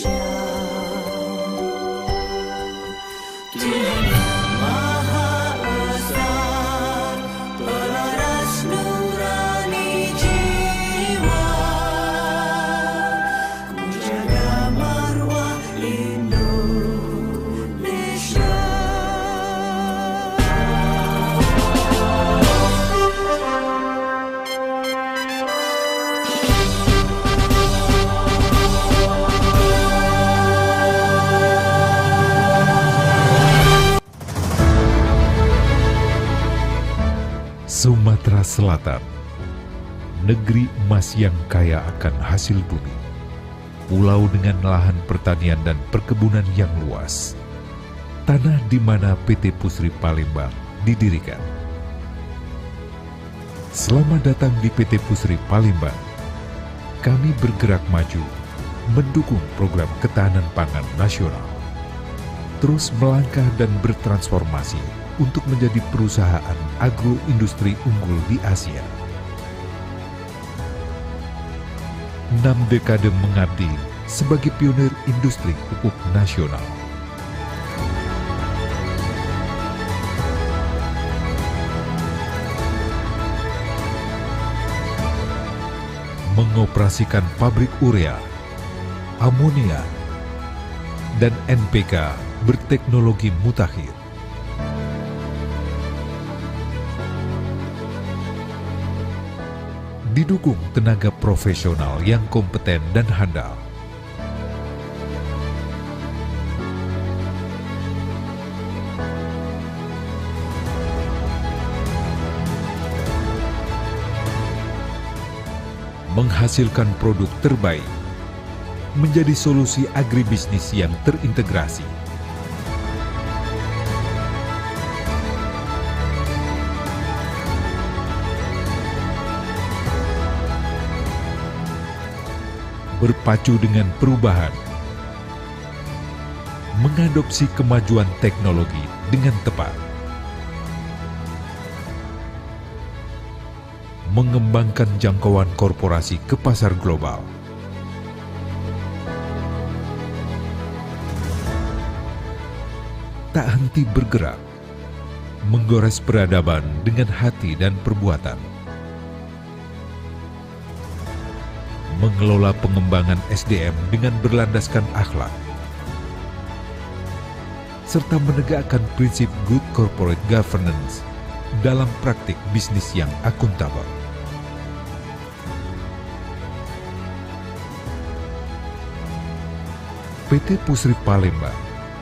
Indonesia. Tuhan yang Maha Esa, pelaras nurani jiwa, ku jaga marwah Indonesia. Sumatera Selatan, negeri emas yang kaya akan hasil bumi, pulau dengan lahan pertanian dan perkebunan yang luas, tanah di mana PT Pusri Palembang didirikan. Selamat datang di PT Pusri Palembang. Kami bergerak maju, mendukung program ketahanan pangan nasional, terus melangkah dan bertransformasi untuk menjadi perusahaan agroindustri unggul di Asia. 6 dekade mengabdi sebagai pionir industri pupuk nasional. Mengoperasikan pabrik urea, amonia, dan NPK berteknologi mutakhir. Didukung tenaga profesional yang kompeten dan handal. Menghasilkan produk terbaik, menjadi solusi agribisnis yang terintegrasi. Berpacu dengan perubahan, mengadopsi kemajuan teknologi dengan tepat, mengembangkan jangkauan korporasi ke pasar global, tak henti bergerak, menggores peradaban dengan hati dan perbuatan, mengelola pengembangan SDM dengan berlandaskan akhlak, serta menegakkan prinsip good corporate governance dalam praktik bisnis yang akuntabel. PT Pusri Palembang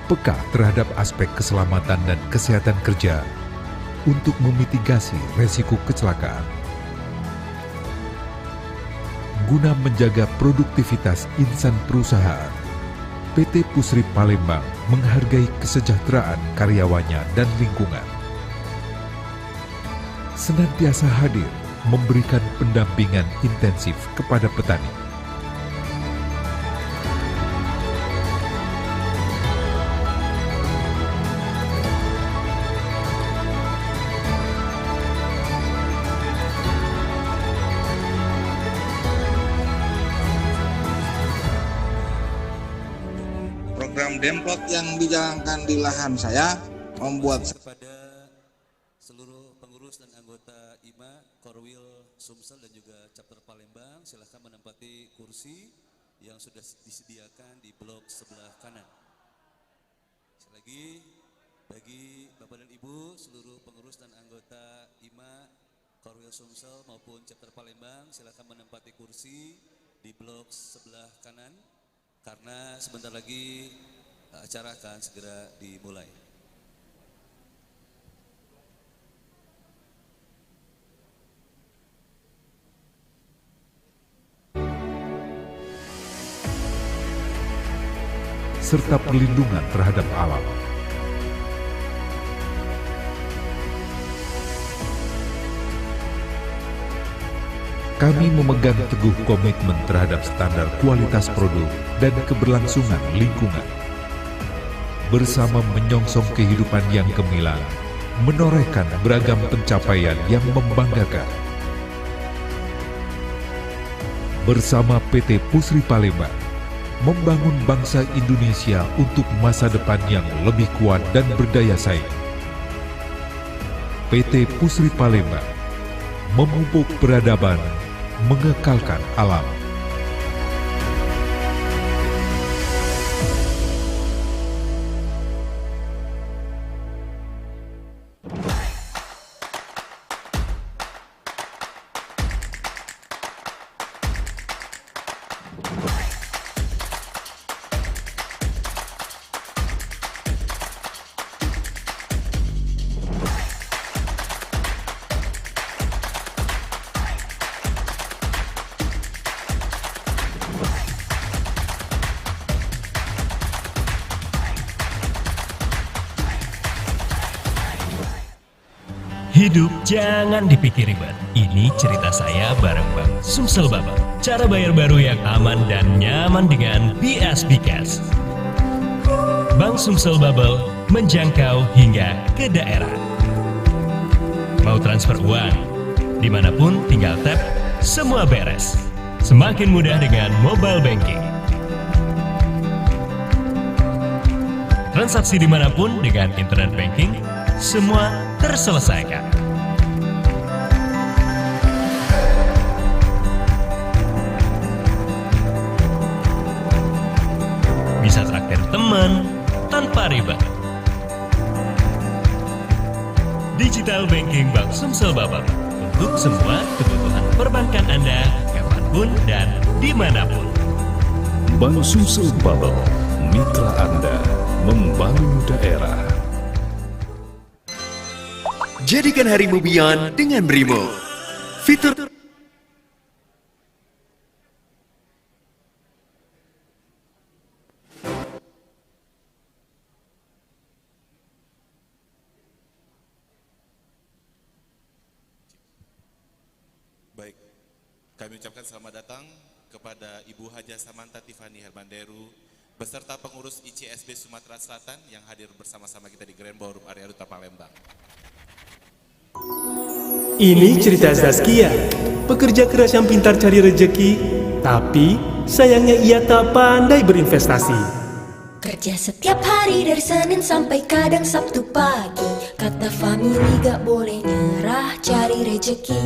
peka terhadap aspek keselamatan dan kesehatan kerja untuk memitigasi resiko kecelakaan. Guna menjaga produktivitas insan perusahaan, PT Pusri Palembang menghargai kesejahteraan karyawannya dan lingkungan. Senantiasa hadir memberikan pendampingan intensif kepada petani. Program Demplot yang dijalankan di lahan saya membuat kepada seluruh pengurus dan anggota IMA, Korwil, Sumsel dan juga Chapter Palembang, silahkan menempati kursi yang sudah disediakan di blok sebelah kanan. Sekali lagi, bagi Bapak dan Ibu, seluruh pengurus dan anggota IMA, Korwil, Sumsel maupun Chapter Palembang, silahkan menempati kursi di blok sebelah kanan, karena sebentar lagi acara akan segera dimulai. Serta perlindungan terhadap alam. Kami memegang teguh komitmen terhadap standar kualitas produk dan keberlangsungan lingkungan. Bersama menyongsong kehidupan yang gemilang, menorehkan beragam pencapaian yang membanggakan. Bersama PT Pusri Palembang, membangun bangsa Indonesia untuk masa depan yang lebih kuat dan berdaya saing. PT Pusri Palembang memupuk peradaban, mengekalkan alam. Hidup jangan dipikir ribet. Ini cerita saya bareng Bang Sumsel Bubble. Cara bayar baru yang aman dan nyaman dengan BSB Cash. Bank Sumsel Bubble menjangkau hingga ke daerah. Mau transfer uang? Dimanapun tinggal tap, semua beres. Semakin mudah dengan mobile banking. Transaksi dimanapun dengan internet banking, semua terselesaikan. Bisa traktir teman tanpa ribet. Digital Banking Bank Sumsel Bubble untuk semua kebutuhan perbankan Anda kapanpun dan dimanapun. Bank Sumsel Bubble, mitra Anda membangun daerah. Jadikan harimu Beyond dengan Brimo. Fitur Baik, kami ucapkan selamat datang kepada Ibu Haja Samantha Tiffany Hermanderu beserta pengurus ICSB Sumatera Selatan yang hadir bersama-sama kita di Grand Ballroom Area Duta Palembang. Ini cerita Zaskia, pekerja keras yang pintar cari rejeki, tapi sayangnya ia tak pandai berinvestasi. Kerja setiap hari dari Senin sampai kadang Sabtu pagi. Kata family gak boleh nyerah cari rejeki.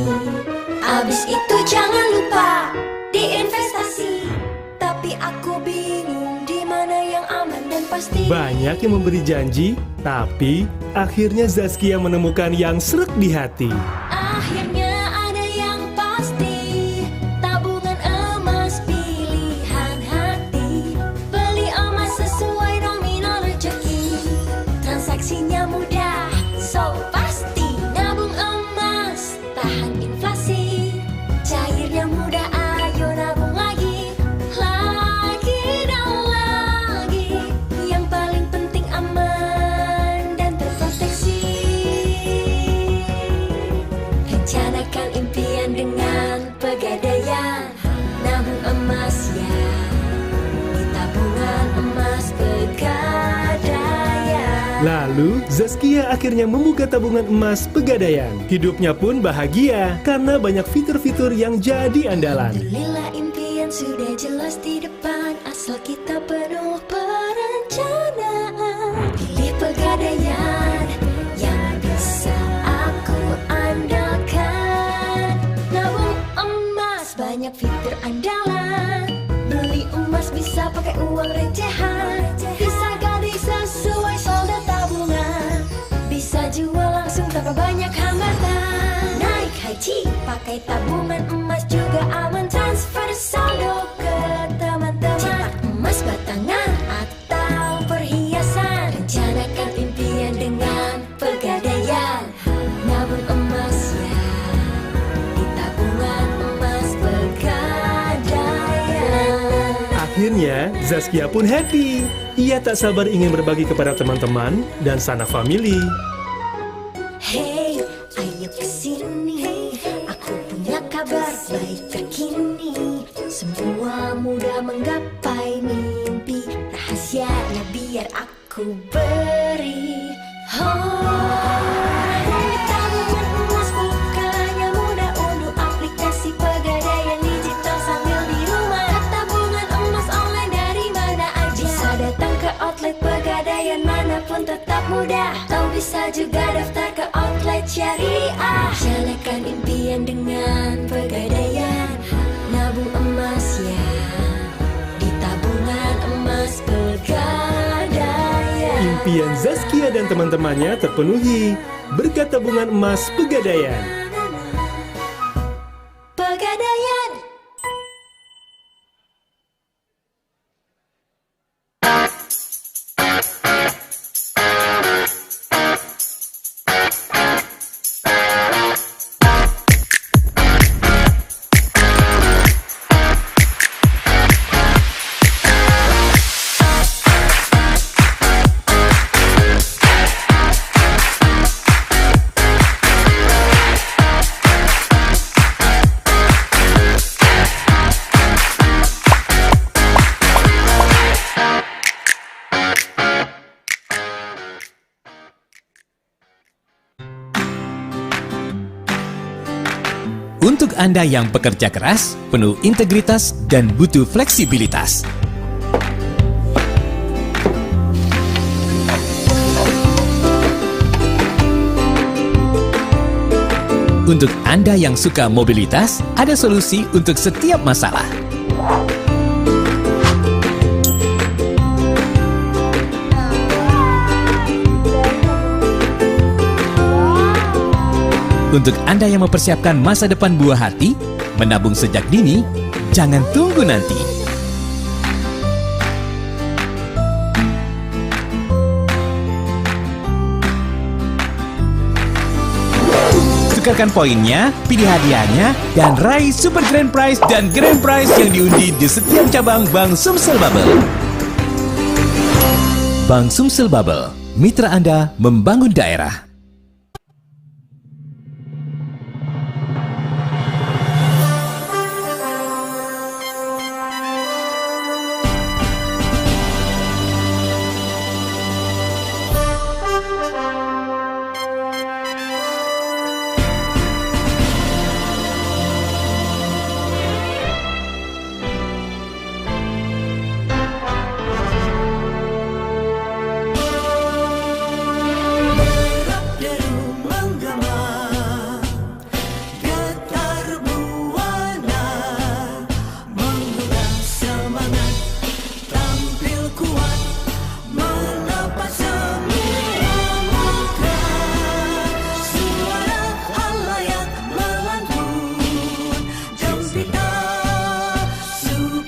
Abis itu jangan lupa diinvestasi. Tapi aku bingung di mana yang aman dan pasti. Banyak yang memberi janji, tapi akhirnya Zaskia menemukan yang srek di hati. Akhirnya ada yang pasti, tabungan emas pilihan hati. Beli emas sesuai nominal rejeki, transaksinya mudah, so pasti. Nabung emas, tahan inflasi, cairnya mudah, ayo nabung lagi. Lagi dan lagi, yang paling penting aman dan terproteksi. Rencanakan impian dengan pegadaian, nabung emas ya, di tabungan emas pegadaian. Lalu, Zaskia akhirnya membuka tabungan emas pegadaian. Hidupnya pun bahagia karena banyak fitur-fitur yang jadi andalan. Alhamdulillah impian sudah jelas di depan, asal kita penuh perencanaan. Pilih pegadaian yang bisa aku andalkan. Nabung emas banyak fitur andalan. Beli emas bisa pakai uang recehan. Bisa ganti sesuai saldo tabungan. Bisa jual langsung tanpa banyak hambatan. Naik haji pakai tabungan emas juga aman. Transfer saldo ke teman-teman. Cetak emas batangan atau perhiasan. Rencanakan impian dengan pegadaian. Nabung emas ya, di tabungan emas pegadaian. Akhirnya, Zaskia pun happy. Ia tak sabar ingin berbagi kepada teman-teman dan sanak famili. Hey, ayo kesini. Aku punya kabar baik terkini. Semua mudah menggapai mimpi. Rahasianya biar aku beri. Dari tabungan emas bukanya mudah. Unduh aplikasi pegadaian digital sambil di rumah. Tabungan emas online dari outlet Pegadaian manapun tetap mudah. Kau bisa juga daftar ke outlet syariah. Jalankan impian dengan Pegadaian. Nabung emas ya di tabungan emas Pegadaian. Impian Zaskia dan teman-temannya terpenuhi berkat tabungan emas Pegadaian. Pegadaian. Untuk Anda yang pekerja keras, penuh integritas, dan butuh fleksibilitas. Untuk Anda yang suka mobilitas, ada solusi untuk setiap masalah. Untuk Anda yang mempersiapkan masa depan buah hati, menabung sejak dini, jangan tunggu nanti. Tukarkan poinnya, pilih hadiahnya, dan raih Super Grand Prize dan Grand Prize yang diundi di setiap cabang Bank Sumsel Bubble. Bank Sumsel Bubble, mitra Anda membangun daerah.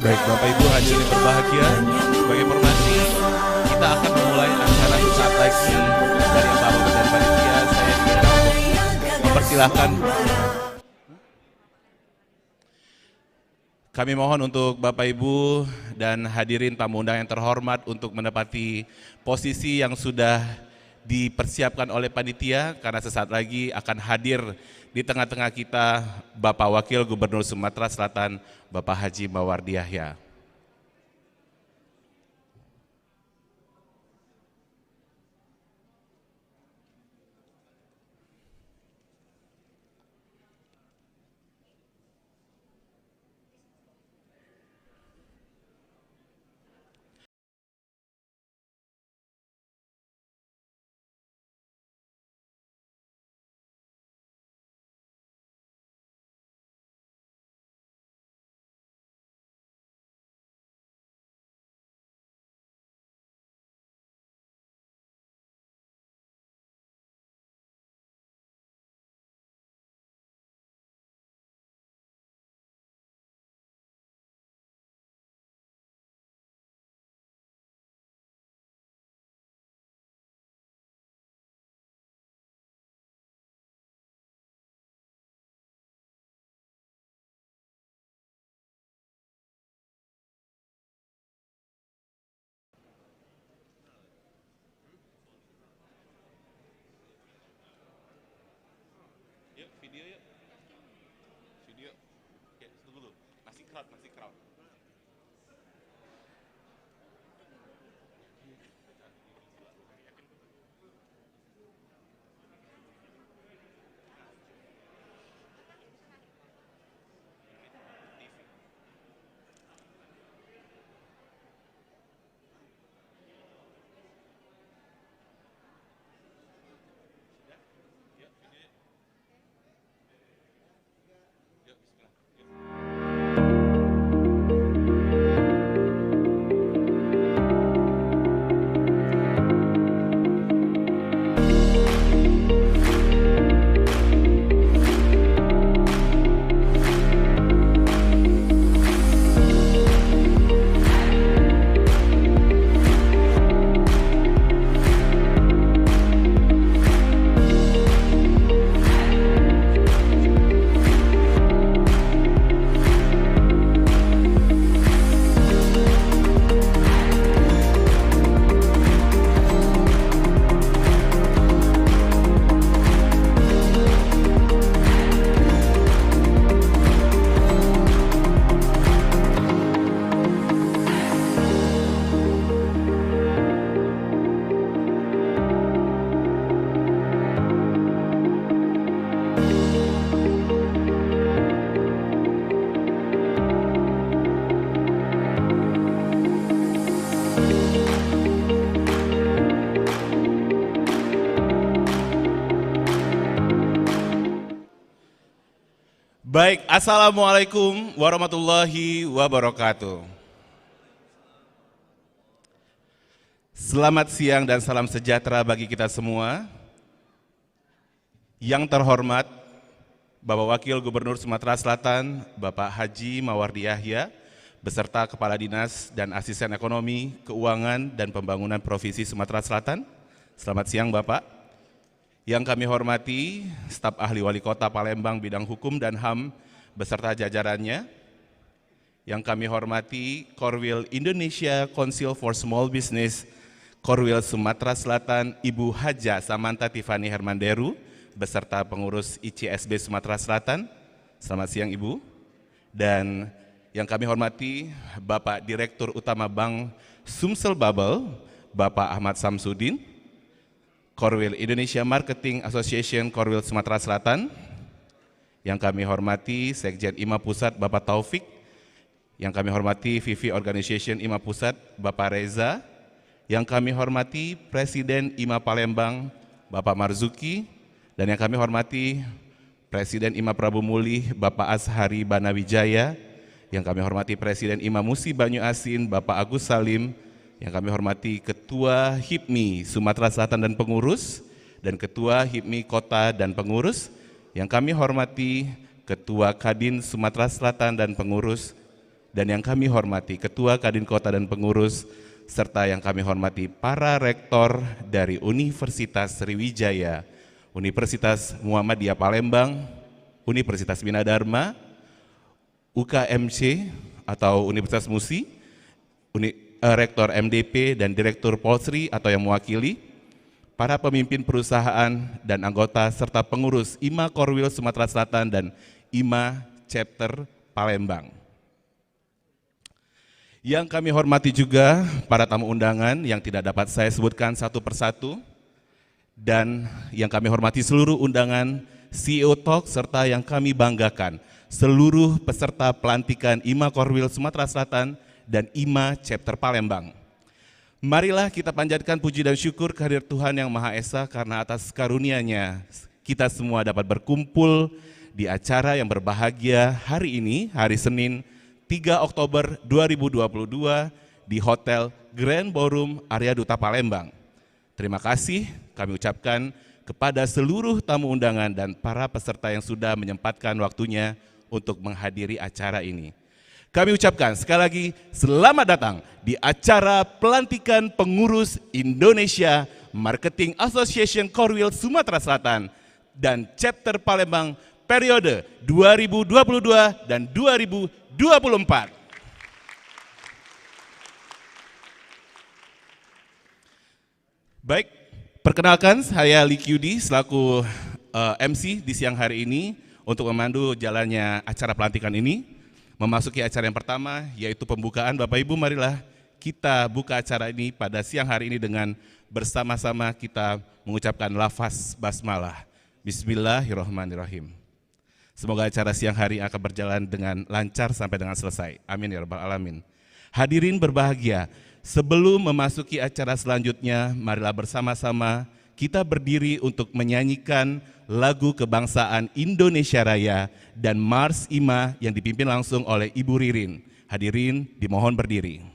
Baik Bapak Ibu hadirin yang berbahagia, sebagai informasi kita akan memulai acara sesaat lagi. Dari Bapak dan Panitia saya diminta untuk mempersilahkan. Kami mohon untuk Bapak Ibu dan hadirin tamu undangan yang terhormat untuk menepati posisi yang sudah dipersiapkan oleh panitia, karena sesaat lagi akan hadir di tengah-tengah kita Bapak Wakil Gubernur Sumatera Selatan, Bapak Haji Mawardi Yahya. Yuk, video yuk. Video. Ya, tunggu dulu. Masih crowd. Baik, Assalamualaikum warahmatullahi wabarakatuh. Selamat siang dan salam sejahtera bagi kita semua. Yang terhormat, Bapak Wakil Gubernur Sumatera Selatan, Bapak Haji Mawardi Yahya, beserta Kepala Dinas dan Asisten Ekonomi, Keuangan, dan Pembangunan Provinsi Sumatera Selatan. Selamat siang Bapak. Yang kami hormati, staf ahli Wali Kota Palembang bidang hukum dan HAM beserta jajarannya. Yang kami hormati, Korwil Indonesia Council for Small Business, Korwil Sumatera Selatan, Ibu Haja Samantha Tiffany Hermanderu, beserta pengurus ICSB Sumatera Selatan. Selamat siang Ibu. Dan yang kami hormati, Bapak Direktur Utama Bank Sumsel Bubble, Bapak Ahmad Samsudin, Korwil Indonesia Marketing Association Korwil Sumatera Selatan. Yang kami hormati Sekjen IMA Pusat Bapak Taufik. Yang kami hormati VV Organization IMA Pusat Bapak Reza. Yang kami hormati Presiden IMA Palembang Bapak Marzuki. Dan yang kami hormati Presiden IMA Prabu Muli Bapak Ashari Banawijaya. Yang kami hormati Presiden IMA Musi Banyu Asin Bapak Agus Salim. Yang kami hormati Ketua HIPMI Sumatera Selatan dan pengurus, dan Ketua HIPMI Kota dan pengurus. Yang kami hormati Ketua Kadin Sumatera Selatan dan pengurus, dan yang kami hormati Ketua Kadin Kota dan pengurus, serta yang kami hormati para rektor dari Universitas Sriwijaya, Universitas Muhammadiyah Palembang, Universitas Bina Dharma, UKMC atau Universitas Musi, Rektor MDP dan Direktur Polsri atau yang mewakili, para pemimpin perusahaan dan anggota serta pengurus IMA Korwil Sumatera Selatan dan IMA Chapter Palembang. Yang kami hormati juga para tamu undangan yang tidak dapat saya sebutkan satu persatu, dan yang kami hormati seluruh undangan CEO Talk serta yang kami banggakan seluruh peserta pelantikan IMA Korwil Sumatera Selatan dan IMA Chapter Palembang. Marilah kita panjatkan puji dan syukur kehadirat Tuhan Yang Maha Esa karena atas karunia-Nya kita semua dapat berkumpul di acara yang berbahagia hari ini, hari Senin 3 Oktober 2022 di Hotel Grand Ballroom Area Duta Palembang. Terima kasih kami ucapkan kepada seluruh tamu undangan dan para peserta yang sudah menyempatkan waktunya untuk menghadiri acara ini. Kami ucapkan sekali lagi selamat datang di acara pelantikan pengurus Indonesia Marketing Association Korwil Sumatera Selatan dan Chapter Palembang periode 2022 dan 2024. Baik, perkenalkan saya Lee Kyudi selaku MC di siang hari ini untuk memandu jalannya acara pelantikan ini. Memasuki acara yang pertama yaitu pembukaan. Bapak Ibu, marilah kita buka acara ini pada siang hari ini dengan bersama-sama kita mengucapkan lafaz basmalah. Bismillahirrahmanirrahim. Semoga acara siang hari akan berjalan dengan lancar sampai dengan selesai. Amin ya rabbal alamin. Hadirin berbahagia, sebelum memasuki acara selanjutnya, marilah bersama-sama kita berdiri untuk menyanyikan lagu kebangsaan Indonesia Raya dan Mars IMA yang dipimpin langsung oleh Ibu Ririn. Hadirin dimohon berdiri.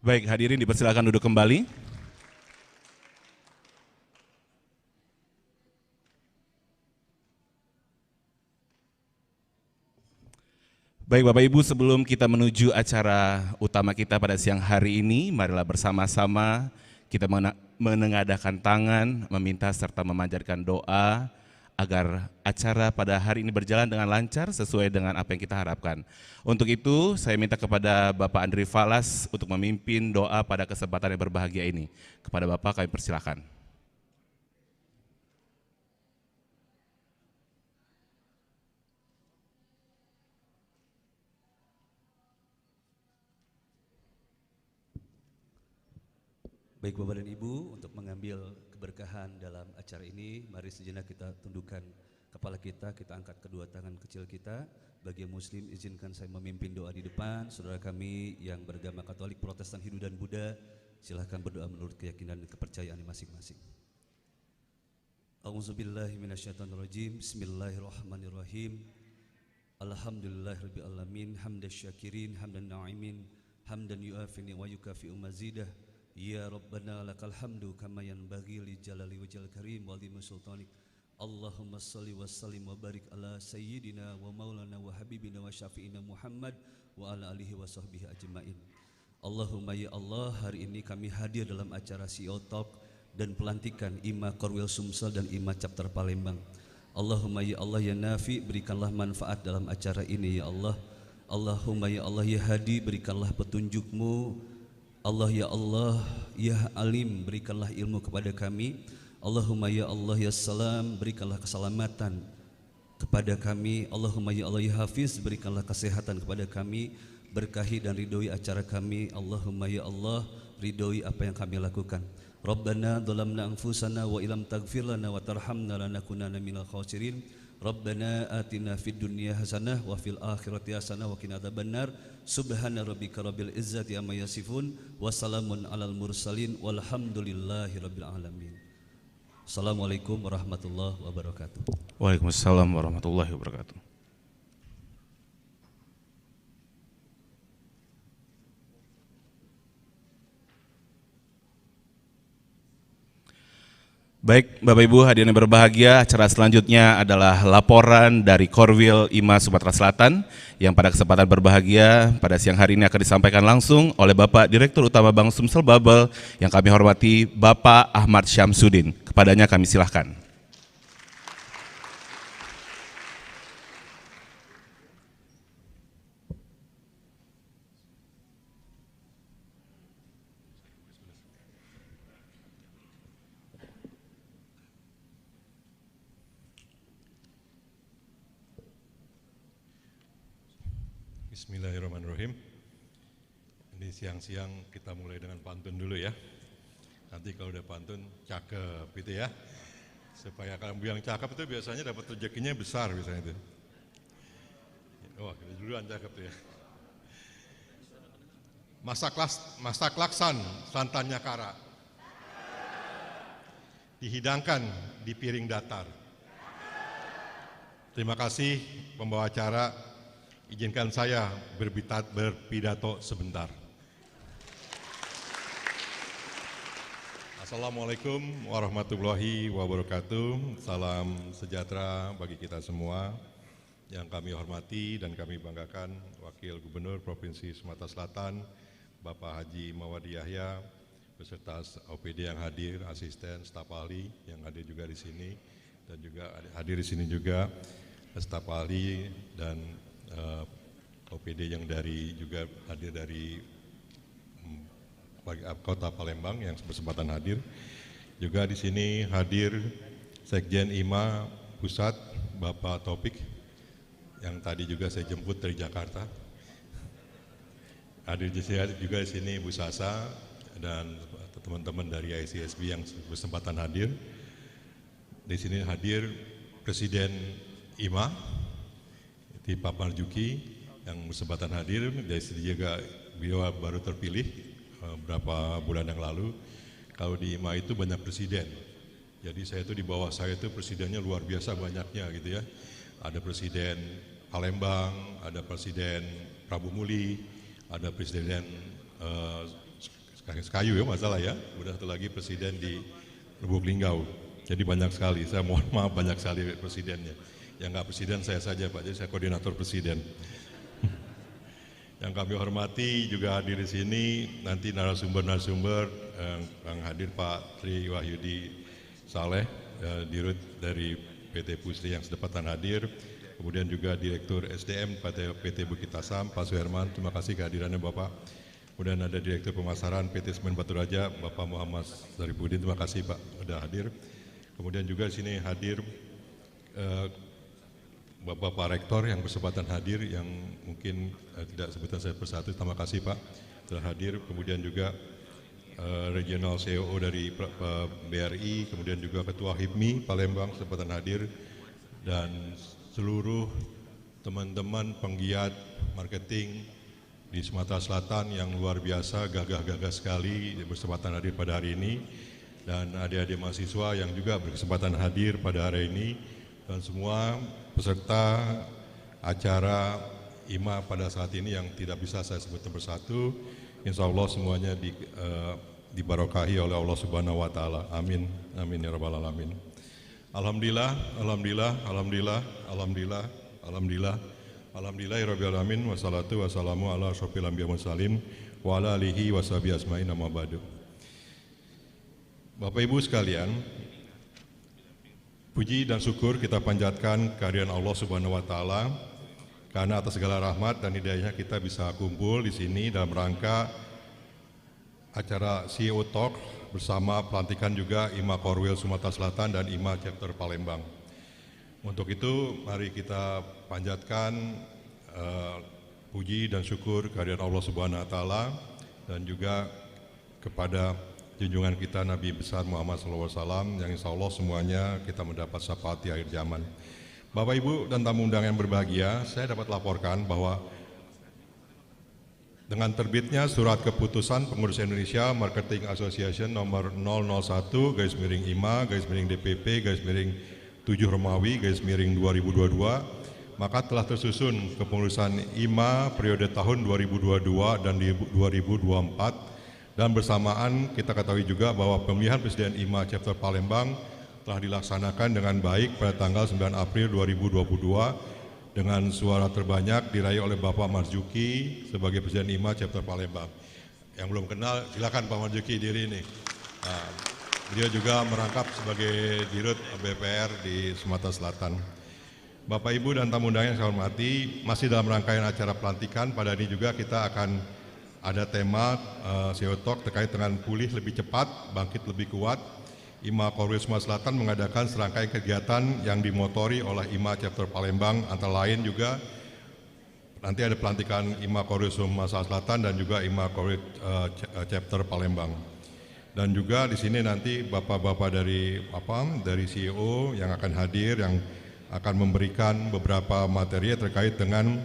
Baik, hadirin dipersilakan duduk kembali. Baik Bapak Ibu, sebelum kita menuju acara utama kita pada siang hari ini, marilah bersama-sama kita menengadahkan tangan, meminta serta memanjatkan doa agar acara pada hari ini berjalan dengan lancar sesuai dengan apa yang kita harapkan. Untuk itu, saya minta kepada Bapak Andri Falas untuk memimpin doa pada kesempatan yang berbahagia ini. Kepada Bapak kami persilakan. Baik Bapak dan Ibu, untuk mengambil keberkahan dalam acara ini, mari sejenak kita tundukkan kepala kita angkat kedua tangan kecil kita. Bagi yang Muslim, izinkan saya memimpin doa di depan. Saudara kami yang beragama Katolik, Protestan, Hindu, dan Buddha, silahkan berdoa menurut keyakinan dan kepercayaan masing-masing. A'udzubillahi minasyaitonirrajim. Bismillahirrahmanirrahim. Alhamdulillahirabbil alamin, hamdan syakirin, hamdan na'imin, hamdan yu'afini wa yukafi'u mazidah. Ya Rabbana lakal hamdu kama yanbaghi li jalali wajhil karim wa li sultanik. Allahumma salli wa sallim wa barik ala sayyidina wa maulana wa habibina wa syafi'ina Muhammad wa ala alihi wa sahbihi ajma'in. Allahumma ya Allah, hari ini kami hadir dalam acara CEO Talk dan pelantikan Ima Korwil Sumsel dan Ima Chapter Palembang. Allahumma ya Allah ya Nafi, berikanlah manfaat dalam acara ini ya Allah. Allahumma ya Allah ya Hadi, berikanlah petunjuk-Mu. Allah ya Alim, berikanlah ilmu kepada kami. Allahumma ya Allah ya Salam, berikanlah keselamatan kepada kami. Allahumma ya Allah ya Hafiz, berikanlah kesehatan kepada kami. Berkahi dan ridhoi acara kami. Allahumma ya Allah, ridhoi apa yang kami lakukan. Rabbana dhalamna anfusana wa ilam taghfir lana wa tarhamna lanakunanna minal khasirin. Rabbana atina fid dunya hasanah wa fil akhirati hasanah wa qina adzabannar. Subhana rabbika rabbil izzati amma yasifun wa salamun alal mursalin walhamdulillahi rabbil alamin. Assalamualaikum warahmatullahi wabarakatuh. Waalaikumsalam warahmatullahi wabarakatuh. Baik, Bapak Ibu hadirin yang berbahagia, acara selanjutnya adalah laporan dari Korwil IMA Sumatera Selatan yang pada kesempatan berbahagia pada siang hari ini akan disampaikan langsung oleh Bapak Direktur Utama Bank Sumsel Babel yang kami hormati Bapak Ahmad Syamsuddin. Kepadanya kami silahkan. Bismillahirrahmanirrahim. Ini siang-siang kita mulai dengan pantun dulu ya. Nanti kalau udah pantun cakep gitu ya. Supaya kalau yang cakep itu biasanya dapat rezekinya besar biasanya itu. Oh, kita duluan cakep tuh ya. Masak laksan santannya kara. Dihidangkan di piring datar. Terima kasih pembawa acara. Izinkan saya berpidato sebentar. Assalamualaikum warahmatullahi wabarakatuh. Salam sejahtera bagi kita semua. Yang kami hormati dan kami banggakan Wakil Gubernur Provinsi Sumatera Selatan, Bapak Haji Mawadi Yahya, beserta OPD yang hadir, asisten, staf ahli yang hadir juga di sini, dan juga hadir di sini juga staf ahli dan OPD yang juga hadir dari Kota Palembang yang berkesempatan hadir. Juga di sini hadir Sekjen IMA Pusat Bapak Taufik yang tadi juga saya jemput dari Jakarta. Hadir juga di sini Bu Sasa dan teman-teman dari ICSB yang berkesempatan hadir. Di sini hadir Presiden IMA Pak Marjuki yang berkesempatan hadir. Dari sini juga beliau baru terpilih beberapa bulan yang lalu. Kalau di IMA itu banyak presiden, jadi saya itu di bawah saya itu presidennya luar biasa banyaknya gitu ya. Ada Presiden Palembang, ada Presiden Prabu Muli, ada Presiden Kayu ya masalah ya. Kemudian satu lagi presiden di Lubuk Linggau. Jadi banyak sekali, saya mohon maaf banyak sekali presidennya. Yang nggak presiden saya saja Pak, jadi saya koordinator presiden. Yang kami hormati juga hadir di sini nanti narasumber-narasumber yang hadir Pak Tri Wahyudi Saleh, Dirut dari PT Pusri yang sedepatan hadir, kemudian juga Direktur SDM PT Bukit Asam, Pak Suherman, terima kasih kehadirannya Bapak. Kemudian ada Direktur Pemasaran PT Semen Batu Raja, Bapak Muhammad Zarifudin, terima kasih Pak sudah hadir. Kemudian juga di sini hadir Bapak Rektor yang berkesempatan hadir, yang mungkin tidak sebutan saya persatu, terima kasih Pak telah hadir. Kemudian juga Regional CEO dari BRI, kemudian juga Ketua HIPMI Palembang kesempatan hadir, dan seluruh teman-teman penggiat marketing di Sumatera Selatan yang luar biasa, gagah-gagah sekali berkesempatan hadir pada hari ini, dan adik-adik mahasiswa yang juga berkesempatan hadir pada hari ini, dan semua peserta acara IMA pada saat ini yang tidak bisa saya sebutkan persatu, insya Allah semuanya dibarokahi oleh Allah Subhanahu Wa Taala. Amin, amin ya rabbal alamin. Alhamdulillah, alhamdulillah, alhamdulillah, alhamdulillah, alhamdulillah, alhamdulillah ya rabbil alamin. Wassalatu wassalamu ala asyrofil anbiya mursalin wa ala alihi washabihi asma'in amma ba'du. Bapak Ibu sekalian, puji dan syukur kita panjatkan kehadiran Allah Subhanahu Wa Taala karena atas segala rahmat dan hidayahnya kita bisa kumpul di sini dalam rangka acara CEO Talk bersama pelantikan juga IMA Korwil Sumatera Selatan dan IMA Chapter Palembang. Untuk itu mari kita panjatkan puji dan syukur kehadiran Allah Subhanahu Wa Taala dan juga kepada junjungan kita Nabi besar Muhammad SAW yang insya Allah semuanya kita mendapat syafaat di akhir zaman. Bapak Ibu dan tamu undangan yang berbahagia, saya dapat laporkan bahwa dengan terbitnya surat keputusan Pengurus Indonesia Marketing Association nomor 001/DPP/DPP/7 Romawi /2022, maka telah tersusun kepengurusan IMA periode tahun 2022 dan 2024. Dan bersamaan kita ketahui juga bahwa pemilihan Presiden IMA Chapter Palembang telah dilaksanakan dengan baik pada tanggal 9 April 2022 dengan suara terbanyak diraih oleh Bapak Marzuki sebagai Presiden IMA Chapter Palembang. Yang belum kenal silakan Pak Marzuki diri ini. Nah, beliau juga merangkap sebagai Dirut BPR di Sumatera Selatan. Bapak Ibu dan tamu undangan yang saya hormati, masih dalam rangkaian acara pelantikan pada ini juga kita akan ada tema CEO Talk terkait dengan pulih lebih cepat, bangkit lebih kuat. IMA Korwil Sumatera Selatan mengadakan serangkaian kegiatan yang dimotori oleh IMA Chapter Palembang, antara lain juga nanti ada pelantikan IMA Korwil Sumatera Selatan dan juga IMA Korwil Chapter Palembang. Dan juga di sini nanti bapak-bapak dari CEO yang akan hadir, yang akan memberikan beberapa materi terkait dengan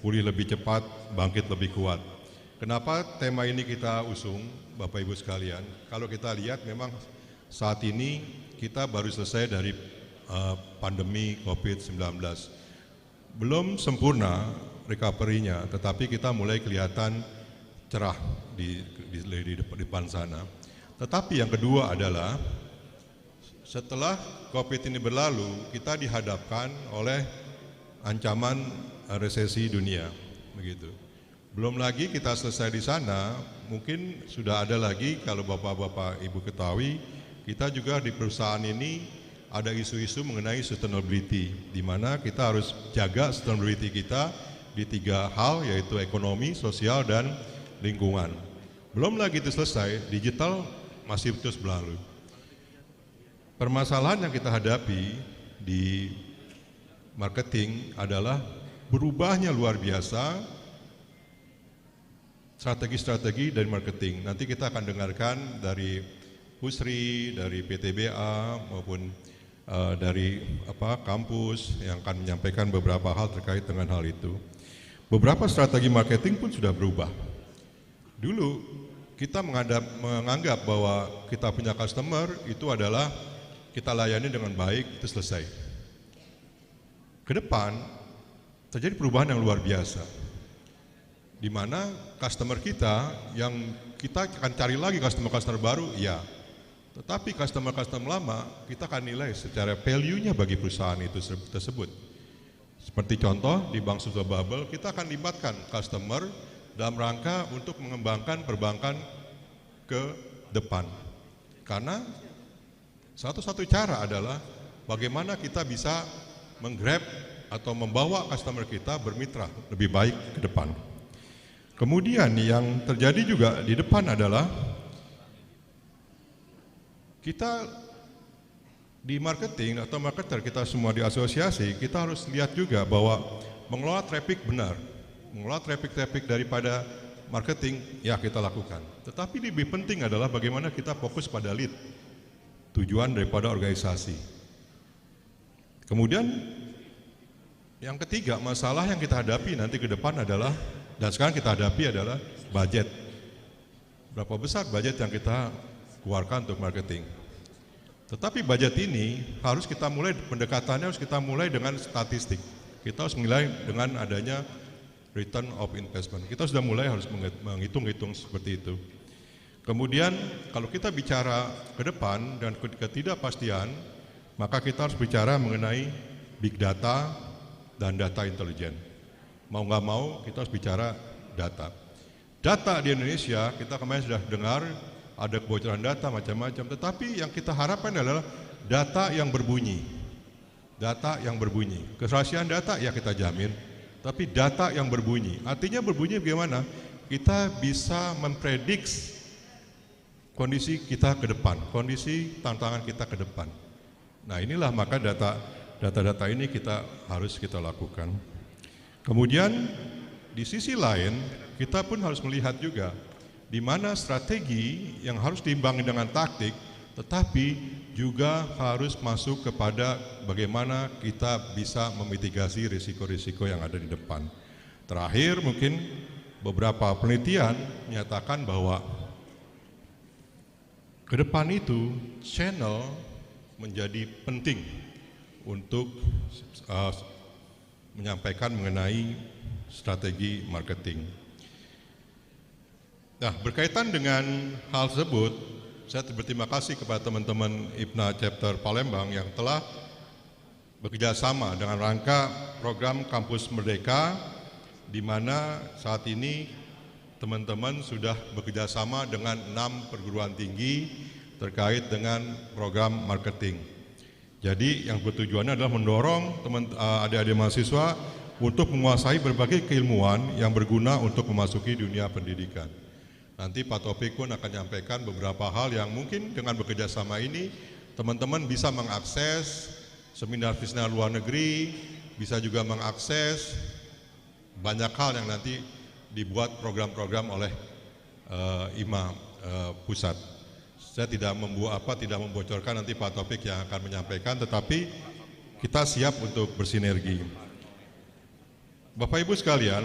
pulih lebih cepat, bangkit lebih kuat. Kenapa tema ini kita usung, Bapak Ibu sekalian? Kalau kita lihat memang saat ini kita baru selesai dari pandemi COVID-19. Belum sempurna recovery-nya, tetapi kita mulai kelihatan cerah di depan sana. Tetapi yang kedua adalah setelah COVID ini berlalu, kita dihadapkan oleh ancaman resesi dunia, begitu. Belum lagi kita selesai di sana, mungkin sudah ada lagi kalau Bapak-Bapak Ibu ketahui, kita juga di perusahaan ini ada isu-isu mengenai sustainability, di mana kita harus jaga sustainability kita di 3 hal, yaitu ekonomi, sosial, dan lingkungan. Belum lagi itu selesai, digital masih terus berlalu. Permasalahan yang kita hadapi di marketing adalah berubahnya luar biasa strategi-strategi dari marketing. Nanti kita akan dengarkan dari Pusri, dari PTBA maupun dari kampus yang akan menyampaikan beberapa hal terkait dengan hal itu. Beberapa strategi marketing pun sudah berubah. Dulu kita menganggap bahwa kita punya customer itu adalah kita layani dengan baik, itu selesai. Ke depan terjadi perubahan yang luar biasa. di mana customer kita yang kita akan cari lagi customer baru, ya. Tetapi customer lama kita akan nilai secara value-nya bagi perusahaan itu tersebut. Seperti contoh di Bank Sumsel Bubble, kita akan libatkan customer dalam rangka untuk mengembangkan perbankan ke depan. Karena satu-satu cara adalah bagaimana kita bisa menggrab atau membawa customer kita bermitra lebih baik ke depan. Kemudian yang terjadi juga di depan adalah kita di marketing atau marketer, kita semua di asosiasi, kita harus lihat juga bahwa mengelola traffic benar, mengelola traffic daripada marketing, ya kita lakukan. Tetapi lebih penting adalah bagaimana kita fokus pada lead, tujuan daripada organisasi. Kemudian yang ketiga, masalah yang kita hadapi nanti ke depan adalah, dan sekarang kita hadapi adalah budget. Berapa besar budget yang kita keluarkan untuk marketing? Tetapi budget ini harus kita mulai, pendekatannya harus kita mulai dengan statistik. Kita harus mulai dengan adanya return of investment. Kita sudah mulai harus menghitung-hitung seperti itu. Kemudian kalau kita bicara ke depan dan ketidakpastian, maka kita harus bicara mengenai big data dan data intelijen. Mau nggak mau kita harus bicara data. Data di Indonesia, kita kemarin sudah dengar ada kebocoran data macam-macam, tetapi yang kita harapkan adalah data yang berbunyi. Data yang berbunyi. Kerahasiaan data ya kita jamin, tapi data yang berbunyi. Artinya berbunyi bagaimana? Kita bisa memprediksi kondisi kita ke depan, kondisi tantangan kita ke depan. Nah inilah maka data-data ini harus kita lakukan. Kemudian di sisi lain kita pun harus melihat juga di mana strategi yang harus diimbangi dengan taktik, tetapi juga harus masuk kepada bagaimana kita bisa memitigasi risiko-risiko yang ada di depan. Terakhir mungkin beberapa penelitian menyatakan bahwa ke depan itu channel menjadi penting untuk menyampaikan mengenai strategi marketing. Nah, berkaitan dengan hal tersebut, saya berterima kasih kepada teman-teman IPNA Chapter Palembang yang telah bekerja sama dengan rangka program Kampus Merdeka, di mana saat ini teman-teman sudah bekerja sama dengan 6 perguruan tinggi terkait dengan program marketing. Jadi yang bertujuannya adalah mendorong adik-adik mahasiswa untuk menguasai berbagai keilmuan yang berguna untuk memasuki dunia pendidikan. Nanti Pak Taufik pun akan menyampaikan beberapa hal yang mungkin dengan bekerja sama ini teman-teman bisa mengakses seminar-seminar luar negeri, bisa juga mengakses banyak hal yang nanti dibuat program-program oleh IMA pusat. Saya tidak membocorkan, nanti Pak Taufik yang akan menyampaikan, tetapi kita siap untuk bersinergi. Bapak Ibu sekalian,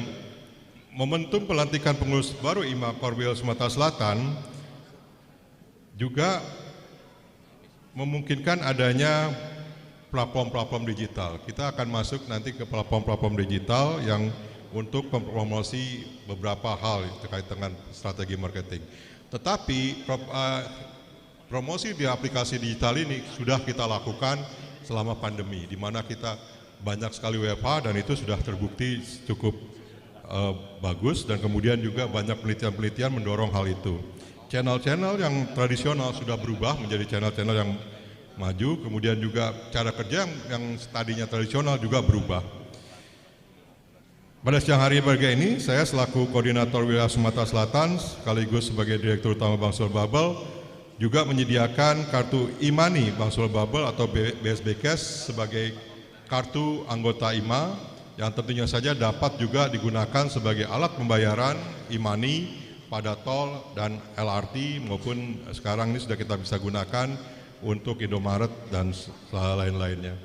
momentum pelantikan pengurus baru IMA Korwil Sumatera Selatan juga memungkinkan adanya platform-platform digital. Kita akan masuk nanti ke platform-platform digital yang untuk mempromosi beberapa hal terkait dengan strategi marketing. Tetapi promosi di aplikasi digital ini sudah kita lakukan selama pandemi, di mana kita banyak sekali WFH dan itu sudah terbukti cukup bagus, dan kemudian juga banyak penelitian-penelitian mendorong hal itu. Channel-channel yang tradisional sudah berubah menjadi channel-channel yang maju, kemudian juga cara kerja yang tadinya tradisional juga berubah. Pada siang hari pagi ini, saya selaku Koordinator Wilayah Sumatera Selatan sekaligus sebagai Direktur Utama Bank Sumsel Bubble juga menyediakan kartu e-money Bank Sumsel Bubble atau BSB Cash sebagai kartu anggota IMA yang tentunya saja dapat juga digunakan sebagai alat pembayaran e-money pada tol dan LRT, maupun sekarang ini sudah kita bisa gunakan untuk Indomaret dan lain-lainnya.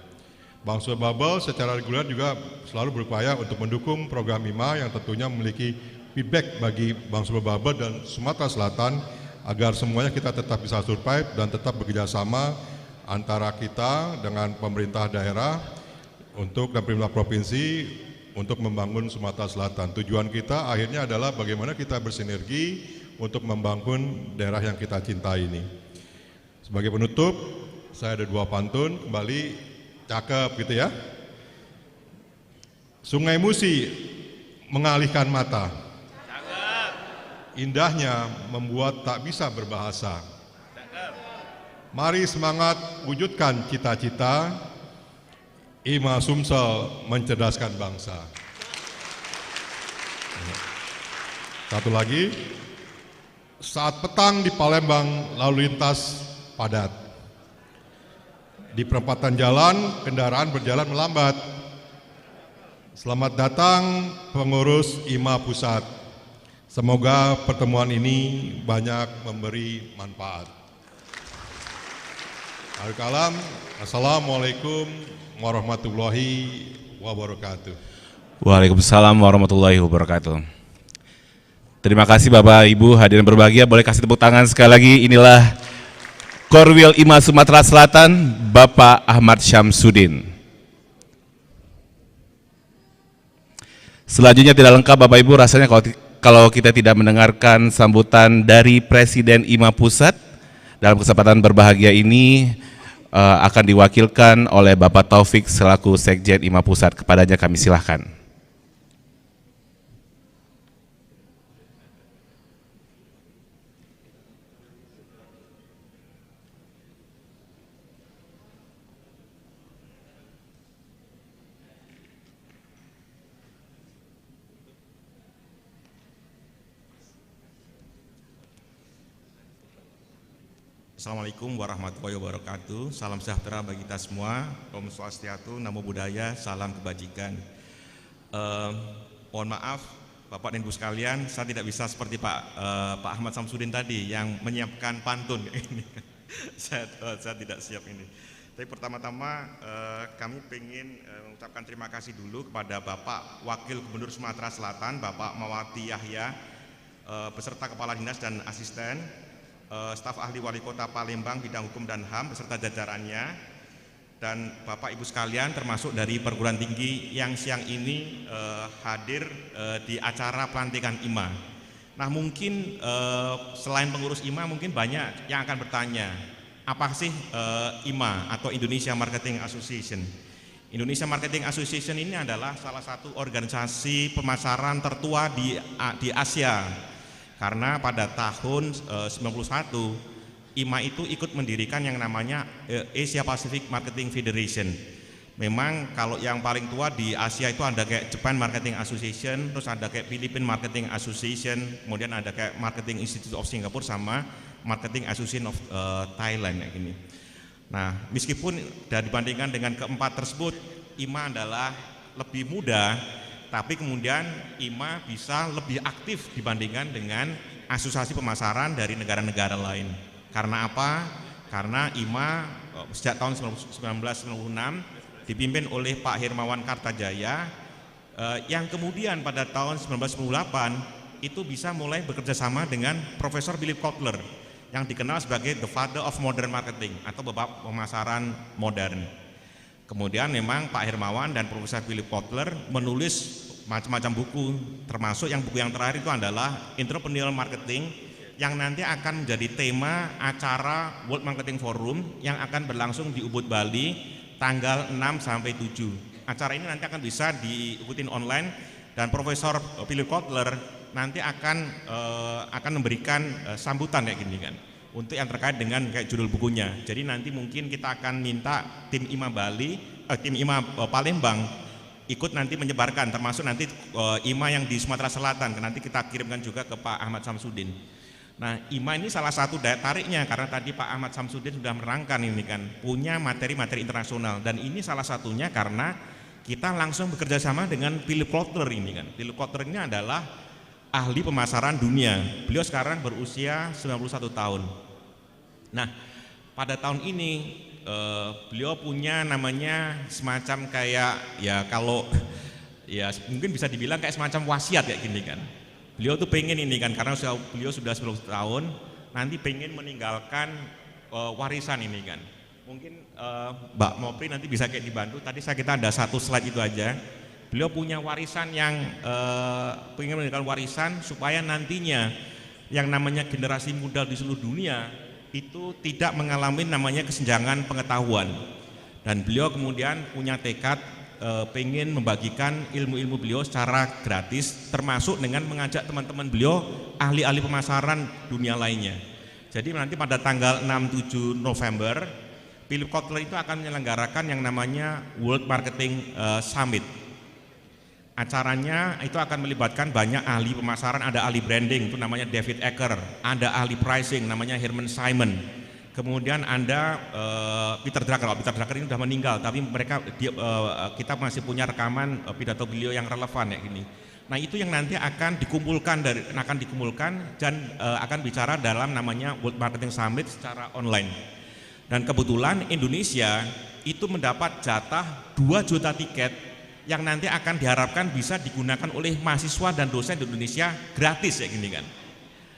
Bank Sumsel Bubble secara reguler juga selalu berupaya untuk mendukung program IMA yang tentunya memiliki feedback bagi Bank Sumsel Bubble dan Sumatera Selatan agar semuanya kita tetap bisa survive dan tetap bekerjasama antara kita dengan pemerintah daerah untuk dan pemerintah provinsi untuk membangun Sumatera Selatan. Tujuan kita akhirnya adalah bagaimana kita bersinergi untuk membangun daerah yang kita cintai ini. Sebagai penutup, saya ada 2 pantun, kembali cakep gitu ya. Sungai Musi mengalihkan mata, indahnya membuat tak bisa berbahasa. Mari semangat wujudkan cita-cita, IMA Sumsel mencerdaskan bangsa. Satu lagi, saat petang di Palembang lalu lintas padat. Di perempatan jalan, kendaraan berjalan melambat. Selamat datang pengurus IMA Pusat. Semoga pertemuan ini banyak memberi manfaat. Assalamualaikum warahmatullahi wabarakatuh. Waalaikumsalam warahmatullahi wabarakatuh. Terima kasih Bapak Ibu hadirin berbahagia, boleh kasih tepuk tangan sekali lagi. Inilah Korwil IMA Sumatera Selatan, Bapak Ahmad Syamsuddin. Selanjutnya tidak lengkap Bapak Ibu rasanya kalau kita tidak mendengarkan sambutan dari Presiden IMA Pusat. Dalam kesempatan berbahagia ini akan diwakilkan oleh Bapak Taufik selaku Sekjen IMA Pusat. Kepadanya kami silahkan. Assalamualaikum warahmatullahi wabarakatuh. Salam sejahtera bagi kita semua. Om Swastiastu, Namo Buddhaya, salam kebajikan. Mohon maaf Bapak dan Ibu sekalian, saya tidak bisa seperti Pak Ahmad Syamsuddin tadi yang menyiapkan pantun kayak ini. saya tidak siap ini. Tapi pertama-tama kami ingin mengucapkan terima kasih dulu kepada Bapak Wakil Gubernur Sumatera Selatan, Bapak Mawati Yahya, beserta Kepala Dinas dan Asisten, staf ahli Wali Kota Palembang bidang hukum dan HAM beserta jajarannya, dan Bapak Ibu sekalian termasuk dari perguruan tinggi yang siang ini hadir di acara pelantikan IMA. Nah mungkin selain pengurus IMA mungkin banyak yang akan bertanya, apa sih IMA atau Indonesia Marketing Association? Indonesia Marketing Association ini adalah salah satu organisasi pemasaran tertua di Asia. Karena pada tahun 91 IMA itu ikut mendirikan yang namanya Asia Pacific Marketing Federation. Memang kalau yang paling tua di Asia itu ada kayak Japan Marketing Association, terus ada kayak Philippine Marketing Association, kemudian ada kayak Marketing Institute of Singapore sama Marketing Association of Thailand kayak gini. Nah, meskipun dibandingkan dengan keempat tersebut, IMA adalah lebih muda, tapi kemudian IMA bisa lebih aktif dibandingkan dengan asosiasi pemasaran dari negara-negara lain. Karena apa? Karena IMA sejak tahun 1996 dipimpin oleh Pak Hermawan Kartajaya, yang kemudian pada tahun 1998 itu bisa mulai bekerja sama dengan Profesor Philip Kotler yang dikenal sebagai the father of modern marketing atau bapak pemasaran modern. Kemudian memang Pak Hermawan dan Profesor Philip Kotler menulis macam-macam buku, termasuk yang buku yang terakhir itu adalah Entrepreneurial Marketing yang nanti akan menjadi tema acara World Marketing Forum yang akan berlangsung di Ubud, Bali tanggal 6 sampai 7. Acara ini nanti akan bisa diikutin online dan Profesor Philip Kotler nanti akan memberikan sambutan kayak gini kan. Untuk yang terkait dengan kayak judul bukunya. Jadi nanti mungkin kita akan minta tim IMA tim IMA Palembang ikut nanti menyebarkan, termasuk nanti IMA yang di Sumatera Selatan, nanti kita kirimkan juga ke Pak Ahmad Syamsuddin. Nah, IMA ini salah satu daya tariknya karena tadi Pak Ahmad Syamsuddin sudah menerangkan ini kan, punya materi-materi internasional, dan ini salah satunya karena kita langsung bekerja sama dengan Philip Kotler ini kan. Philip Kotler ini adalah ahli pemasaran dunia. Beliau sekarang berusia 91 tahun. Nah, pada tahun ini beliau punya namanya semacam kayak ya kalau ya mungkin bisa dibilang kayak semacam wasiat kayak gini kan. Beliau tuh pengen ini kan karena beliau sudah 90 tahun nanti pengen meninggalkan warisan ini kan. Mungkin Mbak Mopri nanti bisa kayak dibantu. Tadi kita ada satu slide itu aja. beliau punya warisan yang ingin meninggalkan warisan supaya nantinya yang namanya generasi muda di seluruh dunia itu tidak mengalami namanya kesenjangan pengetahuan. Dan beliau kemudian punya tekad pengen membagikan ilmu-ilmu beliau secara gratis, termasuk dengan mengajak teman-teman beliau ahli-ahli pemasaran dunia lainnya. Jadi nanti pada tanggal 6-7 November Philip Kotler itu akan menyelenggarakan yang namanya World Marketing Summit. Acaranya itu akan melibatkan banyak ahli pemasaran, ada ahli branding itu namanya David Ecker, ada ahli pricing namanya Herman Simon, kemudian ada Peter Drucker. Peter Drucker ini sudah meninggal, tapi kita masih punya rekaman pidato beliau yang relevan ya ini. Nah itu yang nanti akan dikumpulkan dan akan bicara dalam namanya World Marketing Summit secara online. Dan kebetulan Indonesia itu mendapat jatah 2 juta tiket yang nanti akan diharapkan bisa digunakan oleh mahasiswa dan dosen di Indonesia gratis ya gini kan.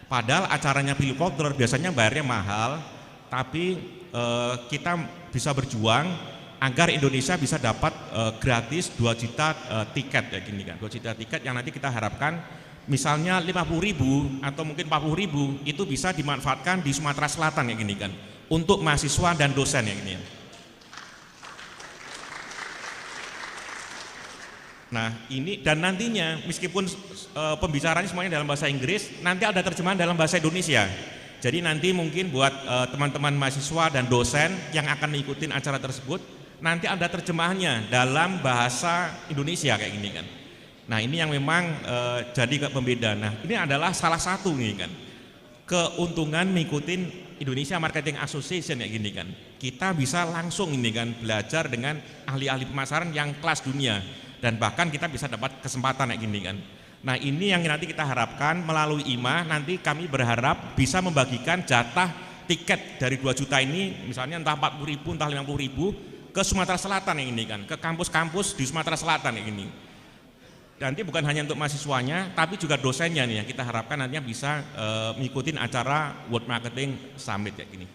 Padahal acaranya Philip Kotler biasanya bayarnya mahal, tapi kita bisa berjuang agar Indonesia bisa dapat gratis 2 juta tiket ya gini kan. 2 juta tiket yang nanti kita harapkan misalnya 50.000 atau mungkin 40.000 itu bisa dimanfaatkan di Sumatera Selatan ya gini kan, untuk mahasiswa dan dosen ya gini ya. Nah ini dan nantinya meskipun pembicaranya semuanya dalam bahasa Inggris, nanti ada terjemahan dalam bahasa Indonesia. Jadi nanti mungkin buat teman-teman mahasiswa dan dosen yang akan mengikuti acara tersebut, nanti ada terjemahannya dalam bahasa Indonesia kayak gini kan. Nah ini yang memang jadi pembeda. Nah ini adalah salah satu nih kan keuntungan mengikuti Indonesia Marketing Association kayak gini kan. Kita bisa langsung ini kan belajar dengan ahli-ahli pemasaran yang kelas dunia. Dan bahkan kita bisa dapat kesempatan kayak gini kan. Nah ini yang nanti kita harapkan melalui IMA, nanti kami berharap bisa membagikan jatah tiket dari 2 juta ini, misalnya entah 40.000 entah 50.000 ke Sumatera Selatan yang ini kan, ke kampus-kampus di Sumatera Selatan yang ini. Nanti bukan hanya untuk mahasiswanya, tapi juga dosennya nih yang kita harapkan nantinya bisa mengikuti acara World Marketing Summit kayak gini.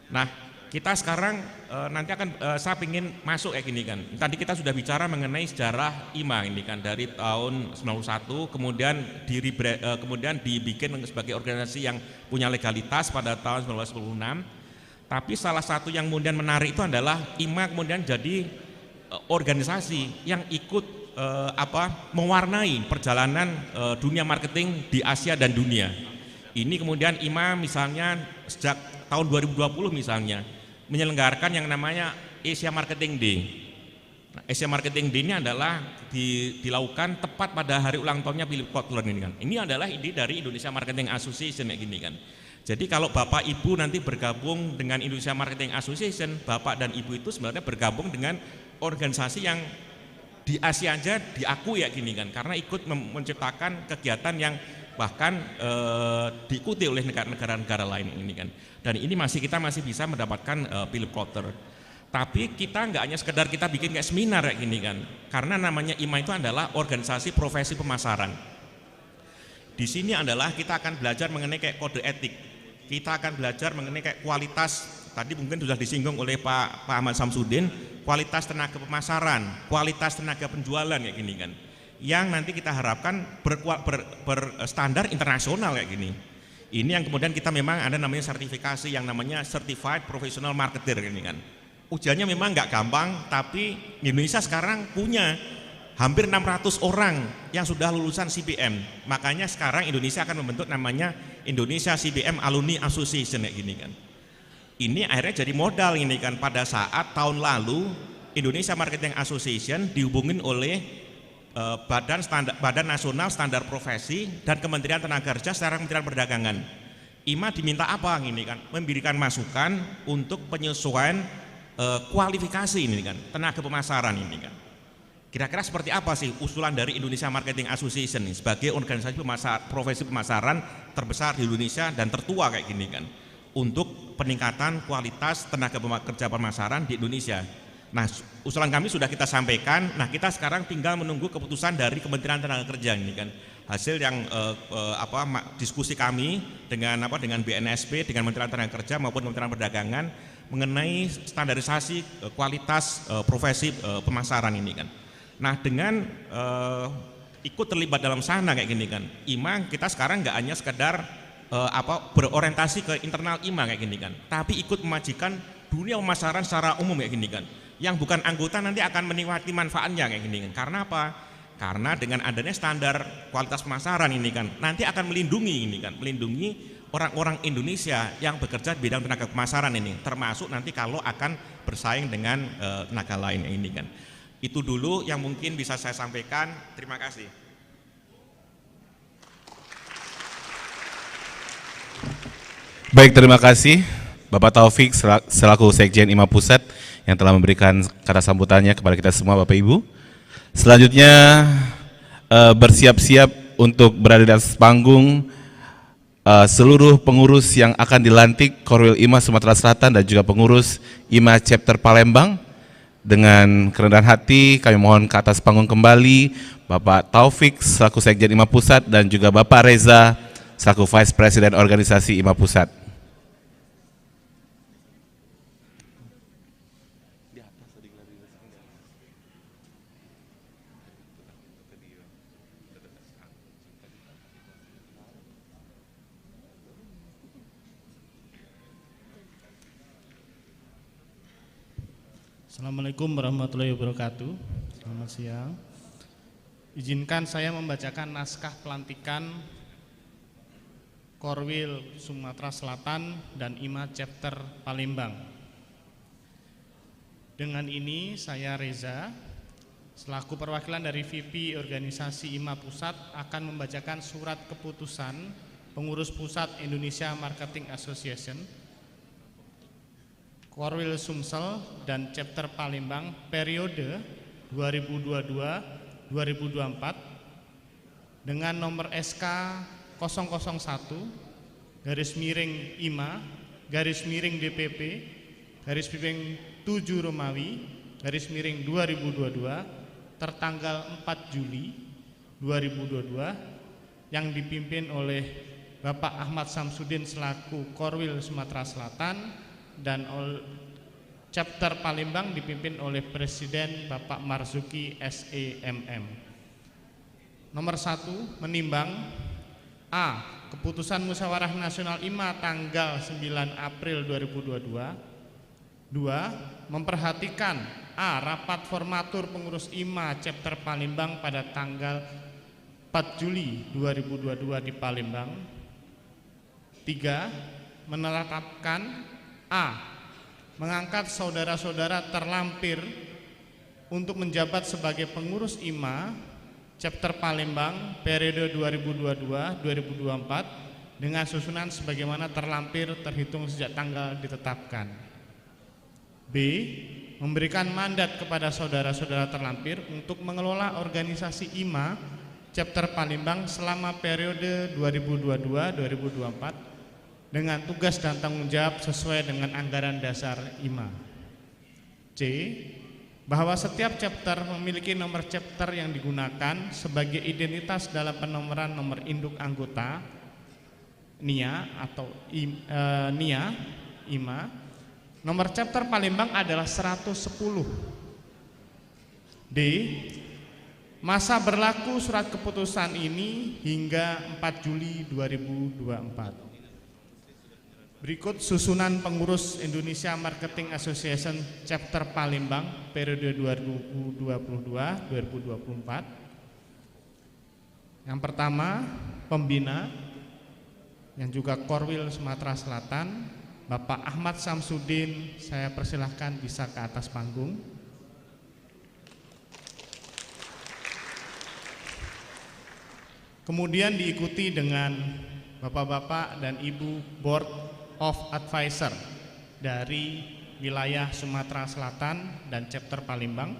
Nah kita sekarang nanti akan saya ingin masuk kayak gini kan. Tadi kita sudah bicara mengenai sejarah IMA ini kan dari tahun 91, kemudian dibikin sebagai organisasi yang punya legalitas pada tahun 1996. Tapi salah satu yang kemudian menarik itu adalah IMA kemudian jadi organisasi yang ikut mewarnai perjalanan dunia marketing di Asia dan dunia. Ini kemudian IMA misalnya sejak tahun 2020 misalnya menyelenggarakan yang namanya Asia Marketing Day. Nah, Asia Marketing Day ini adalah dilakukan tepat pada hari ulang tahunnya Philip Kotler ini kan. Ini adalah ide dari Indonesia Marketing Association kayak gini kan. Jadi kalau Bapak Ibu nanti bergabung dengan Indonesia Marketing Association, Bapak dan Ibu itu sebenarnya bergabung dengan organisasi yang di Asia aja diakui ya gini kan, karena ikut menciptakan kegiatan yang bahkan diikuti oleh negara-negara lain ini kan. Dan ini kita masih bisa mendapatkan Philip Kotler. Tapi kita nggak hanya sekedar kita bikin kayak seminar kayak gini kan, karena namanya IMA itu adalah organisasi profesi pemasaran. Di sini adalah kita akan belajar mengenai kayak kode etik, kita akan belajar mengenai kayak kualitas. Tadi mungkin sudah disinggung oleh Pak Ahmad Samsudin, kualitas tenaga pemasaran, kualitas tenaga penjualan kayak gini kan, yang nanti kita harapkan berstandar internasional kayak gini. Ini yang kemudian kita memang ada namanya sertifikasi yang namanya Certified Professional Marketer ini kan. Ujiannya memang nggak gampang, tapi Indonesia sekarang punya hampir 600 orang yang sudah lulusan CPM. Makanya sekarang Indonesia akan membentuk namanya Indonesia CPM Alumni Association kayak gini kan. Ini akhirnya jadi modal ini kan, pada saat tahun lalu Indonesia Marketing Association dihubungin oleh Badan Nasional Standar Profesi dan Kementerian Tenaga Kerja secara Kementerian Perdagangan. IMA diminta apa ini kan? Memberikan masukan untuk penyesuaian kualifikasi ini kan, tenaga pemasaran ini kan. Kira-kira seperti apa sih usulan dari Indonesia Marketing Association ini sebagai organisasi profesi pemasaran terbesar di Indonesia dan tertua kayak gini kan, untuk peningkatan kualitas tenaga kerja pemasaran di Indonesia. Nah, usulan kami sudah kita sampaikan. Nah, kita sekarang tinggal menunggu keputusan dari Kementerian Tenaga Kerja ini kan. Hasil yang diskusi kami dengan BNSP, dengan Kementerian Tenaga Kerja maupun Kementerian Perdagangan mengenai standarisasi kualitas profesi pemasaran ini kan. Nah, dengan ikut terlibat dalam sana kayak gini kan, IMA kita sekarang nggak hanya sekedar berorientasi ke internal IMA kayak gini kan, tapi ikut memajukan dunia pemasaran secara umum kayak gini kan. Yang bukan anggota nanti akan menikmati manfaatnya kayak gini kan. Karena apa? Karena dengan adanya standar kualitas pemasaran ini kan, nanti akan melindungi orang-orang Indonesia yang bekerja di bidang tenaga pemasaran ini, termasuk nanti kalau akan bersaing dengan tenaga lain ini kan. Itu dulu yang mungkin bisa saya sampaikan. Terima kasih. Baik, terima kasih Bapak Taufik selaku Sekjen IMA Pusat yang telah memberikan kata sambutannya kepada kita semua Bapak Ibu. Selanjutnya bersiap-siap untuk berada di atas panggung seluruh pengurus yang akan dilantik Korwil IMA Sumatera Selatan dan juga pengurus IMA Chapter Palembang. Dengan kerendahan hati kami mohon ke atas panggung kembali Bapak Taufik selaku Sekjen IMA Pusat dan juga Bapak Reza selaku Vice President Organisasi IMA Pusat. Assalamualaikum warahmatullahi wabarakatuh. Selamat siang. Izinkan saya membacakan naskah pelantikan Korwil Sumatera Selatan dan IMA Chapter Palembang. Dengan ini saya Reza selaku perwakilan dari VP Organisasi IMA Pusat akan membacakan surat keputusan Pengurus Pusat Indonesia Marketing Association Korwil Sumsel dan Chapter Palembang periode 2022-2024 dengan nomor SK 001-IMA-DPP /7 Romawi /2022 tertanggal 4 Juli 2022 yang dipimpin oleh Bapak Ahmad Samsudin selaku Korwil Sumatera Selatan dan Chapter Palembang dipimpin oleh Presiden Bapak Marzuki SEMM. Nomor 1, menimbang A. Keputusan Musyawarah Nasional IMA tanggal 9 April 2022. 2. Memperhatikan A. Rapat formatur pengurus IMA Chapter Palembang pada tanggal 4 Juli 2022 di Palembang. 3. Menetapkan A. Mengangkat saudara-saudara terlampir untuk menjabat sebagai pengurus IMA Chapter Palembang periode 2022-2024 dengan susunan sebagaimana terlampir terhitung sejak tanggal ditetapkan. B. Memberikan mandat kepada saudara-saudara terlampir untuk mengelola organisasi IMA Chapter Palembang selama periode 2022-2024 dengan tugas dan tanggung jawab sesuai dengan anggaran dasar IMA. C. Bahwa setiap chapter memiliki nomor chapter yang digunakan sebagai identitas dalam penomoran nomor induk anggota NIA atau NIA IMA. Nomor chapter Palembang adalah 110. D. Masa berlaku surat keputusan ini hingga 4 Juli 2024. Berikut susunan pengurus Indonesia Marketing Association Chapter Palembang periode 2022-2024. Yang pertama, pembina yang juga Korwil Sumatera Selatan, Bapak Ahmad Samsudin, saya persilahkan bisa ke atas panggung. Kemudian diikuti dengan Bapak-bapak dan Ibu Board of Advisor dari wilayah Sumatera Selatan dan Chapter Palembang,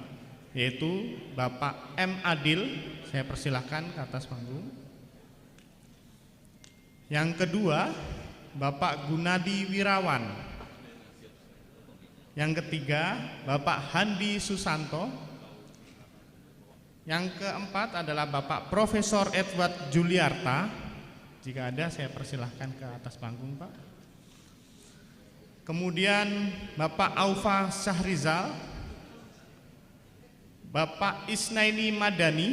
yaitu Bapak M. Adil, saya persilahkan ke atas panggung. Yang kedua, Bapak Gunadi Wirawan. Yang ketiga, Bapak Handi Susanto. Yang keempat adalah Bapak Profesor Edward Juliarta. Jika ada, saya persilahkan ke atas panggung, Pak. Kemudian Bapak Aufa Syahrizal, Bapak Isnaini Madani,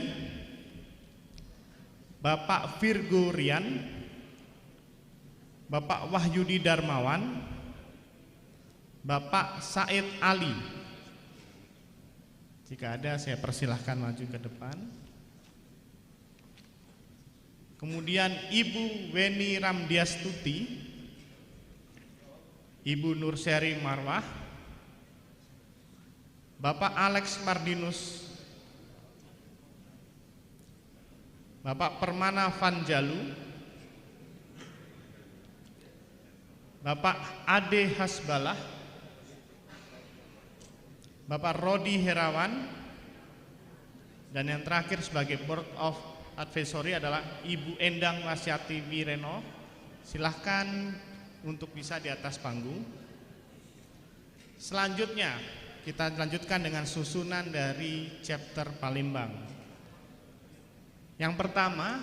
Bapak Virgo Rian, Bapak Wahyudi Darmawan, Bapak Said Ali. Jika ada, saya persilahkan maju ke depan. Kemudian Ibu Weni Ramdiastuti, Ibu Nurseri Marwah, Bapak Alex Mardinus, Bapak Permana Vanjalu, Bapak Ade Hasbalah, Bapak Rodi Herawan, dan yang terakhir sebagai Board of Advisory adalah Ibu Endang Wasyati Wireno. Silahkan untuk bisa di atas panggung. Selanjutnya kita lanjutkan dengan susunan dari chapter Palembang. Yang pertama,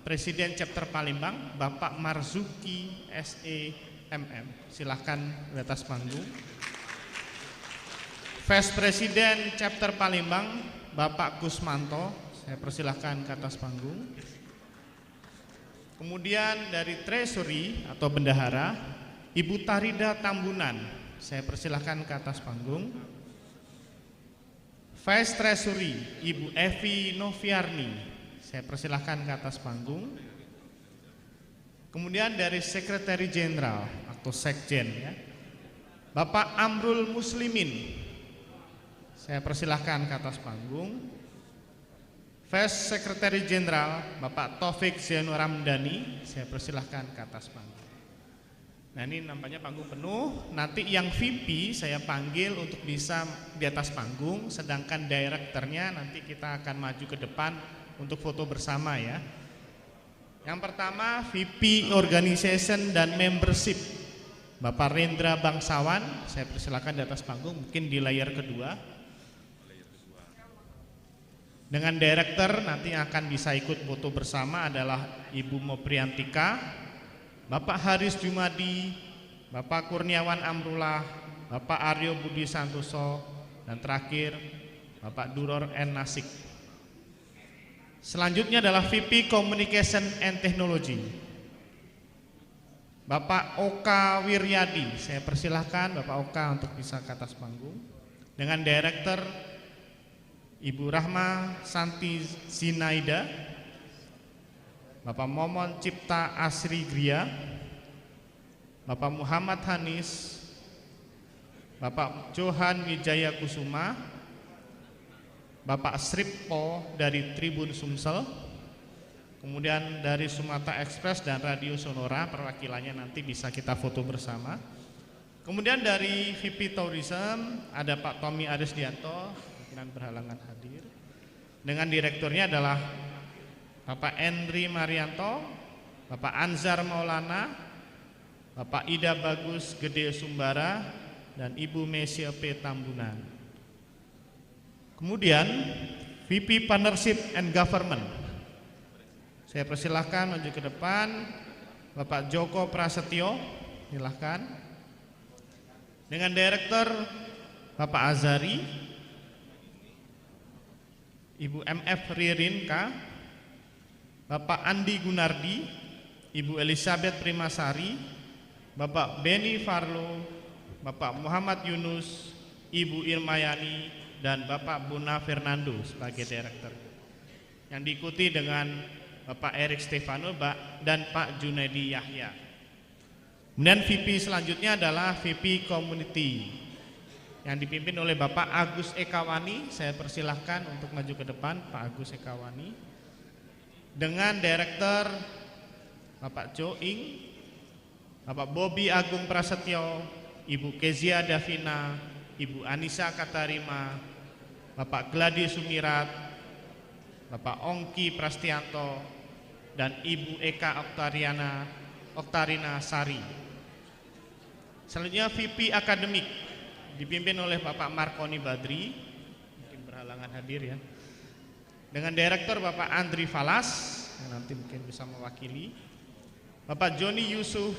Presiden chapter Palembang, Bapak Marzuki SEMM. Silahkan di atas panggung. Vice Presiden chapter Palembang, Bapak Kusmanto. Saya persilahkan ke atas panggung. Kemudian dari Treasury atau Bendahara, Ibu Tarida Tambunan. Saya persilahkan ke atas panggung. Vice Treasury, Ibu Evi Noviarni. Saya persilahkan ke atas panggung. Kemudian dari Sekretari Jenderal atau Sekjen, ya, Bapak Amrul Muslimin. Saya persilahkan ke atas panggung. Vice Sekretari Jenderal Bapak Taufik Zainur Ramdhani. Saya persilahkan ke atas panggung. Nah, ini nampaknya panggung penuh. Nanti yang VP saya panggil untuk bisa di atas panggung, sedangkan direkturnya nanti kita akan maju ke depan untuk foto bersama, ya. Yang pertama VP Organization dan Membership, Bapak Rendra Bangsawan. Saya persilakan di atas panggung, mungkin di layar kedua. Dengan direktur nanti akan bisa ikut foto bersama adalah Ibu Mopriantika, Bapak Haris Jumadi, Bapak Kurniawan Amrullah, Bapak Aryo Budi Santoso, dan terakhir Bapak Duror N. Nasik. Selanjutnya adalah VP Communication and Technology, Bapak Oka Wiryadi. Saya persilahkan Bapak Oka untuk bisa ke atas panggung. Dengan Direktur Ibu Rahma Santi Zinaida, Bapak Momon Cipta Asri Gria, Bapak Muhammad Hanis, Bapak Johan Wijaya Kusuma, Bapak Srippo dari Tribun Sumsel, kemudian dari Sumatera Express dan Radio Sonora, perwakilannya nanti bisa kita foto bersama. Kemudian dari VP Tourism ada Pak Tommy Arisdianto, kemungkinan berhalangan hadir. Dengan direkturnya adalah Bapak Endri Marianto, Bapak Anzar Maulana, Bapak Ida Bagus Gede Sumbara, dan Ibu Mesia P. Tambunan. Kemudian VP Partnership and Government, saya persilahkan maju ke depan Bapak Joko Prasetyo, silahkan. Dengan Direktur Bapak Azari, Ibu MF Ririnka, Bapak Andi Gunardi, Ibu Elizabeth Primasari, Bapak Beni Farlo, Bapak Muhammad Yunus, Ibu Irmayani, dan Bapak Buna Fernando sebagai direktur. Yang diikuti dengan Bapak Erik Stefano dan Pak Junaidi Yahya. Kemudian VP selanjutnya adalah VP Community yang dipimpin oleh Bapak Agus Ekawani. Saya persilahkan untuk maju ke depan Pak Agus Ekawani. Dengan Direktur Bapak Joing, Bapak Bobi Agung Prasetyo, Ibu Kezia Davina, Ibu Anissa Katarima, Bapak Gladi Sumirat, Bapak Ongki Prastianto, dan Ibu Eka Oktarina Sari. Selanjutnya VP Akademik dipimpin oleh Bapak Markoni Badri, mungkin berhalangan hadir, ya. Dengan Direktur Bapak Andri Falas yang nanti mungkin bisa mewakili, Bapak Joni Yusuf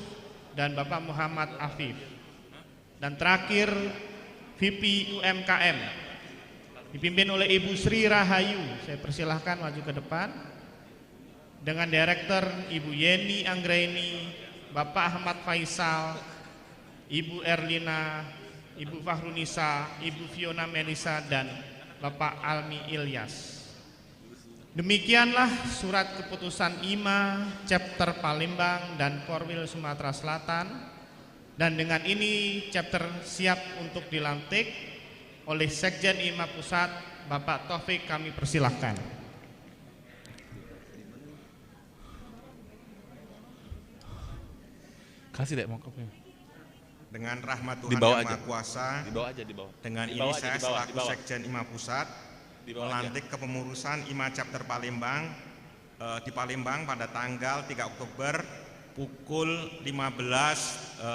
dan Bapak Muhammad Afif. Dan terakhir VP UMKM dipimpin oleh Ibu Sri Rahayu. Saya persilahkan maju ke depan dengan Direktur Ibu Yeni Anggraini, Bapak Ahmad Faisal, Ibu Erlina, Ibu Fahrunisa, Ibu Fiona Melisa, dan Bapak Almi Ilyas. Demikianlah surat keputusan IMA Chapter Palembang dan Korwil Sumatera Selatan, dan dengan ini chapter siap untuk dilantik oleh Sekjen IMA Pusat, Bapak Taufik. Kami persilahkan. Kasih deh mongkopnya. Dengan rahmat Tuhan Dibawa Yang aja. Maha Kuasa, Dibawa aja, dibawa. dengan Dibawa ini aja, saya dibawa, selaku dibawa. Sekjen IMA Pusat Dibawa melantik kepengurusan IMA Chapter Palembang di Palembang pada tanggal 3 Oktober pukul 15.15.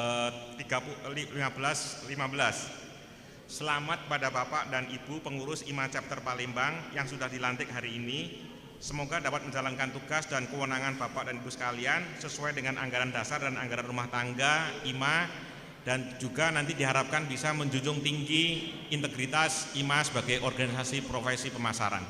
Selamat pada Bapak dan Ibu pengurus IMA Chapter Palembang yang sudah dilantik hari ini. Semoga dapat menjalankan tugas dan kewenangan Bapak dan Ibu sekalian sesuai dengan anggaran dasar dan anggaran rumah tangga IMA, dan juga nanti diharapkan bisa menjunjung tinggi integritas IMA sebagai organisasi profesi pemasaran.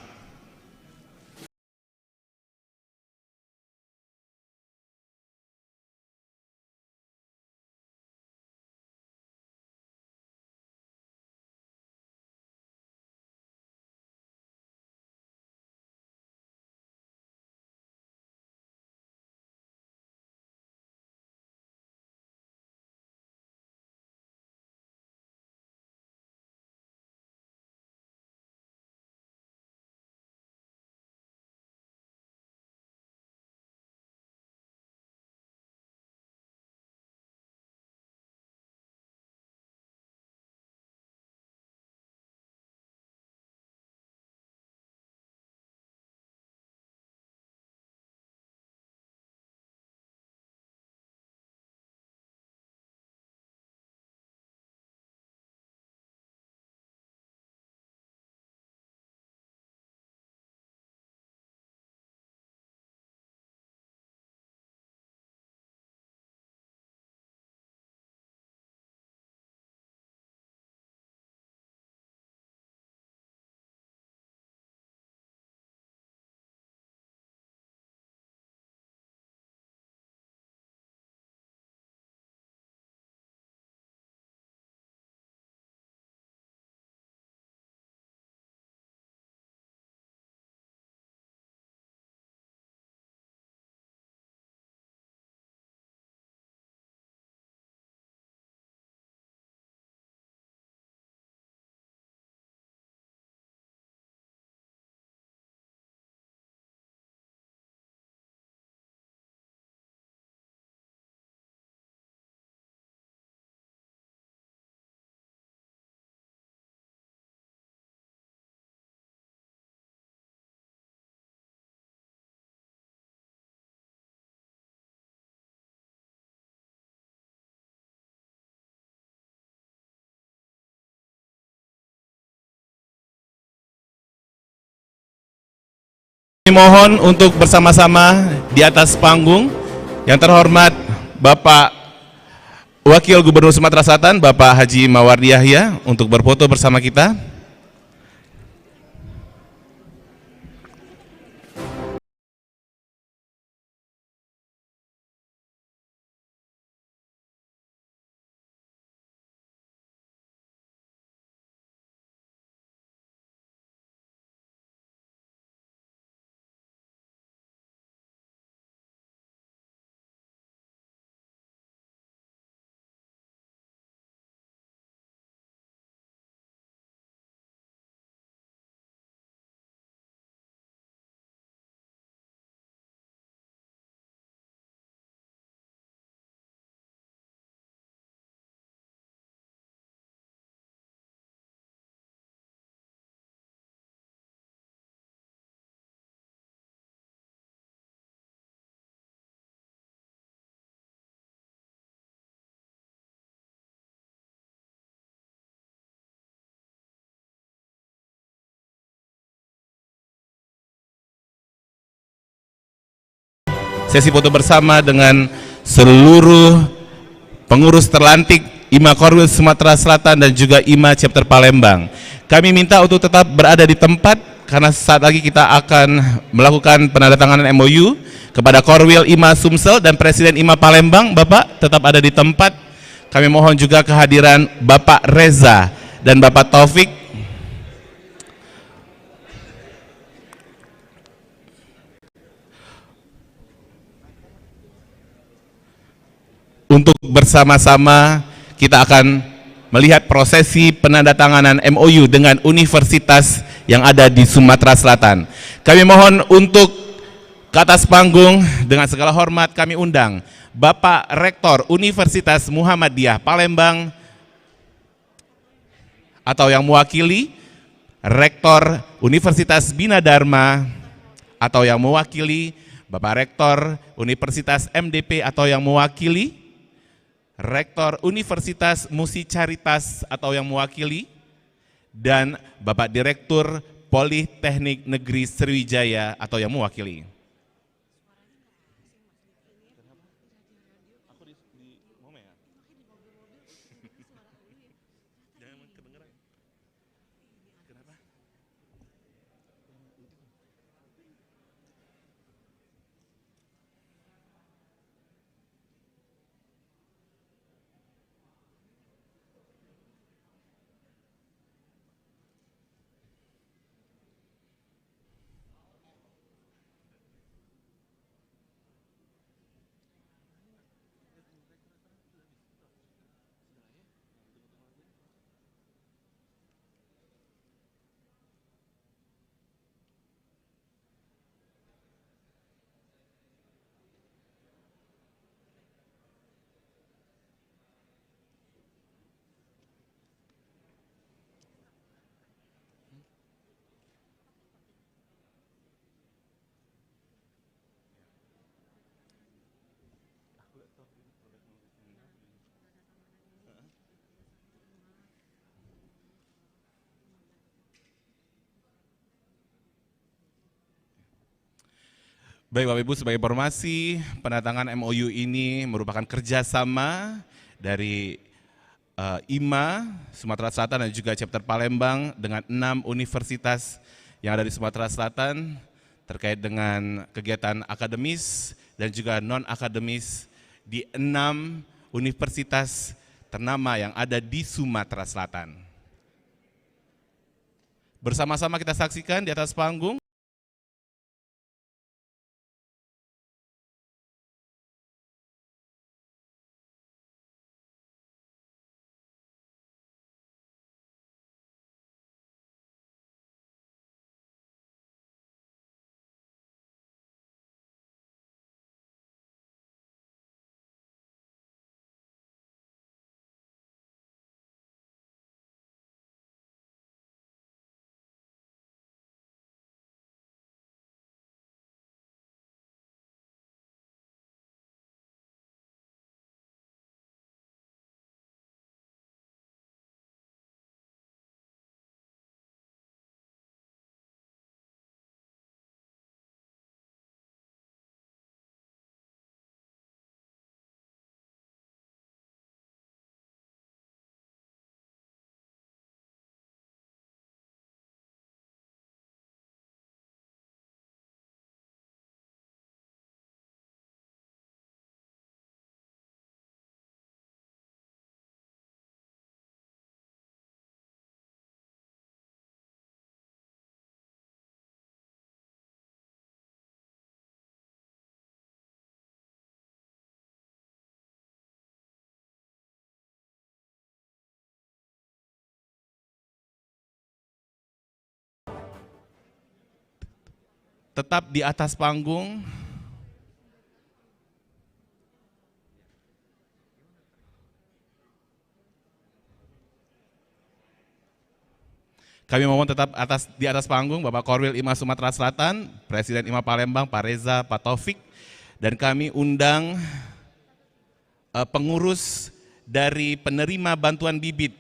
Mohon untuk bersama-sama di atas panggung. Yang terhormat Bapak Wakil Gubernur Sumatera Selatan, Bapak Haji Mawardi Yahya, untuk berfoto bersama kita. Sesi foto bersama dengan seluruh pengurus terlantik IMA Korwil Sumatera Selatan dan juga IMA Chapter Palembang. Kami minta untuk tetap berada di tempat karena saat lagi kita akan melakukan penandatanganan MOU kepada Korwil IMA Sumsel dan Presiden IMA Palembang. Bapak tetap ada di tempat. Kami mohon juga kehadiran Bapak Reza dan Bapak Taufik untuk bersama-sama kita akan melihat prosesi penandatanganan MOU dengan universitas yang ada di Sumatera Selatan. Kami mohon untuk ke atas panggung dengan segala hormat kami undang Bapak Rektor Universitas Muhammadiyah Palembang atau yang mewakili Rektor Universitas Bina Dharma atau yang mewakili Bapak Rektor Universitas MDP atau yang mewakili Rektor Universitas Musi Caritas atau yang mewakili, dan Bapak Direktur Politeknik Negeri Sriwijaya atau yang mewakili. Baik Bapak Ibu, sebagai informasi, penandatanganan MOU ini merupakan kerjasama dari IMA Sumatera Selatan dan juga Chapter Palembang dengan 6 universitas yang ada di Sumatera Selatan terkait dengan kegiatan akademis dan juga non-akademis di 6 universitas ternama yang ada di Sumatera Selatan. Bersama-sama kita saksikan di atas panggung. Tetap di atas panggung. Kami mohon tetap di atas panggung Bapak Korwil IMA Sumatera Selatan, Presiden IMA Palembang, Pak Reza, Pak Taufik, dan kami undang pengurus dari penerima bantuan bibit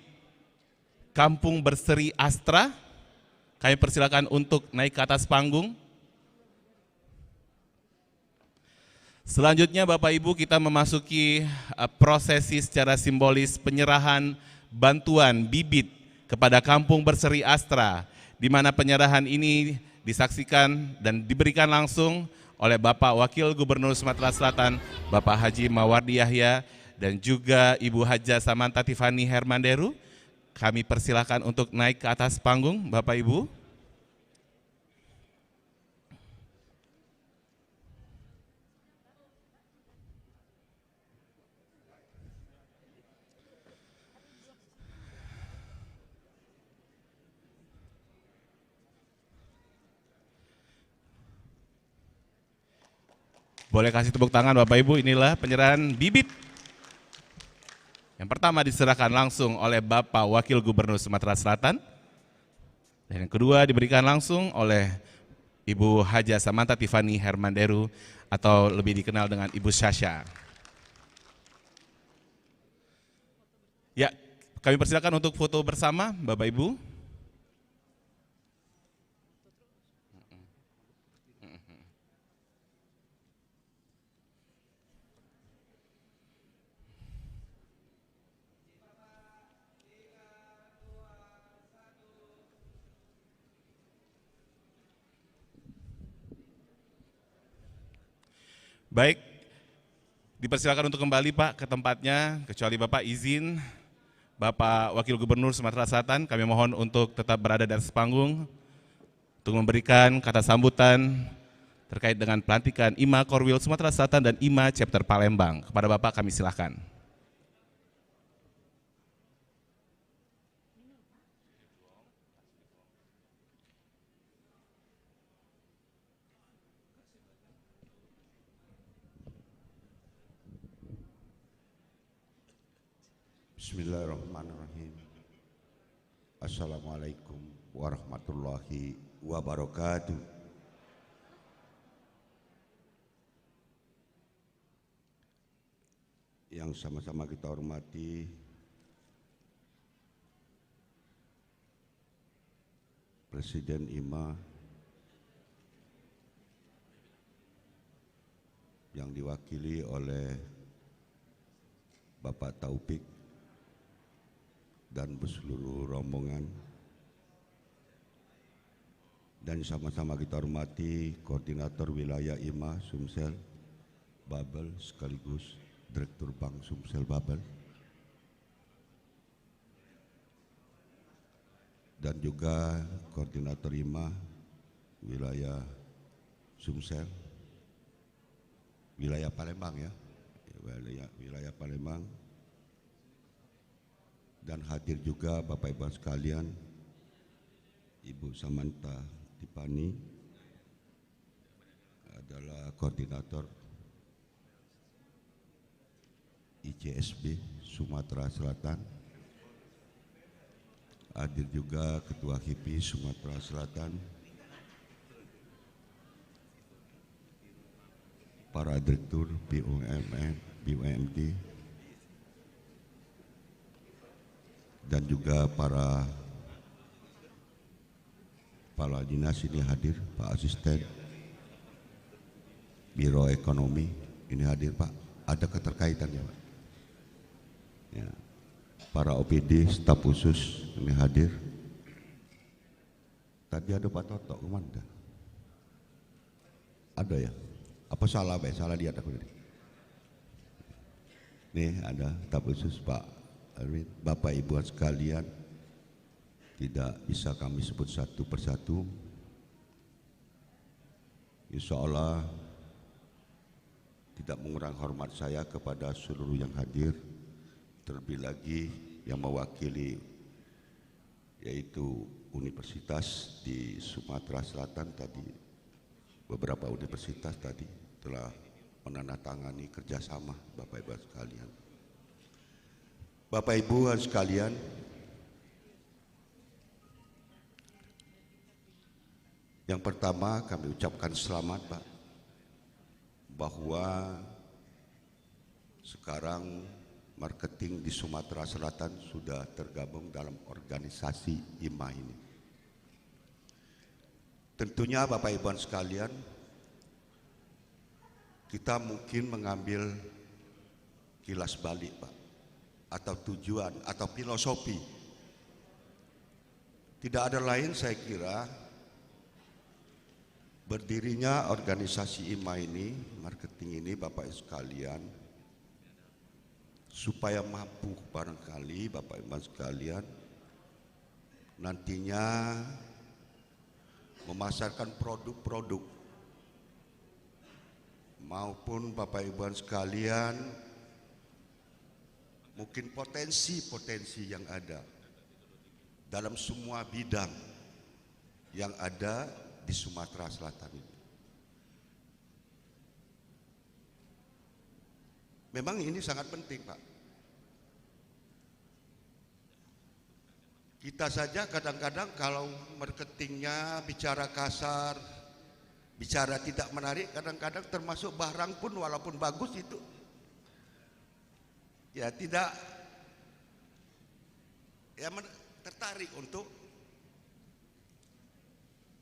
Kampung Berseri Astra. Kami persilakan untuk naik ke atas panggung. Selanjutnya Bapak Ibu kita memasuki prosesi secara simbolis penyerahan bantuan bibit kepada Kampung Berseri Astra, di mana penyerahan ini disaksikan dan diberikan langsung oleh Bapak Wakil Gubernur Sumatera Selatan, Bapak Haji Mawardi Yahya, dan juga Ibu Haja Samantha Tiffany Hermanderu. Kami persilahkan untuk naik ke atas panggung, Bapak Ibu. Boleh kasih tepuk tangan Bapak Ibu, inilah penyerahan bibit. Yang pertama diserahkan langsung oleh Bapak Wakil Gubernur Sumatera Selatan. Dan yang kedua diberikan langsung oleh Ibu Haja Samantha Tiffany Hermanderu atau lebih dikenal dengan Ibu Syasha. Ya, kami persilakan untuk foto bersama Bapak Ibu. Baik, dipersilakan untuk kembali Pak ke tempatnya, kecuali Bapak izin, Bapak Wakil Gubernur Sumatera Selatan, kami mohon untuk tetap berada di atas panggung untuk memberikan kata sambutan terkait dengan pelantikan IMA Korwil Sumatera Selatan dan IMA Chapter Palembang. Kepada Bapak kami silakan. Bismillahirrahmanirrahim. Assalamualaikum warahmatullahi wabarakatuh. Yang sama-sama kita hormati Presiden IMA yang diwakili oleh Bapak Taufik dan seluruh rombongan, dan sama-sama kita hormati Koordinator Wilayah IMA Sumsel Babel sekaligus Direktur Bank Sumsel Babel, dan juga Koordinator IMA Wilayah Sumsel Wilayah Palembang ya, wilayah Palembang. Dan hadir juga Bapak Ibu sekalian, Ibu Samantha Tiffany adalah koordinator ICSB Sumatera Selatan. Hadir juga Ketua HIPI Sumatera Selatan, para direktur BUMN, BUMD, dan juga para kepala dinas ini hadir, Pak Asisten Biro Ekonomi ini hadir Pak, ada keterkaitannya Pak. Ya. Para OPD, staf khusus ini hadir. Tadi ada Pak Toto, kemana? Ada ya? Apa salah Pak? Salah lihat aku tadi. Nih ada staf khusus Pak Bapak Ibu sekalian, tidak bisa kami sebut satu persatu. Insya Allah tidak mengurangi hormat saya kepada seluruh yang hadir, terlebih lagi yang mewakili yaitu universitas di Sumatera Selatan tadi. Beberapa universitas tadi telah menandatangani kerjasama Bapak Ibu sekalian. Bapak Ibu sekalian, yang pertama kami ucapkan selamat Pak, bahwa sekarang marketing di Sumatera Selatan sudah tergabung dalam organisasi IMA ini. Tentunya Bapak Ibu sekalian, kita mungkin mengambil kilas balik, Pak, atau tujuan atau filosofi. Tidak ada lain saya kira berdirinya organisasi IMA ini, marketing ini, Bapak Ibu sekalian, supaya mampu barangkali Bapak Ibu sekalian nantinya memasarkan produk-produk maupun Bapak Ibu sekalian mungkin potensi-potensi yang ada dalam semua bidang yang ada di Sumatera Selatan ini. Memang ini sangat penting, Pak. Kita saja kadang-kadang kalau marketingnya bicara kasar, bicara tidak menarik, kadang-kadang termasuk barang pun walaupun bagus itu ya tidak ya tertarik untuk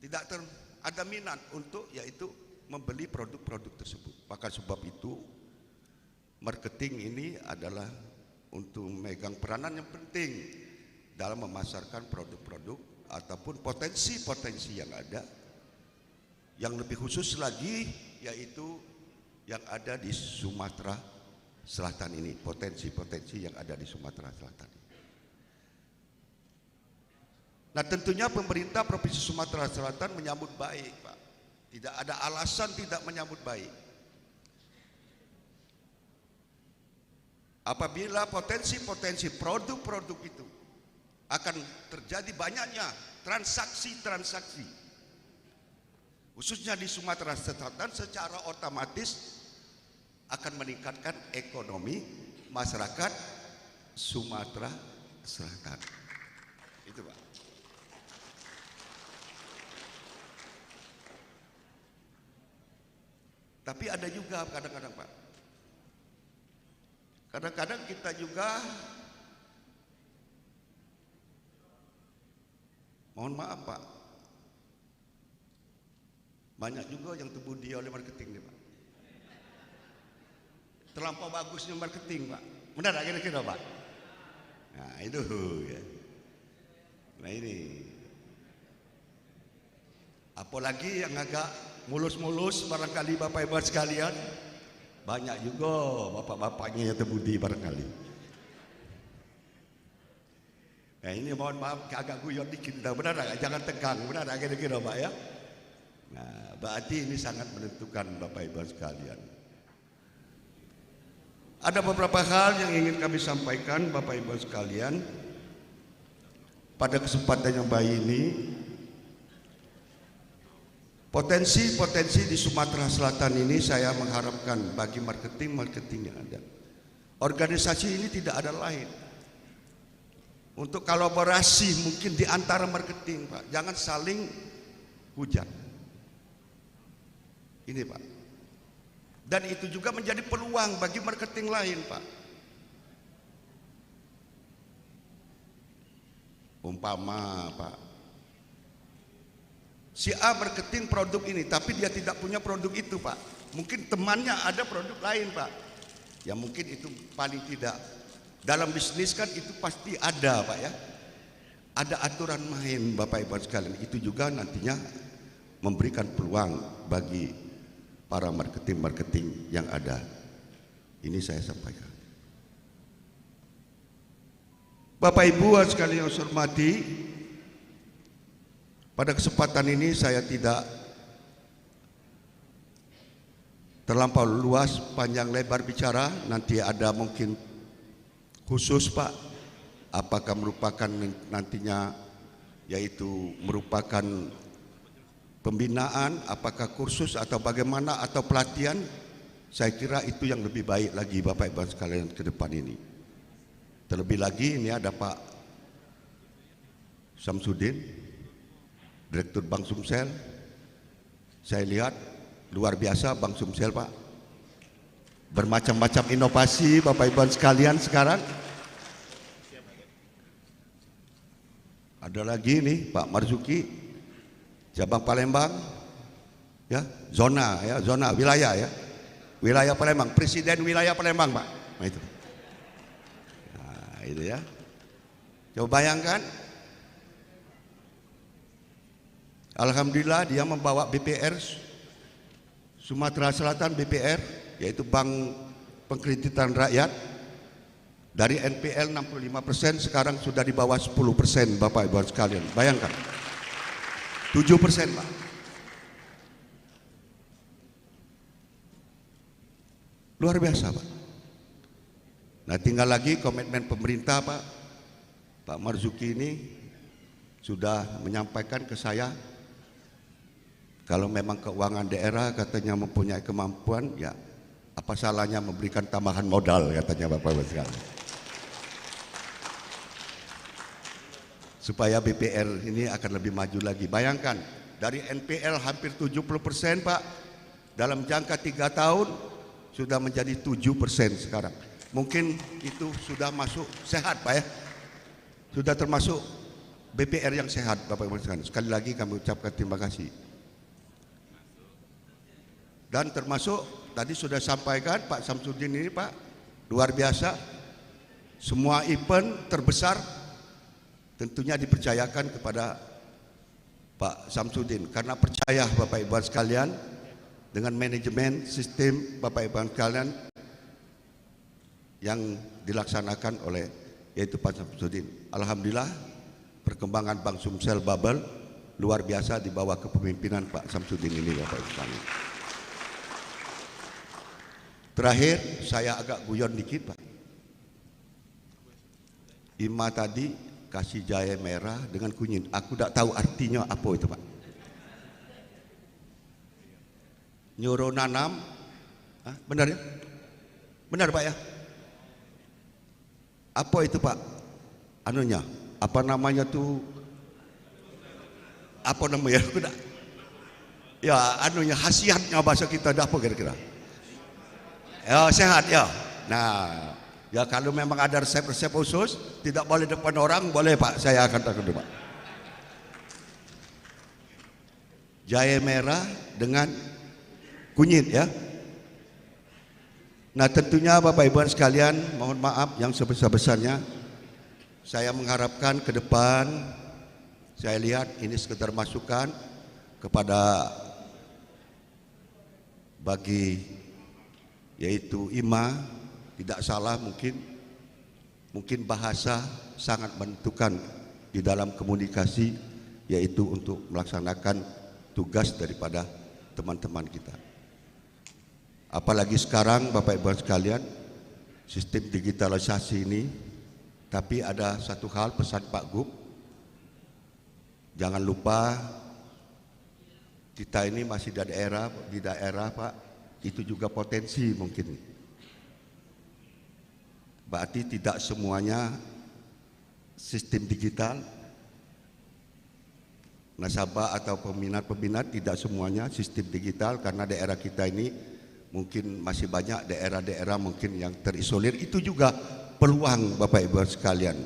tidak ada minat untuk yaitu membeli produk-produk tersebut. Maka sebab itu marketing ini adalah untuk memegang peranan yang penting dalam memasarkan produk-produk ataupun potensi-potensi yang ada, yang lebih khusus lagi yaitu yang ada di Sumatera Selatan ini, potensi-potensi yang ada di Sumatera Selatan. Nah, tentunya pemerintah Provinsi Sumatera Selatan menyambut baik, Pak. Tidak ada alasan tidak menyambut baik. Apabila potensi-potensi produk-produk itu akan terjadi banyaknya transaksi-transaksi, khususnya di Sumatera Selatan, secara otomatis akan meningkatkan ekonomi masyarakat Sumatera Selatan. Itu, Pak. Tapi ada juga kadang-kadang, Pak, kadang-kadang kita juga mohon maaf, Pak, banyak juga yang terbudi oleh marketing nih, Pak. Terlampau bagusnya marketing, Pak. Benar tak kira-kira, Pak? Nah itu ya. Nah ini apalagi yang agak mulus-mulus barangkali Bapak Ibu sekalian, banyak juga bapak-bapaknya yang terbudi barangkali. Nah ini mohon maaf agak guyon dikit, benar tak? Jangan tegang, benar tak kira-kira, Pak ya? Nah berarti ini sangat menentukan Bapak Ibu sekalian. Ada beberapa hal yang ingin kami sampaikan Bapak Ibu sekalian pada kesempatan yang baik ini. Potensi-potensi di Sumatera Selatan ini saya mengharapkan bagi marketing yang ada. Organisasi ini tidak ada lain untuk kolaborasi mungkin di antara marketing, Pak. Jangan saling hujat. Ini, Pak. Dan itu juga menjadi peluang bagi marketing lain, Pak. Umpama, Pak, si A marketing produk ini, tapi dia tidak punya produk itu, Pak. Mungkin temannya ada produk lain, Pak. Ya mungkin itu paling tidak. Dalam bisnis kan itu pasti ada, Pak ya. Ada aturan main, Bapak Ibu sekalian. Itu juga nantinya memberikan peluang bagi para marketing yang ada. Ini saya sampaikan. Bapak Ibu sekalian yang saya hormati, pada kesempatan ini saya tidak terlampau luas panjang lebar bicara. Nanti ada mungkin khusus, Pak, apakah merupakan nantinya yaitu merupakan pembinaan, apakah kursus atau bagaimana atau pelatihan. Saya kira itu yang lebih baik lagi Bapak Ibu sekalian ke depan ini. Terlebih lagi ini ada Pak Samsudin, Direktur Bank Sumsel. Saya lihat luar biasa Bank Sumsel, Pak. Bermacam-macam inovasi Bapak Ibu sekalian sekarang. Ada lagi nih Pak Marzuki, Cabang Palembang, ya, zona wilayah ya. wilayah Palembang, Presiden wilayah Palembang, Pak. Nah, itu. Nah, itu ya. Coba bayangkan. Alhamdulillah dia membawa BPR Sumatera Selatan, BPR, yaitu Bank Pengkreditan Rakyat, dari NPL 65% sekarang sudah di bawah 10%, Bapak Ibu sekalian. Bayangkan. 7%, Pak. Luar biasa, Pak. Nah, tinggal lagi komitmen pemerintah, Pak. Pak Marzuki ini sudah menyampaikan ke saya, kalau memang keuangan daerah katanya mempunyai kemampuan, ya apa salahnya memberikan tambahan modal, katanya Bapak Ibu sekalian. Supaya BPR ini akan lebih maju lagi. Bayangkan, dari NPL hampir 70%, Pak, dalam jangka 3 tahun sudah menjadi 7% sekarang. Mungkin itu sudah masuk sehat, Pak ya. Sudah termasuk BPR yang sehat, Bapak Ibu sekalian. Sekali lagi kami ucapkan terima kasih. Dan termasuk tadi sudah sampaikan Pak Samsudin ini, Pak, luar biasa. Semua event terbesar tentunya dipercayakan kepada Pak Samsudin, karena percaya Bapak Ibu sekalian dengan manajemen sistem Bapak Ibu sekalian yang dilaksanakan oleh yaitu Pak Samsudin. Alhamdulillah perkembangan Bank Sumsel Bubble luar biasa di bawah kepemimpinan Pak Samsudin ini, Bapak Ibu sekalian. Terakhir saya agak guyon dikit, Pak. IMA tadi kasih jahe merah dengan kunyit. Aku tidak tahu artinya apa itu, Pak. Nyuruh nanam, benar ya? Benar, Pak ya? Apa itu, Pak? Anunya, apa namanya tuh? Apa namanya? Ya, anunya khasiatnya bahasa kita apa kira-kira? Ya, sehat ya. Nah, ya kalau memang ada resep-resep khusus, tidak boleh depan orang, boleh Pak, saya akan takut Pak. Jahe merah dengan kunyit ya. Nah, tentunya Bapak Ibu sekalian, mohon maaf yang sebesar-besarnya. Saya mengharapkan ke depan, saya lihat ini sekedar masukan kepada bagi yaitu IMA, tidak salah mungkin bahasa sangat menentukan di dalam komunikasi, yaitu untuk melaksanakan tugas daripada teman-teman kita. Apalagi sekarang Bapak Ibu sekalian, sistem digitalisasi ini, tapi ada satu hal pesan Pak Gub, jangan lupa kita ini masih di daerah Pak, itu juga potensi mungkin. Berarti tidak semuanya sistem digital. Nasabah atau peminat-peminat tidak semuanya sistem digital, karena daerah kita ini mungkin masih banyak daerah-daerah mungkin yang terisolir. Itu juga peluang Bapak Ibu sekalian.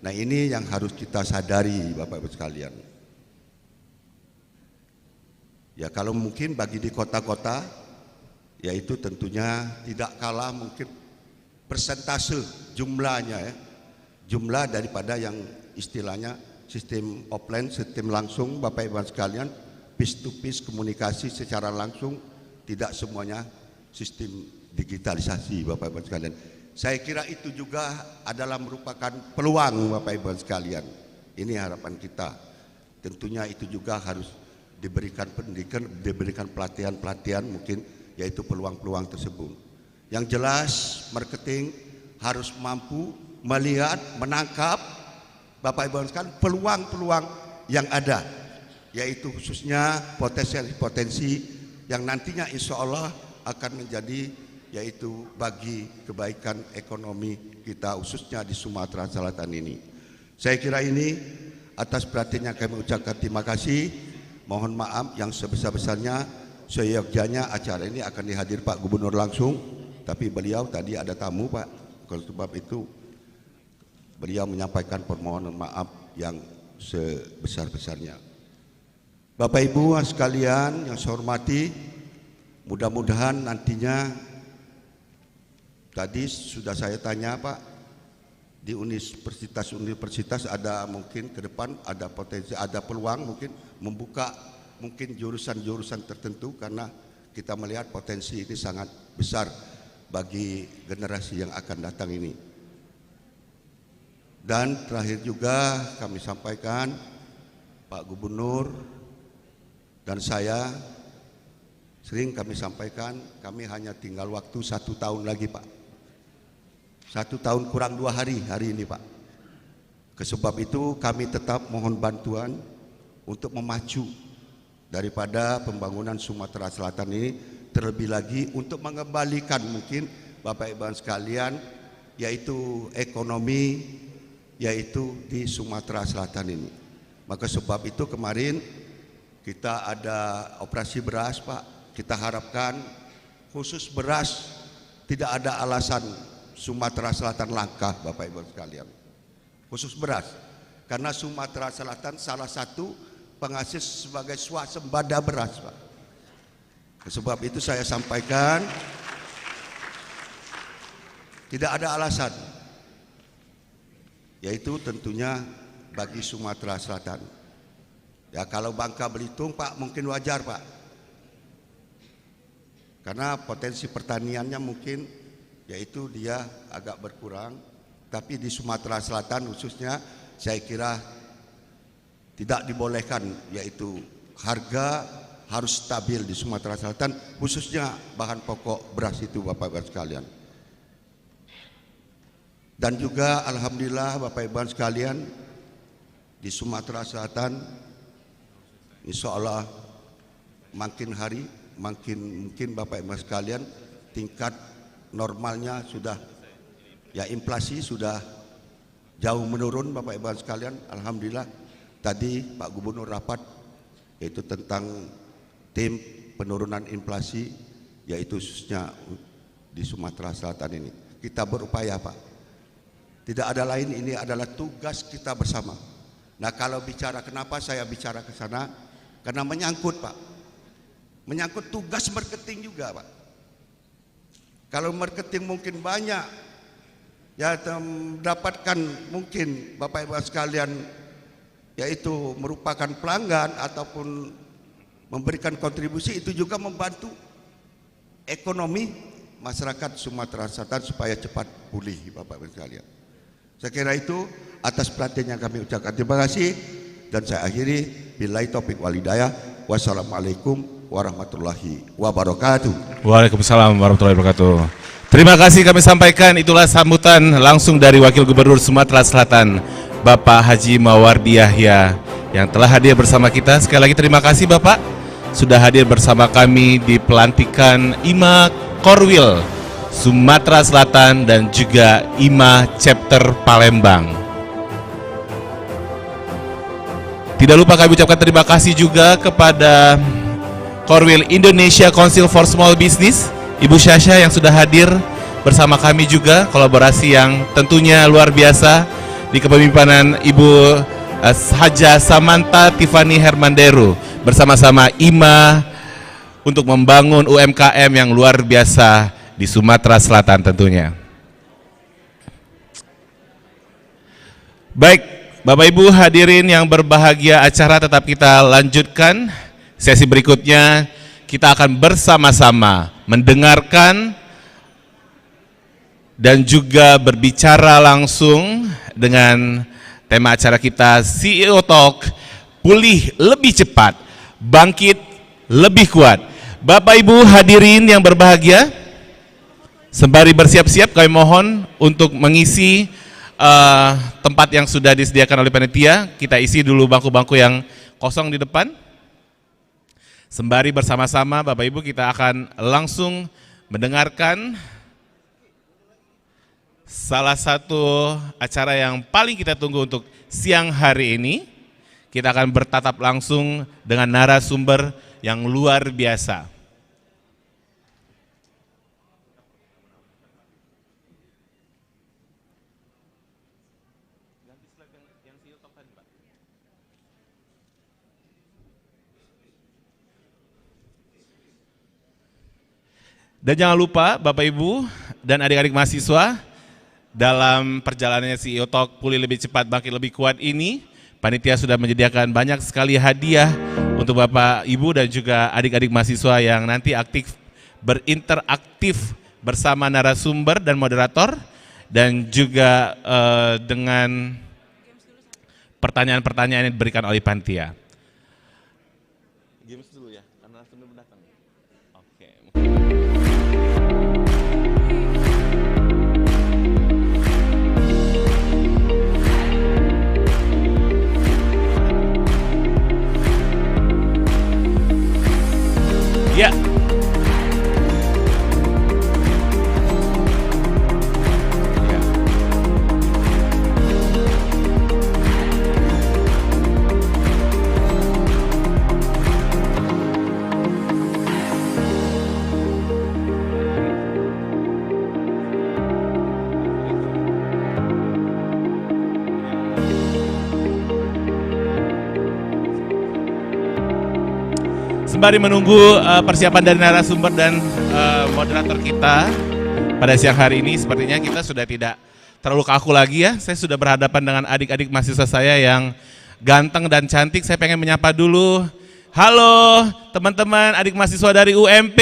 Nah, ini yang harus kita sadari Bapak Ibu sekalian. Ya, kalau mungkin bagi di kota-kota, yaitu tentunya tidak kalah mungkin persentase jumlahnya ya, jumlah daripada yang istilahnya sistem offline, sistem langsung Bapak Ibu sekalian, piece to piece komunikasi secara langsung, tidak semuanya sistem digitalisasi Bapak Ibu sekalian. Saya kira itu juga adalah merupakan peluang Bapak Ibu sekalian. Ini harapan kita. Tentunya itu juga harus diberikan pendidikan, diberikan pelatihan-pelatihan mungkin, yaitu peluang-peluang tersebut. Yang jelas marketing harus mampu melihat, menangkap Bapak Ibu sekalian peluang-peluang yang ada, yaitu khususnya potensi-potensi yang nantinya insya Allah akan menjadi yaitu bagi kebaikan ekonomi kita khususnya di Sumatera Selatan ini. Saya kira ini atas perhatiannya kami ucapkan terima kasih. Mohon maaf yang sebesar-besarnya. Seyogyanya acara ini akan dihadir Pak Gubernur langsung, tapi beliau tadi ada tamu Pak. Oleh sebab itu beliau menyampaikan permohonan maaf yang sebesar-besarnya. Bapak Ibu sekalian yang saya hormati, mudah-mudahan nantinya Tadi sudah saya tanya Pak, di universitas ada mungkin ke depan ada potensi, ada peluang mungkin membuka mungkin jurusan-jurusan tertentu karena kita melihat potensi ini sangat besar bagi generasi yang akan datang ini. Dan terakhir juga kami sampaikan Pak Gubernur dan saya sering kami sampaikan kami hanya tinggal waktu 1 tahun lagi Pak. 1 tahun kurang 2 hari ini Pak. Sebab itu kami tetap mohon bantuan untuk memacu daripada pembangunan Sumatera Selatan ini, terlebih lagi untuk mengembalikan mungkin Bapak Ibu sekalian yaitu ekonomi yaitu di Sumatera Selatan ini. Maka sebab itu kemarin kita ada operasi beras Pak. Kita harapkan khusus beras tidak ada alasan Sumatera Selatan langka Bapak Ibu sekalian. Khusus beras. Karena Sumatera Selatan salah satu penghasil sebagai swasembada beras Pak. Sebab itu saya sampaikan tidak ada alasan. Yaitu tentunya bagi Sumatera Selatan. Ya kalau Bangka Belitung Pak mungkin wajar Pak. Karena potensi pertaniannya mungkin yaitu dia agak berkurang, tapi di Sumatera Selatan khususnya saya kira tidak dibolehkan, yaitu harga harus stabil di Sumatera Selatan khususnya bahan pokok beras itu Bapak-Ibu sekalian. Dan juga alhamdulillah Bapak-Ibu sekalian di Sumatera Selatan insya Allah makin hari mungkin Bapak-Ibu sekalian tingkat normalnya sudah ya inflasi sudah jauh menurun Bapak Ibu sekalian. Alhamdulillah tadi Pak Gubernur rapat yaitu tentang tim penurunan inflasi yaitu khususnya di Sumatera Selatan ini. Kita berupaya Pak. Tidak ada lain, ini adalah tugas kita bersama. Nah kalau bicara kenapa saya bicara ke sana karena menyangkut Pak. Menyangkut tugas marketing juga Pak. Kalau marketing mungkin banyak, ya mendapatkan mungkin Bapak Ibu sekalian, yaitu merupakan pelanggan ataupun memberikan kontribusi, itu juga membantu ekonomi masyarakat Sumatera Selatan supaya cepat pulih Bapak Ibu sekalian. Saya kira itu atas perhatian yang kami ucapkan. Terima kasih dan saya akhiri. Billahi taufiq wal hidayah. Wassalamualaikum warahmatullahi wabarakatuh. Waalaikumsalam warahmatullahi wabarakatuh. Terima kasih kami sampaikan, itulah sambutan langsung dari Wakil Gubernur Sumatera Selatan Bapak Haji Mawardi Yahya yang telah hadir bersama kita. Sekali lagi terima kasih Bapak sudah hadir bersama kami di pelantikan IMA Korwil Sumatera Selatan dan juga IMA Chapter Palembang. Tidak lupa kami ucapkan terima kasih juga kepada Korwil Indonesia Council for Small Business, Ibu Syasha yang sudah hadir bersama kami juga, kolaborasi yang tentunya luar biasa di kepemimpinan Ibu Haja Samantha Tiffany Hermanderu bersama-sama IMA untuk membangun UMKM yang luar biasa di Sumatera Selatan tentunya. Baik, Bapak Ibu hadirin yang berbahagia, acara tetap kita lanjutkan. Sesi berikutnya kita akan bersama-sama mendengarkan dan juga berbicara langsung dengan tema acara kita CEO Talk, pulih lebih cepat, bangkit lebih kuat. Bapak Ibu hadirin yang berbahagia, sembari bersiap-siap kami mohon untuk mengisi tempat yang sudah disediakan oleh panitia. Kita isi dulu bangku-bangku yang kosong di depan. Sembari bersama-sama Bapak Ibu kita akan langsung mendengarkan salah satu acara yang paling kita tunggu untuk siang hari ini. Kita akan bertatap langsung dengan narasumber yang luar biasa. Dan jangan lupa Bapak Ibu dan adik-adik mahasiswa, dalam perjalanannya CEO Talk Pulih Lebih Cepat Bangkit Lebih Kuat ini, panitia sudah menyediakan banyak sekali hadiah untuk Bapak Ibu dan juga adik-adik mahasiswa yang nanti aktif berinteraktif bersama narasumber dan moderator, dan juga dengan pertanyaan-pertanyaan yang diberikan oleh panitia. Games dulu ya, karena sebelum datang. Oke. Ya. Sembari menunggu persiapan dari narasumber dan moderator kita pada siang hari ini, sepertinya kita sudah tidak terlalu kaku lagi ya. Saya sudah berhadapan dengan adik-adik mahasiswa saya yang ganteng dan cantik. Saya pengen menyapa dulu. Halo teman-teman adik mahasiswa dari UMP.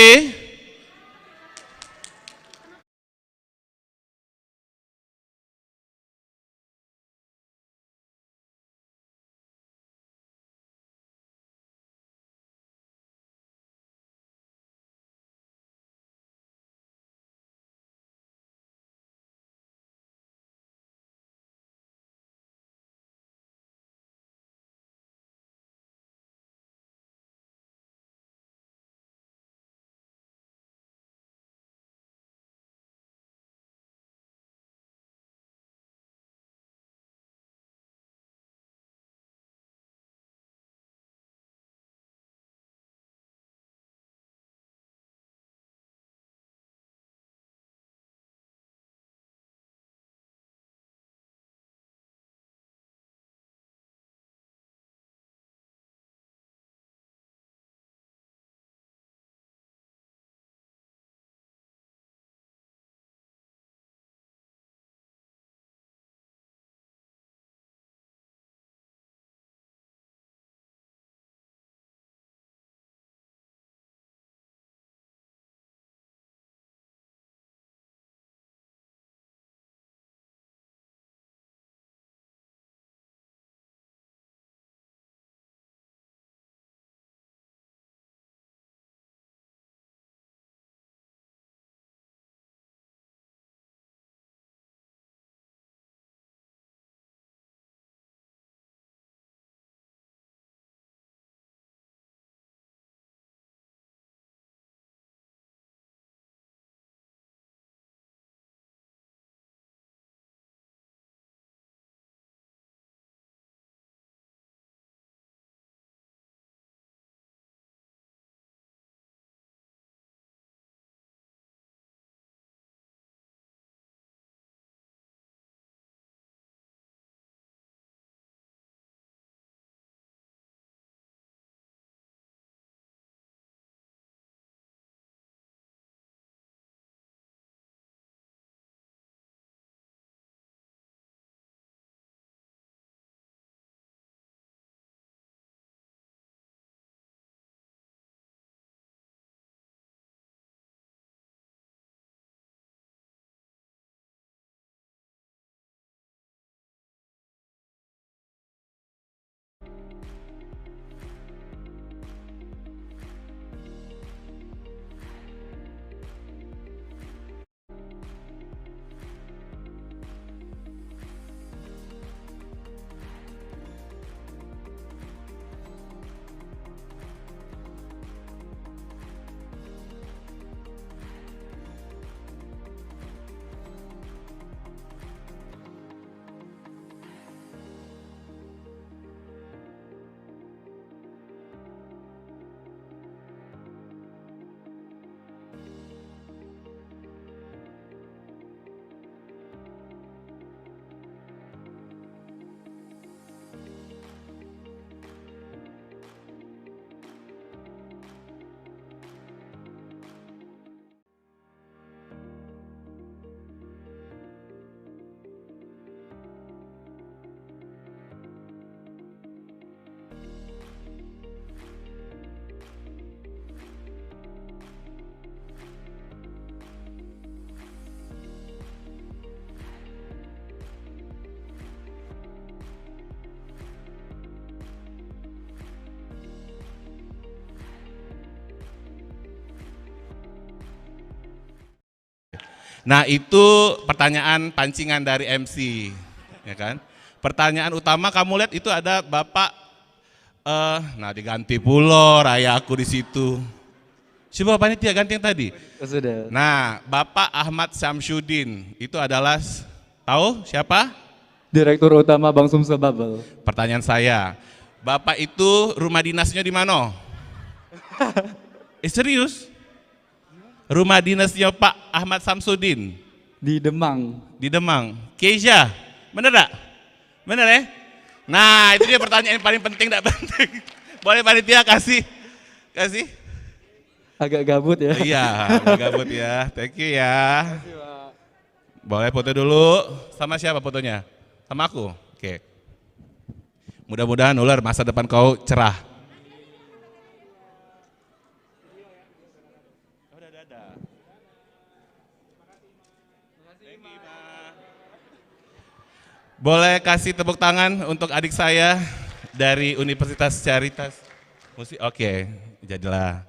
Nah itu pertanyaan pancingan dari MC, ya kan? Pertanyaan utama kamu lihat itu ada Bapak, nah diganti pulo rayaku di situ. Siapa panitia ganti yang tadi? Sudah. Nah Bapak Ahmad Samsudin itu adalah, tahu siapa? Direktur Utama Bank Sumsel Bubble. Pertanyaan saya, Bapak itu rumah dinasnya di mana? Serius? Rumah dinasnya Pak Ahmad Samsudin? Di Demang. Di Demang. Keisha, bener gak? Bener ya? Nah itu dia pertanyaan yang paling penting, gak penting. Boleh panitia kasih? Agak gabut ya. Iya, agak gabut ya. Thank you ya. Boleh foto dulu. Sama siapa fotonya? Sama aku? Oke. Mudah-mudahan ular masa depan kau cerah. Boleh kasih tepuk tangan untuk adik saya dari Universitas Caritas Musik. Oke, jadilah.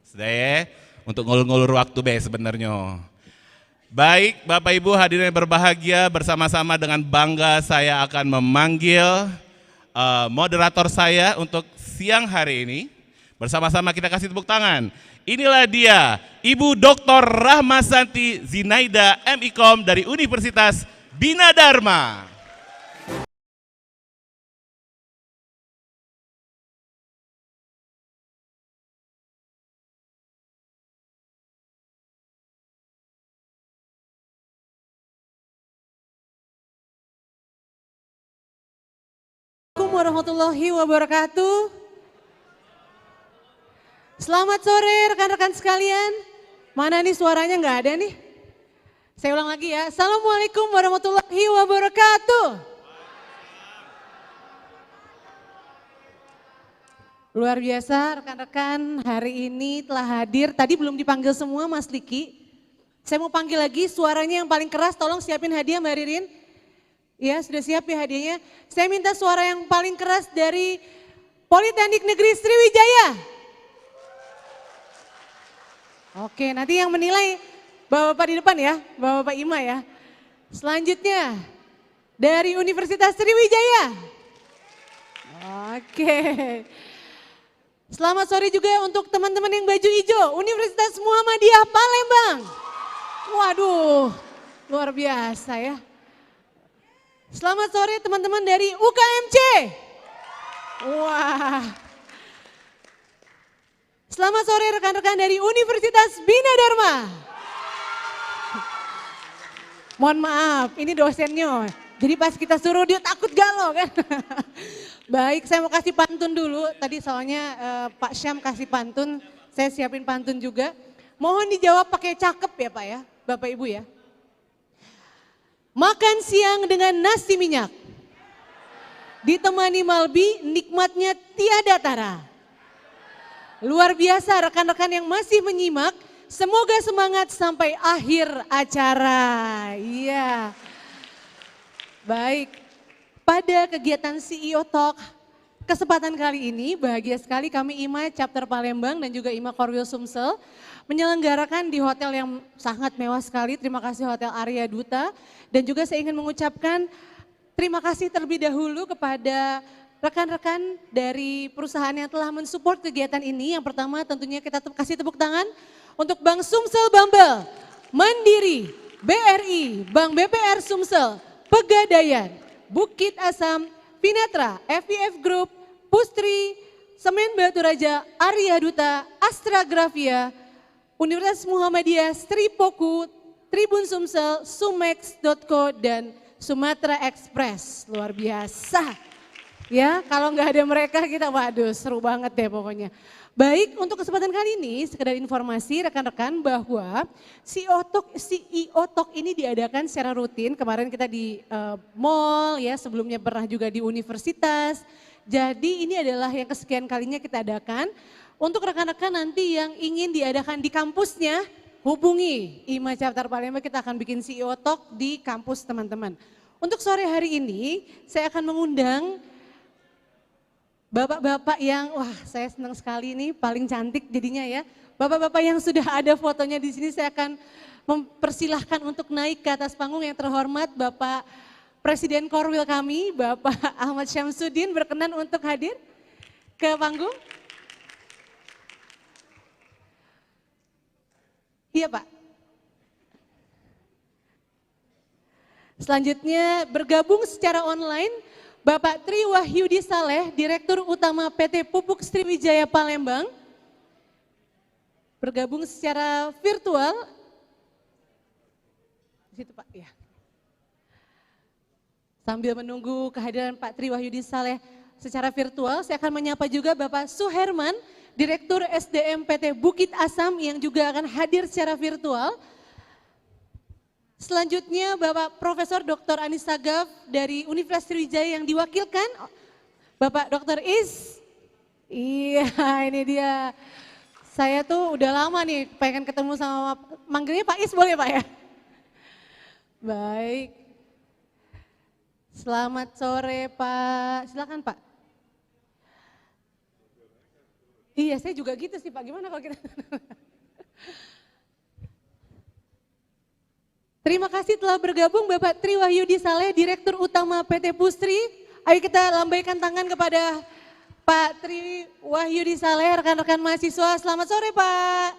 Sudah ya, untuk ngulur-ngulur waktu be sebenarnya. Baik, Bapak Ibu hadirin yang berbahagia, bersama-sama dengan bangga saya akan memanggil moderator saya untuk siang hari ini. Bersama-sama kita kasih tepuk tangan. Inilah dia, Ibu Dr. Rahmasanti Zinaida MIKOM dari Universitas Bina Dharma. Assalamualaikum warahmatullahi wabarakatuh. Selamat sore rekan-rekan sekalian. Mana nih suaranya nggak ada nih? Saya ulang lagi ya. Assalamualaikum warahmatullahi wabarakatuh. Luar biasa rekan-rekan, hari ini telah hadir. Tadi belum dipanggil semua Mas Liki. Saya mau panggil lagi suaranya yang paling keras, tolong siapin hadiah Mbak Ririn. Ya sudah siap ya hadiahnya. Saya minta suara yang paling keras dari Politeknik Negeri Sriwijaya. Oke, nanti yang menilai Bapak-bapak di depan ya, Bapak-bapak IMA ya. Selanjutnya dari Universitas Sriwijaya. Oke. Selamat sore juga untuk teman-teman yang baju hijau, Universitas Muhammadiyah Palembang. Waduh, luar biasa ya. Selamat sore teman-teman dari UKMC. Wah. Selamat sore rekan-rekan dari Universitas Bina Dharma. Mohon maaf, ini dosennya. Jadi pas kita suruh dia takut galau kan. Baik, saya mau kasih pantun dulu. Tadi soalnya Pak Syam kasih pantun, saya siapin pantun juga. Mohon dijawab pakai cakep ya Pak ya, Bapak Ibu ya. Makan siang dengan nasi minyak. Ditemani Malbi, nikmatnya tiada tara. Luar biasa rekan-rekan yang masih menyimak, semoga semangat sampai akhir acara. Iya. Baik, pada kegiatan CEO Talk kesempatan kali ini bahagia sekali kami IMA Chapter Palembang dan juga IMA Korwil Sumsel menyelenggarakan di hotel yang sangat mewah sekali. Terima kasih Hotel Arya Duta dan juga saya ingin mengucapkan terima kasih terlebih dahulu kepada rekan-rekan dari perusahaan yang telah mensupport kegiatan ini. Yang pertama tentunya kita kasih tepuk tangan untuk Bank Sumsel Bumble, Mandiri, BRI, Bank BPR Sumsel, Pegadaian, Bukit Asam, Pinetra, FIF Group, Pustri, Semen Batu Raja, Arya Duta, Astra Grafia, Universitas Muhammadiyah, Stripoku, Tribun Sumsel, Sumex.co dan Sumatera Express. Luar biasa. Ya, kalau nggak ada mereka kita waduh seru banget deh pokoknya. Baik, untuk kesempatan kali ini sekedar informasi rekan-rekan bahwa CEO Talk ini diadakan secara rutin. Kemarin kita di mall ya, sebelumnya pernah juga di universitas. Jadi ini adalah yang kesekian kalinya kita adakan. Untuk rekan-rekan nanti yang ingin diadakan di kampusnya, hubungi IMA Chapter Palembang, kita akan bikin CEO Talk di kampus teman-teman. Untuk sore hari ini saya akan mengundang Bapak-bapak yang, wah saya senang sekali ini, paling cantik jadinya ya. Bapak-bapak yang sudah ada fotonya di sini, saya akan mempersilahkan untuk naik ke atas panggung. Yang terhormat Bapak Presiden Korwil kami, Bapak Ahmad Syamsuddin, berkenan untuk hadir ke panggung. Iya Pak. Selanjutnya bergabung secara online Bapak Tri Wahyudi Saleh, Direktur Utama PT Pupuk Sriwijaya Palembang. Bergabung secara virtual. Di situ Pak, ya. Sambil menunggu kehadiran Pak Tri Wahyudi Saleh secara virtual, saya akan menyapa juga Bapak Suherman, Direktur SDM PT Bukit Asam yang juga akan hadir secara virtual. Selanjutnya Bapak Profesor Dr. Anis Sagaf dari Universitas Sriwijaya yang diwakilkan Bapak Dr. Is. Iya, ini dia. Saya tuh udah lama nih pengen ketemu sama, manggilnya Pak Is boleh Pak ya? Baik. Selamat sore Pak, silakan Pak. Iya saya juga gitu sih Pak, gimana kalau kita. Terima kasih telah bergabung Bapak Tri Wahyudi Saleh, Direktur Utama PT Pusri. Ayo kita lambaikan tangan kepada Pak Tri Wahyudi Saleh, rekan-rekan mahasiswa. Selamat sore Pak.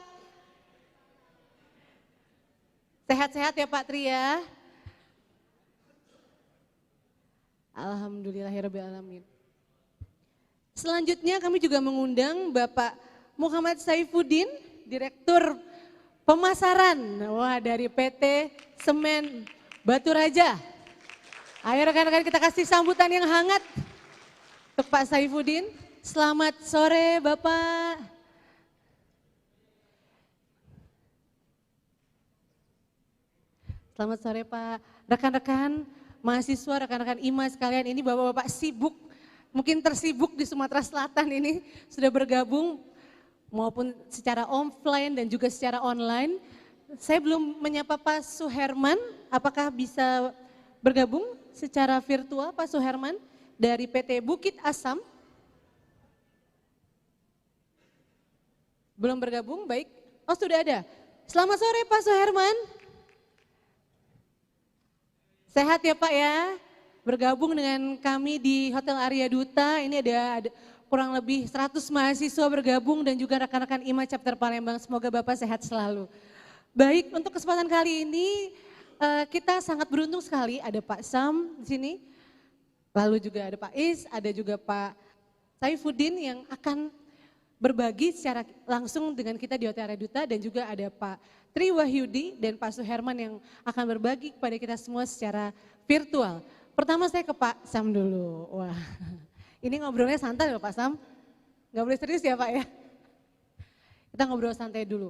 Sehat-sehat ya Pak Tri ya. Alhamdulillahirrahmanirrahim. Selanjutnya kami juga mengundang Bapak Muhammad Saifuddin, Direktur Pemasaran, wah dari PT Semen Batu Raja. Ayo rekan-rekan kita kasih sambutan yang hangat untuk Pak Saifuddin. Selamat sore Bapak. Selamat sore Pak. Rekan-rekan mahasiswa, rekan-rekan IMA sekalian, ini bapak-bapak sibuk, mungkin tersibuk di Sumatera Selatan ini sudah bergabung maupun secara offline dan juga secara online. Saya belum menyapa Pak Suherman, apakah bisa bergabung secara virtual Pak Suherman dari PT Bukit Asam? Belum bergabung, baik. Oh sudah ada. Selamat sore Pak Suherman. Sehat ya Pak ya, bergabung dengan kami di Hotel Arya Duta, ini ada kurang lebih 100 mahasiswa bergabung dan juga rekan-rekan IMA Chapter Palembang. Semoga Bapak sehat selalu. Baik, untuk kesempatan kali ini kita sangat beruntung sekali ada Pak Sam di sini. Lalu juga ada Pak Is, ada juga Pak Saifuddin yang akan berbagi secara langsung dengan kita di Hotel Arya Duta, dan juga ada Pak Tri Wahyudi dan Pak Suherman yang akan berbagi kepada kita semua secara virtual. Pertama saya ke Pak Sam dulu. Wah. Ini ngobrolnya santai loh Pak Sam, nggak boleh serius ya Pak ya. Kita ngobrol santai dulu.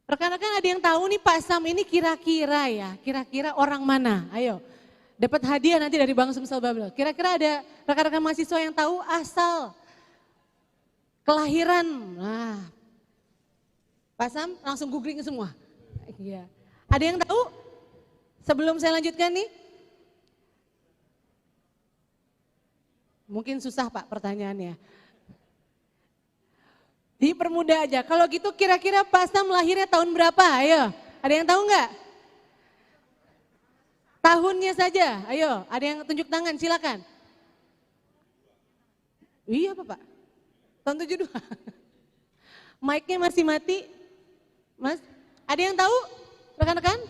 Rekan-rekan ada yang tahu nih Pak Sam ini kira-kira ya, kira-kira orang mana? Ayo, dapat hadiah nanti dari Bang Sumsel Babel. Kira-kira ada rekan-rekan mahasiswa yang tahu asal kelahiran? Nah, Pak Sam langsung googling semua. Iya. Ada yang tahu? Sebelum saya lanjutkan nih. Mungkin susah Pak pertanyaannya. Dipermudah aja. Kalau gitu kira-kira Pak Sam lahirnya tahun berapa? Ayo, ada yang tahu nggak? Tahunnya saja. Ayo, ada yang tunjuk tangan, silakan. Iya Pak. Tahun 72. Mic-nya masih mati. Mas, ada yang tahu? Rekan-rekan?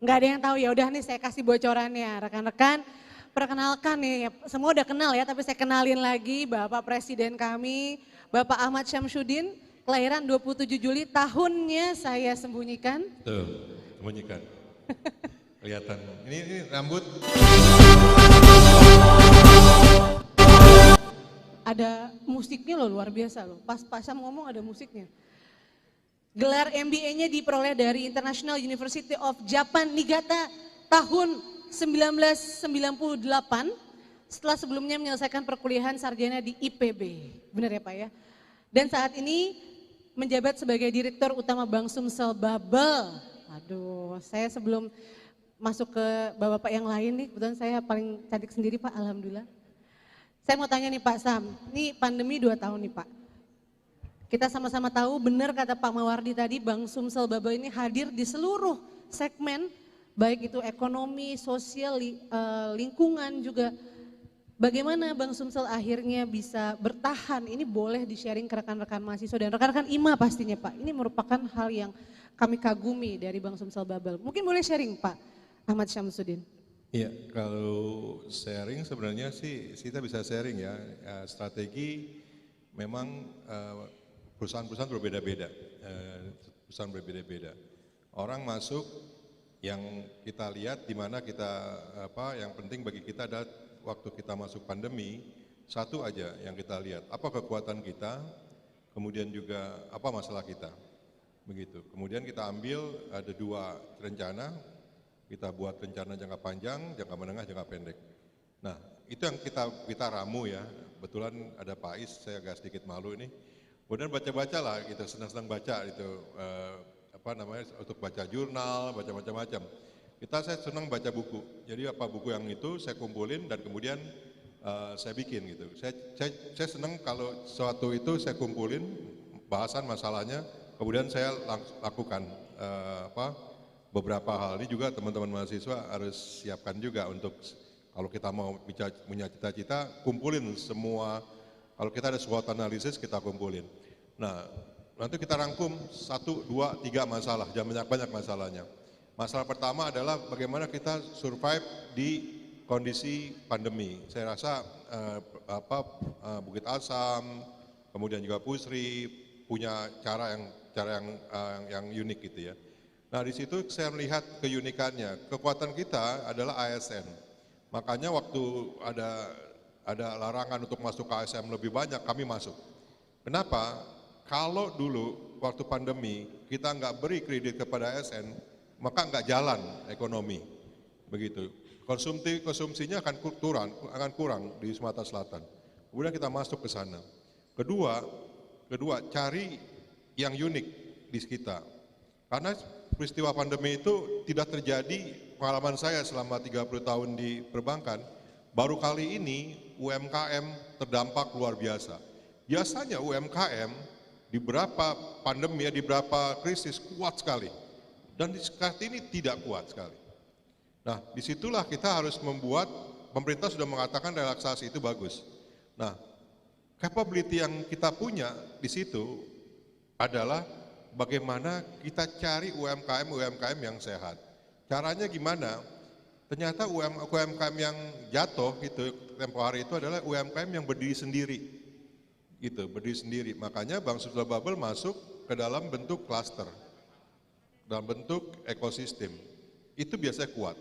Nggak ada yang tahu. Ya udah nih saya kasih bocorannya, rekan-rekan. Perkenalkan nih, semua udah kenal ya, tapi saya kenalin lagi Bapak Presiden kami, Bapak Ahmad Syamsuddin, kelahiran 27 Juli, tahunnya saya sembunyikan. Tuh, sembunyikan. Kelihatan. Ini rambut. Ada musiknya loh, luar biasa loh. Pas Pak Sam ngomong ada musiknya. Gelar MBA-nya diperoleh dari International University of Japan Niigata tahun 1998, setelah sebelumnya menyelesaikan perkuliahan sarjana di IPB, benar ya Pak ya. Dan saat ini menjabat sebagai Direktur Utama Bank Sumsel Babel. Aduh, saya sebelum masuk ke bapak-bapak yang lain nih, kebetulan saya paling cantik sendiri Pak, alhamdulillah. Saya mau tanya nih Pak Sam, ini pandemi 2 tahun nih Pak. Kita sama-sama tahu benar kata Pak Mawardi tadi, Bank Sumsel Babel ini hadir di seluruh segmen, baik itu ekonomi, sosial, lingkungan juga. Bagaimana Bank Sumsel akhirnya bisa bertahan, ini boleh di-sharing ke rekan-rekan mahasiswa dan rekan-rekan IMA pastinya Pak. Ini merupakan hal yang kami kagumi dari Bank Sumsel Babel. Mungkin boleh sharing Pak Ahmad Syamsuddin. Iya, kalau sharing sebenarnya sih kita bisa sharing ya. Strategi memang perusahaan-perusahaan berbeda-beda. Orang masuk yang kita lihat di mana kita yang penting bagi kita adalah waktu kita masuk pandemi, satu aja yang kita lihat, apa kekuatan kita, kemudian juga apa masalah kita. Begitu. Kemudian kita ambil ada 2 rencana. Kita buat rencana jangka panjang, jangka menengah, jangka pendek. Nah, itu yang kita ramu ya. Kebetulan ada Pak Is, saya agak sedikit malu ini. Kemudian baca-baca lah, gitu, senang-senang baca itu untuk baca jurnal, baca macam-macam. Saya senang baca buku. Jadi apa buku yang itu saya kumpulin dan kemudian saya bikin gitu. Saya senang kalau sesuatu itu saya kumpulin bahasan masalahnya, kemudian saya lakukan beberapa hal. Ini juga teman-teman mahasiswa harus siapkan juga untuk kalau kita mau punya cita-cita, kumpulin semua. Kalau kita ada SWOT analisis, kita kumpulin. Nah, nanti kita rangkum 1, 2, 3 masalah, jangan banyak masalahnya. Masalah pertama adalah bagaimana kita survive di kondisi pandemi. Saya rasa Bukit Asam, kemudian juga Pusri punya cara yang unik gitu ya. Nah di situ saya melihat keunikannya, kekuatan kita adalah ASN. Makanya waktu ada larangan untuk masuk ke ASN lebih banyak, kami masuk. Kenapa? Kalau dulu waktu pandemi kita nggak beri kredit kepada ASN, maka nggak jalan ekonomi. Begitu. Konsumsinya akan kurang di Sumatera Selatan. Kemudian kita masuk ke sana. Kedua, cari yang unik di kita. Karena peristiwa pandemi itu tidak terjadi, pengalaman saya selama 30 tahun di perbankan, baru kali ini UMKM terdampak luar biasa. Biasanya UMKM di beberapa pandemi, di beberapa krisis kuat sekali. Dan saat ini tidak kuat sekali. Nah disitulah kita harus membuat, pemerintah sudah mengatakan relaksasi itu bagus. Nah capability yang kita punya di situ adalah bagaimana kita cari UMKM yang sehat. Caranya gimana? Ternyata UMKM yang jatuh itu tempo hari itu adalah UMKM yang berdiri sendiri. Gitu, berdiri sendiri. Makanya Bank Sumsel Babel masuk ke dalam bentuk klaster. Dalam bentuk ekosistem. Itu biasanya kuat.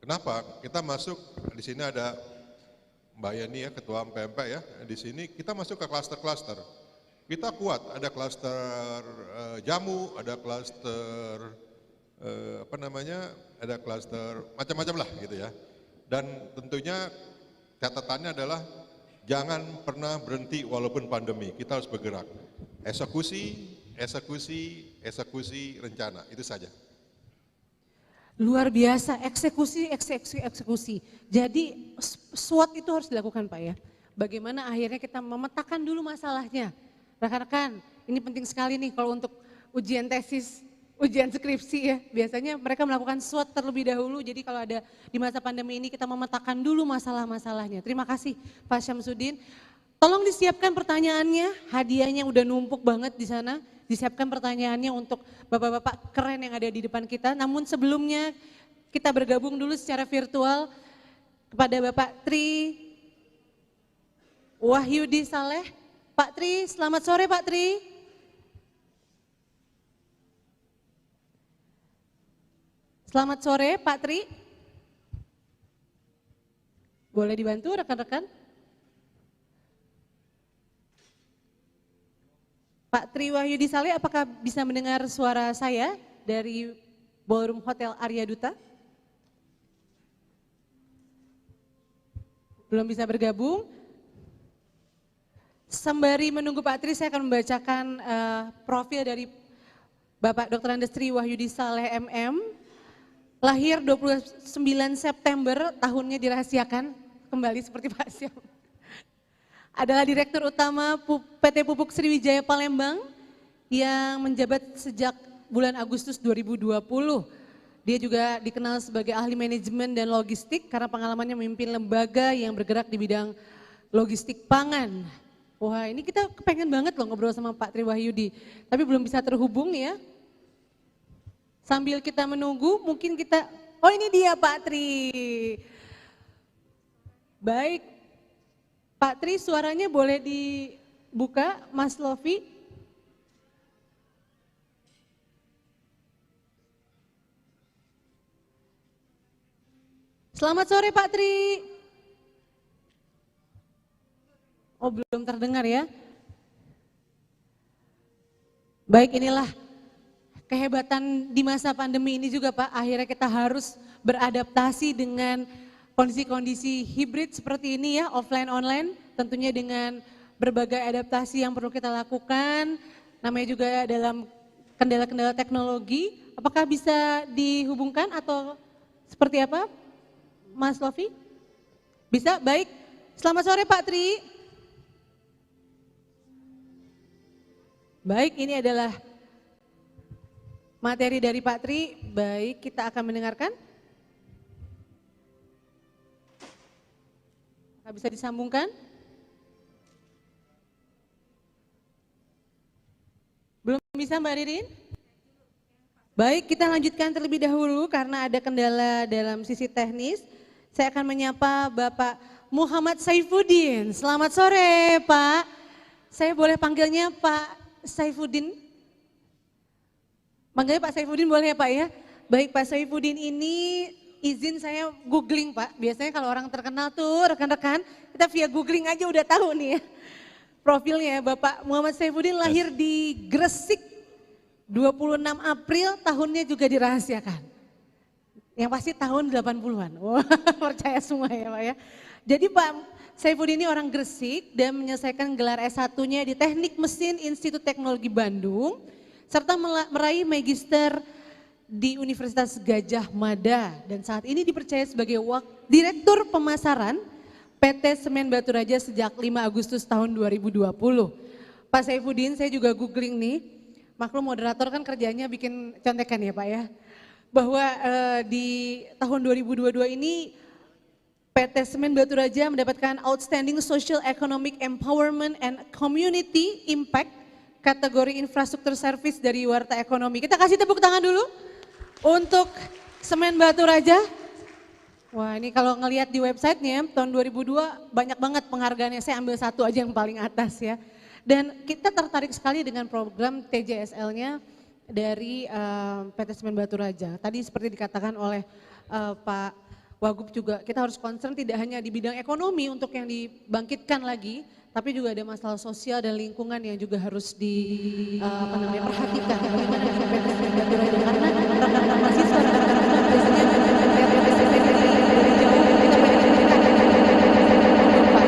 Kenapa? Kita masuk, di sini ada Mbak Yani ya, Ketua PMP ya. Di sini kita masuk ke klaster-klaster. Kita kuat, ada klaster jamu, ada klaster ada klaster macam-macam lah gitu ya. Dan tentunya catatannya adalah jangan pernah berhenti walaupun pandemi, kita harus bergerak. Eksekusi rencana, itu saja. Luar biasa, eksekusi. Jadi SWOT itu harus dilakukan Pak ya. Bagaimana akhirnya kita memetakan dulu masalahnya. Rekan-rekan, ini penting sekali nih kalau untuk ujian tesis, ujian skripsi ya. Biasanya mereka melakukan SWOT terlebih dahulu, jadi kalau ada di masa pandemi ini kita memetakan dulu masalah-masalahnya. Terima kasih Pak Syamsuddin. Tolong disiapkan pertanyaannya, hadiahnya udah numpuk banget di sana. Disiapkan pertanyaannya untuk bapak-bapak keren yang ada di depan kita. Namun sebelumnya kita bergabung dulu secara virtual kepada Bapak Tri Wahyudi Saleh. Pak Tri, selamat sore Pak Tri. Selamat sore Pak Tri. Boleh dibantu rekan-rekan? Pak Tri Wahyudi Saleh, apakah bisa mendengar suara saya dari Ballroom Hotel Arya Duta? Belum bisa bergabung. Sembari menunggu Pak Tri, saya akan membacakan profil dari Bapak Dr. Andes Tri Wahyudi Saleh MM. Lahir 29 September, tahunnya dirahasiakan, kembali seperti Pak Syam. adalah Direktur Utama PT Pupuk Sriwijaya Palembang yang menjabat sejak bulan Agustus 2020. Dia juga dikenal sebagai ahli manajemen dan logistik karena pengalamannya memimpin lembaga yang bergerak di bidang logistik pangan. Wah, ini kita kepengen banget loh ngobrol sama Pak Tri Wahyudi, tapi belum bisa terhubung ya. Sambil kita menunggu, mungkin kita, oh ini dia Pak Tri. Baik, Pak Tri suaranya boleh dibuka, Mas Lofi. Selamat sore Pak Tri. Oh belum terdengar ya. Baik, inilah kehebatan di masa pandemi ini juga Pak. Akhirnya kita harus beradaptasi dengan kondisi-kondisi hibrid seperti ini ya, offline online. Tentunya dengan berbagai adaptasi yang perlu kita lakukan. Namanya juga dalam kendala-kendala teknologi. Apakah bisa dihubungkan atau seperti apa? Mas Lofi? Bisa? Baik. Selamat sore Pak Tri. Baik, ini adalah materi dari Pak Tri. Baik, kita akan mendengarkan. Bisa disambungkan? Belum bisa Mbak Ririn? Baik, kita lanjutkan terlebih dahulu karena ada kendala dalam sisi teknis. Saya akan menyapa Bapak Muhammad Saifuddin. Selamat sore Pak. Saya boleh panggilnya Pak Saifuddin? Panggilnya Pak Saifuddin boleh ya Pak ya? Baik Pak Saifuddin ini izin saya googling Pak. Biasanya kalau orang terkenal tuh rekan-rekan kita via googling aja udah tahu nih ya. Profilnya Bapak Muhammad Saifuddin lahir di Gresik 26 April, tahunnya juga dirahasiakan. Yang pasti tahun 80-an. Wah, percaya semua ya Pak ya. Jadi Pak Saifuddin ini orang Gresik dan menyelesaikan gelar S1-nya di Teknik Mesin Institut Teknologi Bandung serta meraih magister di Universitas Gadjah Mada dan saat ini dipercaya sebagai Direktur Pemasaran PT Semen Batu Raja sejak 5 Agustus tahun 2020. Pak Saifuddin, saya juga googling nih, maklum moderator kan kerjanya bikin contekan ya Pak ya, bahwa di tahun 2022 ini PT Semen Batu Raja mendapatkan Outstanding Social Economic Empowerment and Community Impact kategori infrastruktur service dari Warta Ekonomi. Kita kasih tepuk tangan dulu untuk Semen Batu Raja. Wah, ini kalau ngelihat di websitenya tahun 2002 banyak banget penghargaannya, saya ambil satu aja yang paling atas ya. Dan kita tertarik sekali dengan program TJSL-nya dari PT Semen Batu Raja. Tadi seperti dikatakan oleh Pak Wagub juga, kita harus concern tidak hanya di bidang ekonomi untuk yang dibangkitkan lagi, tapi juga ada masalah sosial dan lingkungan yang juga harus diperhatikan. Bagaimana dengan PT Semen Batu Raja? Karena rekan-rekan mahasiswa, rekan-rekan biasanya PT Semen dari jauh kita pengen menunjukkan untuk Pak.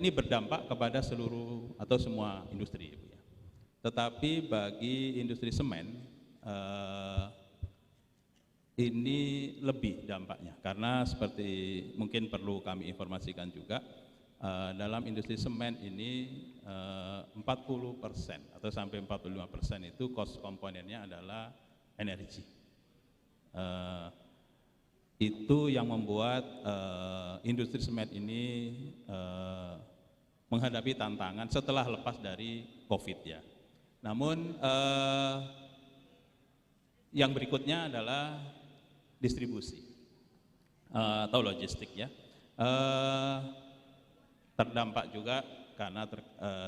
ini berdampak kepada seluruh atau semua industri. Tetapi bagi industri semen, ini lebih dampaknya, karena seperti mungkin perlu kami informasikan juga, dalam industri semen ini 40% atau sampai 45% itu cost komponennya adalah energi. Itu yang membuat industri semen ini menghadapi tantangan setelah lepas dari COVID ya. Namun yang berikutnya adalah distribusi atau logistik ya. Terdampak juga karena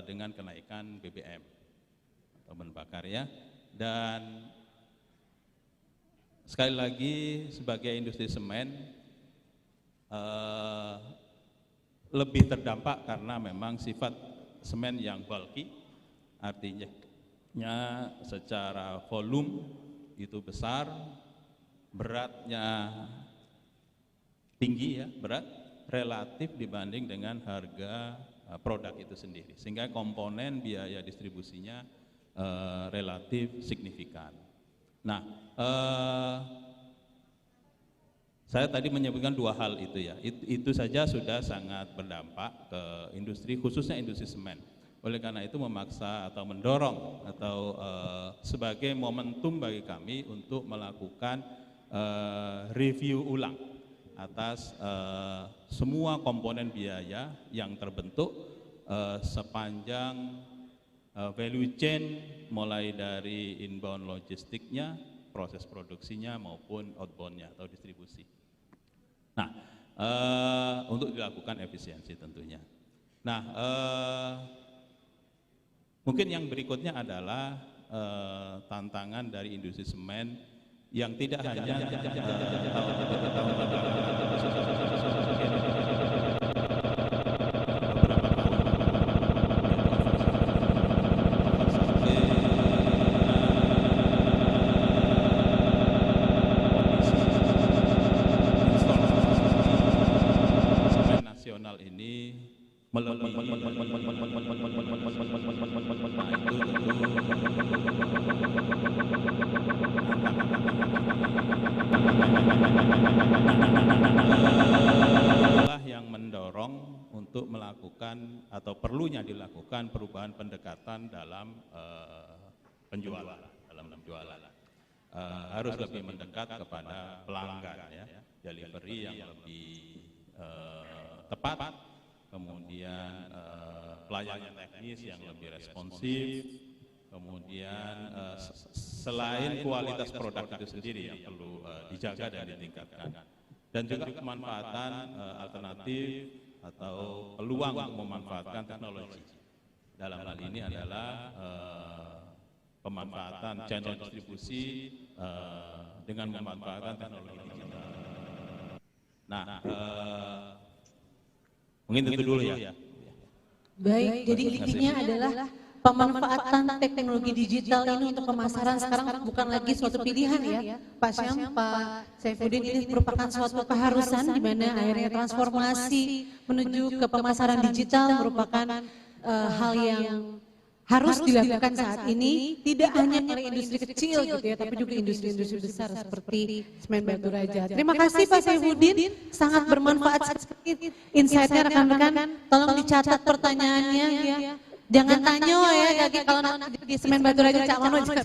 dengan kenaikan BBM atau bahan bakar ya. Dan sekali lagi sebagai industri semen lebih terdampak karena memang sifat semen yang bulky, artinya secara volume itu besar, beratnya tinggi ya, berat relatif dibanding dengan harga produk itu sendiri, sehingga komponen biaya distribusinya relatif signifikan. Nah, saya tadi menyebutkan dua hal itu ya, itu saja sudah sangat berdampak ke industri, khususnya industri semen. Oleh karena itu memaksa atau mendorong atau sebagai momentum bagi kami untuk melakukan review ulang atas semua komponen biaya yang terbentuk sepanjang value chain, mulai dari inbound logistiknya, proses produksinya maupun outboundnya atau distribusi. Nah, untuk dilakukan efisiensi tentunya. Nah, mungkin yang berikutnya adalah tantangan dari industri semen yang tidak hanya yang mendorong untuk melakukan atau perlunya dilakukan perubahan pendekatan dalam penjualan, harus lebih mendekat kepada pelanggan ya, delivery yang lebih tepat, kemudian pelayanan teknis yang lebih responsif, kemudian selain kualitas produk itu sendiri yang perlu dijaga dan ditingkatkan, dan juga pemanfaatan alternatif atau peluang untuk memanfaatkan teknologi. Dalam hal ini adalah pemanfaatan channel distribusi dengan memanfaatkan teknologi digital. Nah, mungkin itu dulu ya. Baik, jadi intinya adalah pemanfaatan teknologi digital ini untuk pemasaran sekarang bukan lagi suatu pilihan ya, Pak Syam, Pak Saifuddin, ini merupakan suatu keharusan di mana akhirnya transformasi menuju ke pemasaran digital merupakan hal yang harus dilakukan saat ini, tidak hanya oleh industri kecil gitu ya, tapi juga industri-industri besar seperti semen batu raja. Terima kasih Pak Saifuddin, sangat bermanfaat sekali insight-nya rekan-rekan. Tolong dicatat pertanyaannya ya. Jangan tanya ya, lagi kalau di semen batu raja Cak Mano juga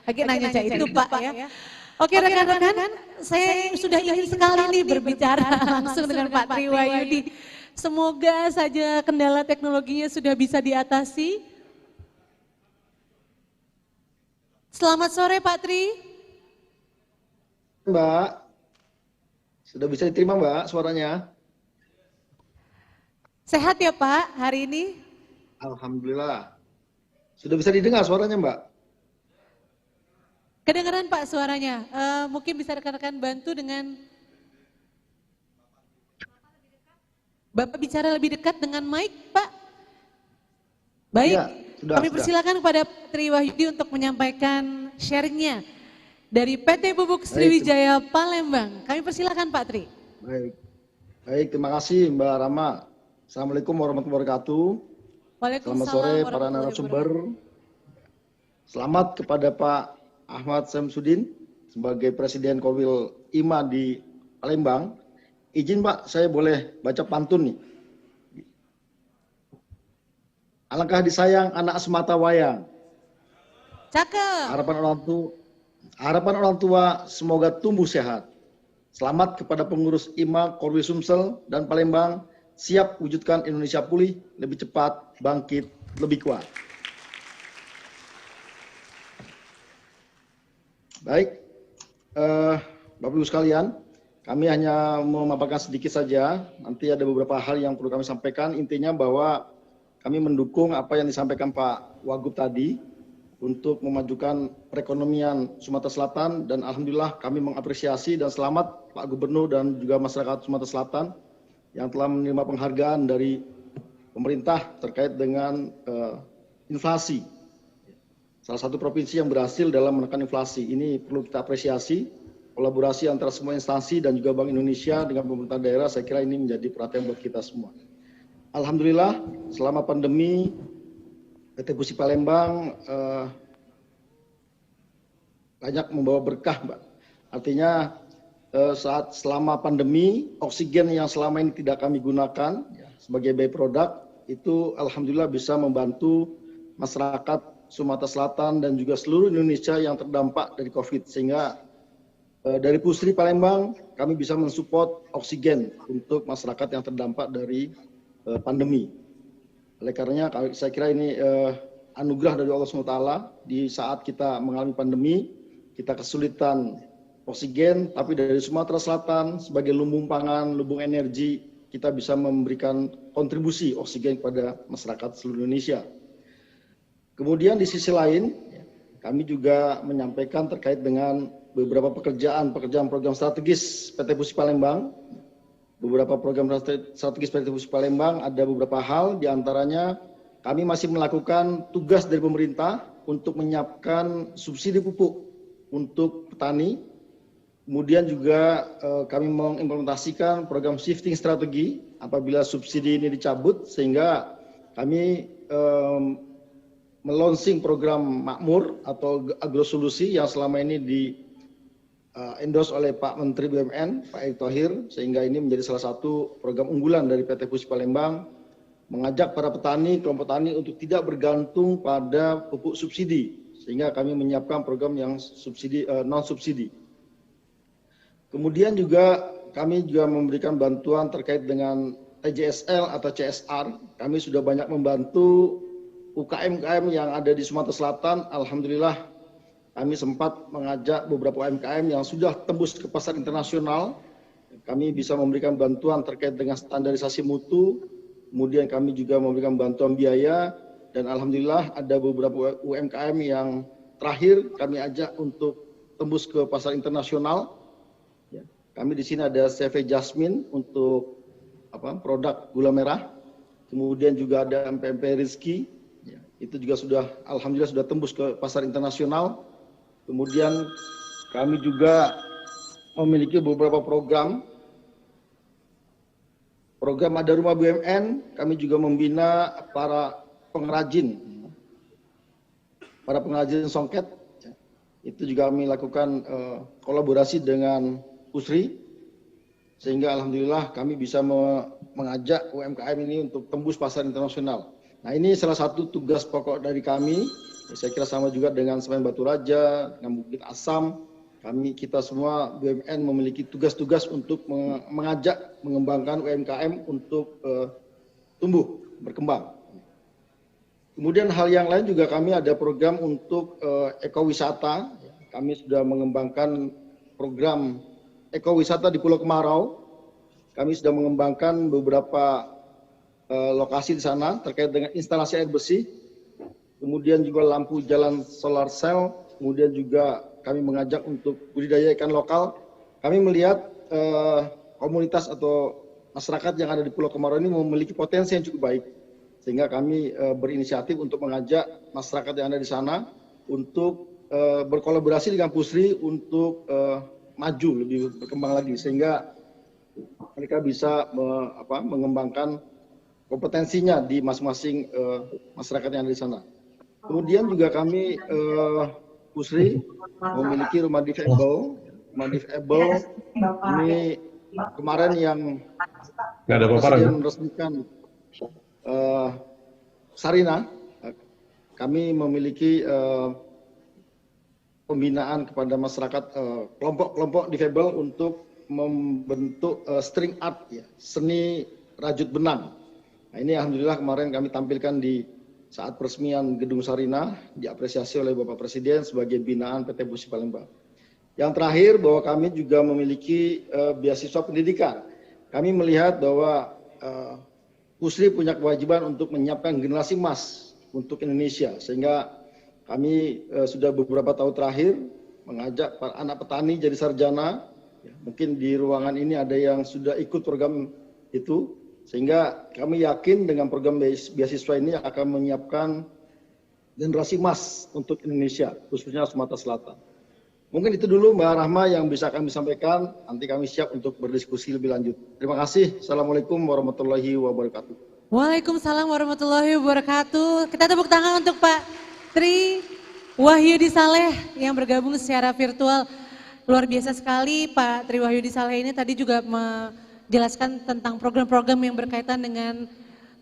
lagi nanya Cak itu Pak ya. Oke rekan-rekan, saya sudah ingin sekali nih berbicara langsung dengan Pak Tri Wahyudi. Semoga saja kendala teknologinya sudah bisa diatasi. Selamat sore Pak Tri. Mbak, sudah bisa diterima Mbak suaranya? Sehat ya Pak hari ini? Alhamdulillah. Sudah bisa didengar suaranya Mbak? Kedengaran Pak suaranya. Mungkin bisa rekan-rekan bantu dengan Bapak bicara lebih dekat dengan mic Pak. Baik. Ya. Kami persilakan kepada Tri Wahyudi untuk menyampaikan sharingnya dari PT Pupuk Sriwijaya Palembang. Kami persilakan Pak Tri. Baik, terima kasih Mbak Rama. Assalamualaikum warahmatullahi wabarakatuh. Selamat sore para narasumber. Selamat kepada Pak Ahmad Samsudin sebagai Presiden Korwil IMA di Palembang. Izin Pak, saya boleh baca pantun nih. Alangkah disayang anak semata wayang. Cakep. Harapan orang tua semoga tumbuh sehat. Selamat kepada pengurus IMA Korwil Sumsel dan Palembang, siap wujudkan Indonesia pulih, lebih cepat, bangkit, lebih kuat. Baik, Bapak Ibu sekalian, kami hanya memaparkan sedikit saja. Nanti ada beberapa hal yang perlu kami sampaikan. Intinya bahwa kami mendukung apa yang disampaikan Pak Wagub tadi untuk memajukan perekonomian Sumatera Selatan, dan alhamdulillah kami mengapresiasi dan selamat Pak Gubernur dan juga masyarakat Sumatera Selatan yang telah menerima penghargaan dari pemerintah terkait dengan inflasi. Salah satu provinsi yang berhasil dalam menekan inflasi. Ini perlu kita apresiasi. Kolaborasi antara semua instansi dan juga Bank Indonesia dengan pemerintah daerah, saya kira ini menjadi perhatian buat kita semua. Alhamdulillah, selama pandemi, PT Fusi Palembang banyak membawa berkah, Mbak. Artinya selama pandemi, oksigen yang selama ini tidak kami gunakan sebagai by product, itu alhamdulillah bisa membantu masyarakat Sumatera Selatan dan juga seluruh Indonesia yang terdampak dari COVID. Sehingga dari Pusri Palembang, kami bisa mensupport oksigen untuk masyarakat yang terdampak dari pandemi. Oleh karenanya saya kira ini anugerah dari Allah SWT. Di saat kita mengalami pandemi, kita kesulitan oksigen, tapi dari Sumatera Selatan sebagai lumbung pangan, lumbung energi, kita bisa memberikan kontribusi oksigen kepada masyarakat seluruh Indonesia. Kemudian di sisi lain, kami juga menyampaikan terkait dengan beberapa pekerjaan program strategis PT Fusi Palembang. Beberapa program strategis PT Fusi Palembang ada beberapa hal, diantaranya kami masih melakukan tugas dari pemerintah untuk menyiapkan subsidi pupuk untuk petani. Kemudian juga kami mengimplementasikan program shifting strategi apabila subsidi ini dicabut, sehingga kami melonsing program makmur atau agrosolusi yang selama ini di endorse oleh Pak Menteri BUMN, Pak Erick Thohir, sehingga ini menjadi salah satu program unggulan dari PT Fusi Palembang, mengajak para petani, kelompok tani untuk tidak bergantung pada pupuk subsidi, sehingga kami menyiapkan program yang subsidi non subsidi. Kemudian juga kami juga memberikan bantuan terkait dengan TJSL atau CSR. Kami sudah banyak membantu UKM-UKM yang ada di Sumatera Selatan. Alhamdulillah kami sempat mengajak beberapa UMKM yang sudah tembus ke pasar internasional. Kami bisa memberikan bantuan terkait dengan standarisasi mutu, kemudian kami juga memberikan bantuan biaya, dan alhamdulillah ada beberapa UMKM yang terakhir kami ajak untuk tembus ke pasar internasional. Kami di sini ada CV Jasmine untuk produk gula merah, kemudian juga ada MPMP Rizky, itu juga sudah alhamdulillah sudah tembus ke pasar internasional. Kemudian kami juga memiliki beberapa program ada rumah BUMN. Kami juga membina para pengrajin songket. Itu juga kami lakukan kolaborasi dengan Pusri, sehingga alhamdulillah kami bisa mengajak UMKM ini untuk tembus pasar internasional. Nah, ini salah satu tugas pokok dari kami. Saya kira sama juga dengan Semen Batu Raja, dengan Bukit Asam. Kita semua BUMN memiliki tugas-tugas untuk mengajak, mengembangkan UMKM untuk tumbuh, berkembang. Kemudian hal yang lain juga kami ada program untuk ekowisata. Kami sudah mengembangkan program ekowisata di Pulau Kemarau. Kami sudah mengembangkan beberapa lokasi di sana terkait dengan instalasi air bersih, kemudian juga lampu jalan solar cell, kemudian juga kami mengajak untuk budidaya ikan lokal. Kami melihat komunitas atau masyarakat yang ada di Pulau Kemarau ini memiliki potensi yang cukup baik, sehingga kami berinisiatif untuk mengajak masyarakat yang ada di sana untuk berkolaborasi dengan Pusri untuk maju, lebih berkembang lagi, sehingga mereka bisa mengembangkan kompetensinya di masing-masing masyarakat yang ada di sana. Kemudian juga kami Pusri memiliki rumah difabel Madifable ini kemarin yang Nggak ada paparan, Presiden meresmikan Sarina, kami memiliki pembinaan kepada masyarakat kelompok-kelompok difabel untuk membentuk string art, ya, seni rajut benang. Nah, ini alhamdulillah kemarin kami tampilkan di saat peresmian Gedung Sarina, diapresiasi oleh Bapak Presiden sebagai binaan PT Pusri Palembang. Yang terakhir, bahwa kami juga memiliki beasiswa pendidikan. Kami melihat bahwa Pusri punya kewajiban untuk menyiapkan generasi emas untuk Indonesia, sehingga kami sudah beberapa tahun terakhir mengajak para anak petani jadi sarjana. Ya, mungkin di ruangan ini ada yang sudah ikut program itu, sehingga kami yakin dengan program beasiswa ini akan menyiapkan generasi emas untuk Indonesia, khususnya Sumatera Selatan. Mungkin itu dulu Mbak Rahma yang bisa kami sampaikan, nanti kami siap untuk berdiskusi lebih lanjut. Terima kasih. Assalamualaikum warahmatullahi wabarakatuh. Waalaikumsalam warahmatullahi wabarakatuh. Kita tepuk tangan untuk Pak Tri Wahyudi Saleh yang bergabung secara virtual. Luar biasa sekali Pak Tri Wahyudi Saleh ini tadi juga menjelaskan tentang program-program yang berkaitan dengan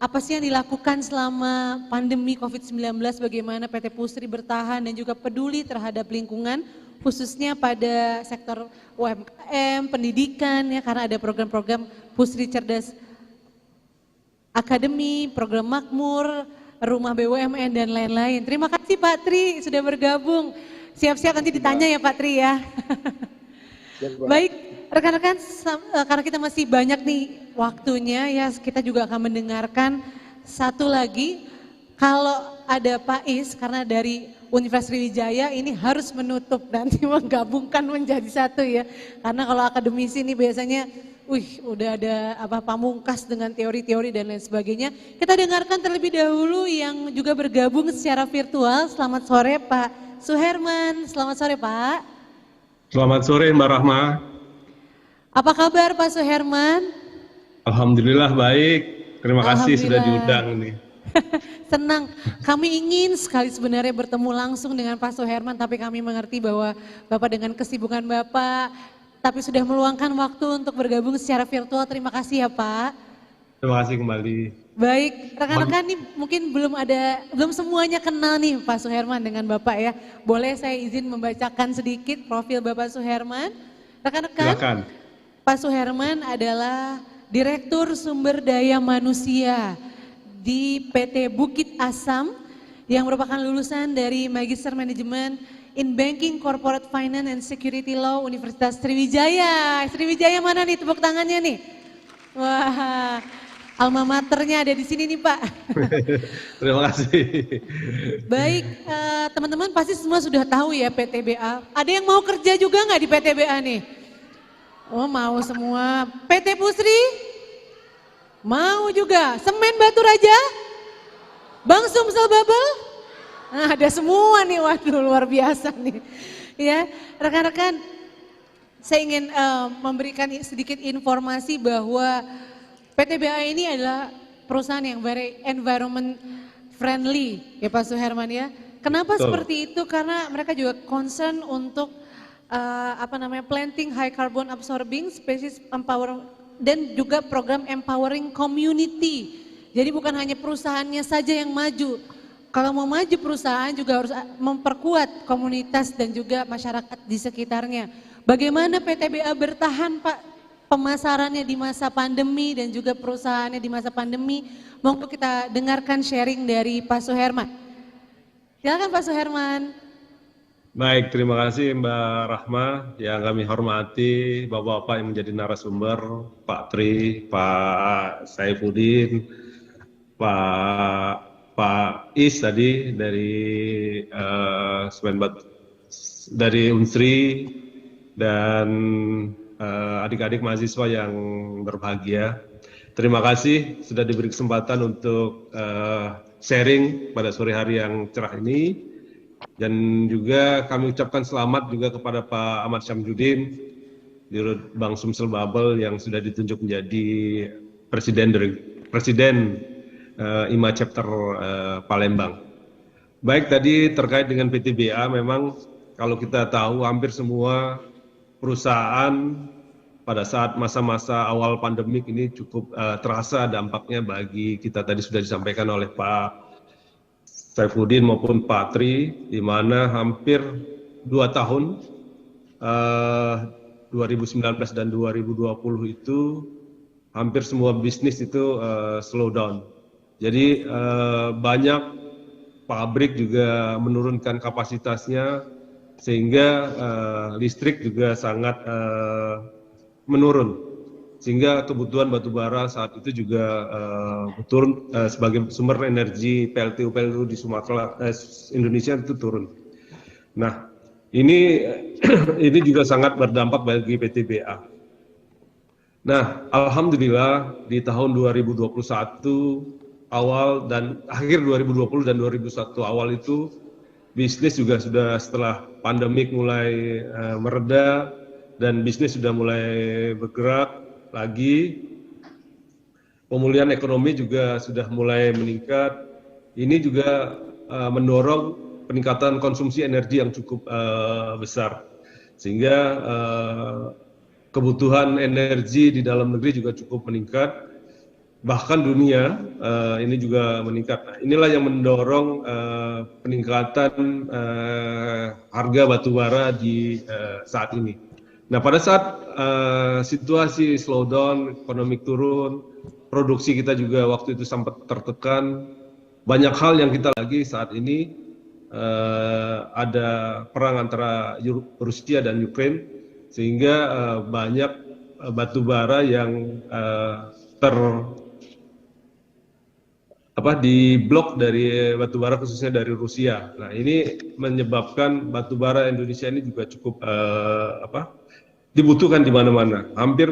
apa sih yang dilakukan selama pandemi COVID-19, bagaimana PT Pusri bertahan dan juga peduli terhadap lingkungan, khususnya pada sektor UMKM, pendidikan, ya, karena ada program-program Pusri Cerdas Akademi, program Makmur, rumah BUMN dan lain-lain. Terima kasih Pak Tri sudah bergabung. Siap-siap nanti ditanya ya Pak Tri ya. Baik, rekan-rekan, karena kita masih banyak nih waktunya ya, kita juga akan mendengarkan satu lagi. Kalau ada Pak Is, karena dari Universitas Sriwijaya ini harus menutup nanti menggabungkan menjadi satu ya. Karena kalau akademisi ini biasanya udah ada pamungkas dengan teori-teori dan lain sebagainya. Kita dengarkan terlebih dahulu yang juga bergabung secara virtual. Selamat sore Pak Suherman. Selamat sore Pak. Selamat sore Mbak Rahma. Apa kabar Pak Suherman? Alhamdulillah baik. Terima kasih sudah diundang nih. Senang, kami ingin sekali sebenarnya bertemu langsung dengan Pak Suherman, tapi kami mengerti bahwa Bapak dengan kesibukan Bapak, tapi sudah meluangkan waktu untuk bergabung secara virtual. Terima kasih ya Pak. Terima kasih kembali. Baik, rekan-rekan nih mungkin belum semuanya kenal nih Pak Suherman dengan Bapak ya. Boleh saya izin membacakan sedikit profil Bapak Suherman? Rekan-rekan, silakan. Pak Suherman adalah Direktur Sumber Daya Manusia di PT Bukit Asam yang merupakan lulusan dari Magister Manajemen in Banking, Corporate Finance and Security Law Universitas Sriwijaya. Sriwijaya mana nih tepuk tangannya nih? Wah, alma maternya ada di sini nih Pak. Terima kasih. Baik, teman-teman pasti semua sudah tahu ya PTBA. Ada yang mau kerja juga nggak di PTBA nih? Oh mau semua. PT Pusri? Mau juga. Semen Batu Raja? Bang Sumsel Bubble? Nah, ada semua nih, waduh luar biasa nih. Ya, rekan-rekan, saya ingin memberikan sedikit informasi bahwa PTBA ini adalah perusahaan yang very environment friendly, ya Pak Suherman ya. Kenapa seperti itu? Karena mereka juga concern untuk planting high carbon absorbing species empower dan juga program empowering community. Jadi bukan hanya perusahaannya saja yang maju. Kalau mau maju perusahaan juga harus memperkuat komunitas dan juga masyarakat di sekitarnya. Bagaimana PTBA bertahan Pak pemasarannya di masa pandemi dan juga perusahaannya di masa pandemi. Monggo kita dengarkan sharing dari Pak Suherman. Silakan Pak Suherman. Baik, terima kasih Mbak Rahma yang kami hormati, Bapak-Bapak yang menjadi narasumber, Pak Tri, Pak Saifuddin, Pak Is tadi dari dari Unsri dan adik-adik mahasiswa yang berbahagia. Terima kasih sudah diberi kesempatan untuk sharing pada sore hari yang cerah ini. Dan juga kami ucapkan selamat juga kepada Pak Ahmad Syamsuddin, Dirut Bank Sumsel Bubble yang sudah ditunjuk menjadi Presiden IMA Chapter Palembang. Baik, tadi terkait dengan PTBA, memang kalau kita tahu hampir semua perusahaan pada saat masa-masa awal pandemik ini cukup terasa dampaknya bagi kita. Tadi sudah disampaikan oleh Pak Saifuddin maupun Pak Tri, di mana hampir 2 tahun 2019 dan 2020 itu hampir semua bisnis itu slow down. Jadi banyak pabrik juga menurunkan kapasitasnya, sehingga listrik juga sangat menurun, sehingga kebutuhan batubara saat itu juga turun sebagai sumber energi PLTU di Sumatera Indonesia itu turun. Nah, ini juga sangat berdampak bagi PTBA. Nah, alhamdulillah di tahun 2021 awal dan akhir 2020 dan 2021 awal itu bisnis juga sudah, setelah pandemik mulai mereda dan bisnis sudah mulai bergerak lagi, pemulihan ekonomi juga sudah mulai meningkat. Ini juga mendorong peningkatan konsumsi energi yang cukup besar, sehingga kebutuhan energi di dalam negeri juga cukup meningkat. Bahkan dunia ini juga meningkat. Nah, inilah yang mendorong peningkatan harga batubara di saat ini. Nah, pada saat situasi slowdown, ekonomi turun, produksi kita juga waktu itu sempat tertekan. Banyak hal yang kita lagi saat ini ada perang antara Rusia dan Ukraina, sehingga banyak batubara yang diblok dari batubara khususnya dari Rusia. Nah, ini menyebabkan batubara Indonesia ini juga cukup dibutuhkan di mana-mana. Hampir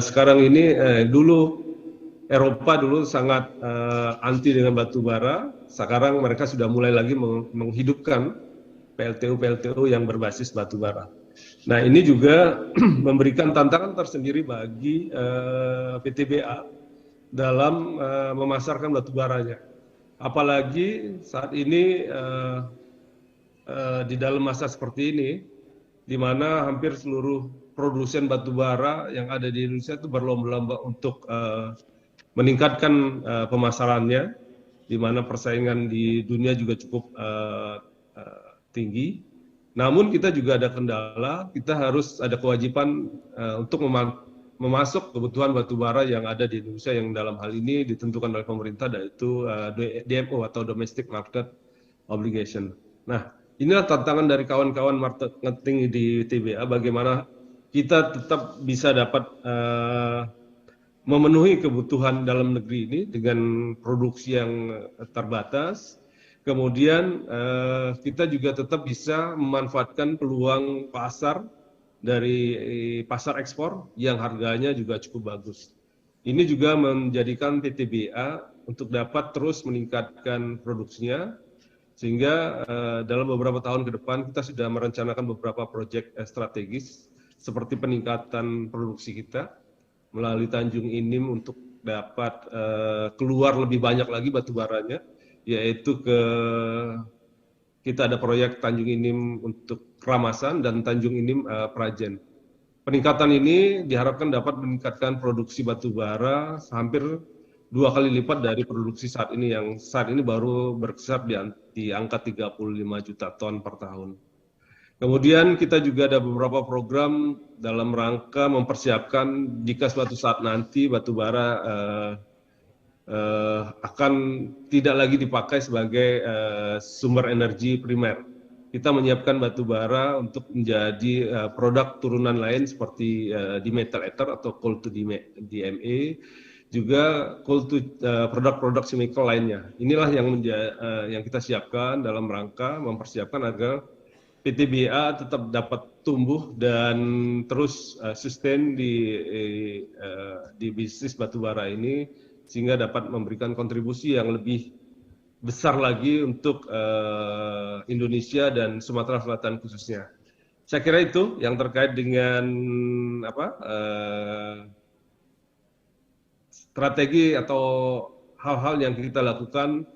sekarang ini dulu Eropa dulu sangat anti dengan batubara. Sekarang mereka sudah mulai lagi menghidupkan PLTU yang berbasis batubara. Nah, ini juga memberikan tantangan tersendiri bagi PTBA dalam memasarkan batubaranya. Apalagi saat ini di dalam masa seperti ini, di mana hampir seluruh produsen batubara yang ada di Indonesia itu berlomba-lomba untuk meningkatkan pemasarannya, di mana persaingan di dunia juga cukup tinggi. Namun kita juga ada kendala, kita harus ada kewajiban untuk memasok kebutuhan batubara yang ada di Indonesia, yang dalam hal ini ditentukan oleh pemerintah, yaitu DMO atau Domestic Market Obligation. Nah, inilah tantangan dari kawan-kawan marketing di TBA, bagaimana kita tetap bisa dapat memenuhi kebutuhan dalam negeri ini dengan produksi yang terbatas. Kemudian kita juga tetap bisa memanfaatkan peluang pasar dari pasar ekspor yang harganya juga cukup bagus. Ini juga menjadikan PTBA untuk dapat terus meningkatkan produksinya, sehingga dalam beberapa tahun ke depan kita sudah merencanakan beberapa proyek strategis seperti peningkatan produksi kita melalui Tanjung Inim untuk dapat keluar lebih banyak lagi batubaranya, yaitu kita ada proyek Tanjung Inim untuk Keramasan dan Tanjung Inim Prajen. Peningkatan ini diharapkan dapat meningkatkan produksi batubara hampir 2 kali lipat dari produksi saat ini, yang saat ini baru berkisar di angka 35 juta ton per tahun. Kemudian kita juga ada beberapa program dalam rangka mempersiapkan jika suatu saat nanti batubara akan tidak lagi dipakai sebagai sumber energi primer. Kita menyiapkan batubara untuk menjadi produk turunan lain seperti dimethyl ether atau coal to DMA, juga coal to produk-produk chemical lainnya. Inilah yang kita siapkan dalam rangka mempersiapkan agar PTBA tetap dapat tumbuh dan terus sustain di bisnis batubara ini, sehingga dapat memberikan kontribusi yang lebih besar lagi untuk Indonesia dan Sumatera Selatan khususnya. Saya kira itu yang terkait dengan strategi atau hal-hal yang kita lakukan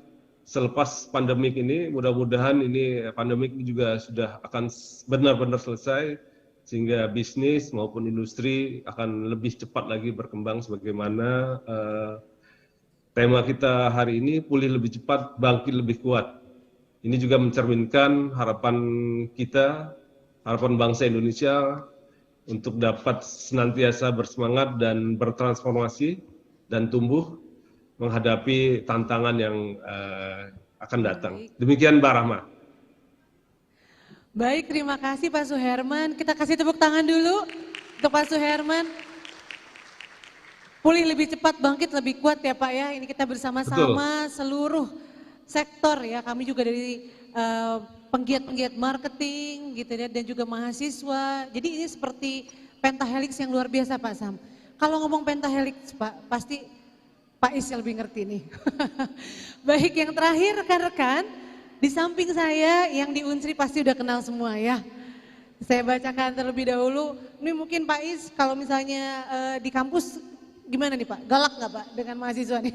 selepas pandemik ini. Mudah-mudahan ini pandemik juga sudah akan benar-benar selesai sehingga bisnis maupun industri akan lebih cepat lagi berkembang sebagaimana tema kita hari ini, pulih lebih cepat, bangkit lebih kuat. Ini juga mencerminkan harapan kita, harapan bangsa Indonesia untuk dapat senantiasa bersemangat dan bertransformasi dan tumbuh menghadapi tantangan yang akan datang. Demikian Mbak Rahma. Baik, terima kasih Pak Suherman. Kita kasih tepuk tangan dulu untuk Pak Suherman. Pulih lebih cepat, bangkit lebih kuat ya Pak ya. Ini kita bersama-sama seluruh sektor ya. Kami juga dari penggiat-penggiat marketing gitu ya, dan juga mahasiswa. Jadi ini seperti pentahelix yang luar biasa Pak Sam. Kalau ngomong pentahelix Pak, pasti Pak Is yang lebih ngerti nih. Baik, yang terakhir rekan-rekan, di samping saya yang di Unsri pasti udah kenal semua ya. Saya bacakan terlebih dahulu. Ini mungkin Pak Is kalau misalnya di kampus gimana nih Pak? Galak nggak Pak dengan mahasiswa nih?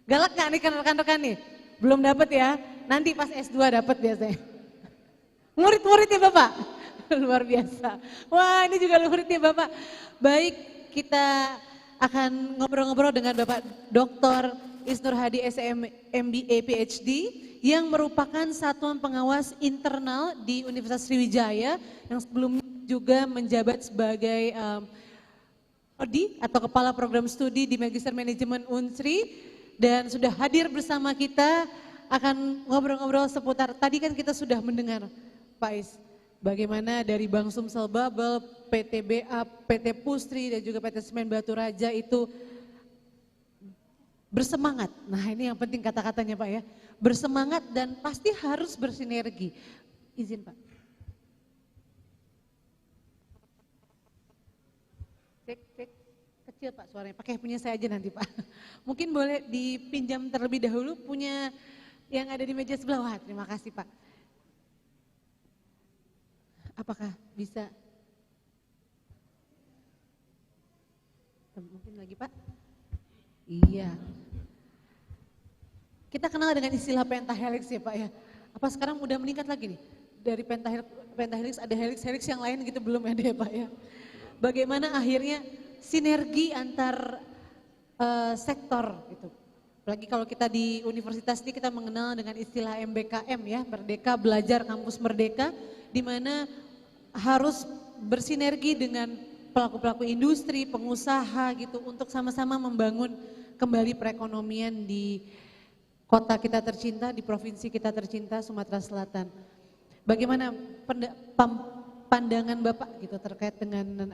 Galak nggak nih rekan-rekan nih? Belum dapat ya? Nanti pas S2 dapat biasanya. Murid-murid ya Bapak? Luar biasa. Wah, ini juga murid ya Bapak. Baik, kita akan ngobrol-ngobrol dengan Bapak Dr. Isnur Hadi SM MBA PhD yang merupakan satuan pengawas internal di Universitas Sriwijaya yang sebelumnya juga menjabat sebagai Prodi atau Kepala Program Studi di Magister Manajemen Unsri, dan sudah hadir bersama kita akan ngobrol-ngobrol seputar, tadi kan kita sudah mendengar Pak Is, bagaimana dari Bank Sumsel Bubble, PT BA, PT Pusri dan juga PT Semen Batu Raja itu bersemangat. Nah ini yang penting kata-katanya Pak ya, bersemangat dan pasti harus bersinergi. Izin Pak. Cek, kecil Pak suaranya, pakai punya saya aja nanti Pak. Mungkin boleh dipinjam terlebih dahulu punya yang ada di meja sebelah. Wah, terima kasih Pak. Apakah bisa? Mungkin lagi Pak? Iya. Kita kenal dengan istilah pentahelix ya Pak ya. Apa sekarang udah meningkat lagi nih? Dari pentahelix ada helix-helix yang lain gitu belum ada ya Pak ya? Bagaimana akhirnya sinergi antar sektor gitu. Apalagi kalau kita di universitas ini kita mengenal dengan istilah MBKM ya, Merdeka Belajar Kampus Merdeka, di mana harus bersinergi dengan pelaku-pelaku industri, pengusaha gitu untuk sama-sama membangun kembali perekonomian di kota kita tercinta, di provinsi kita tercinta Sumatera Selatan. Bagaimana pandangan Bapak gitu terkait dengan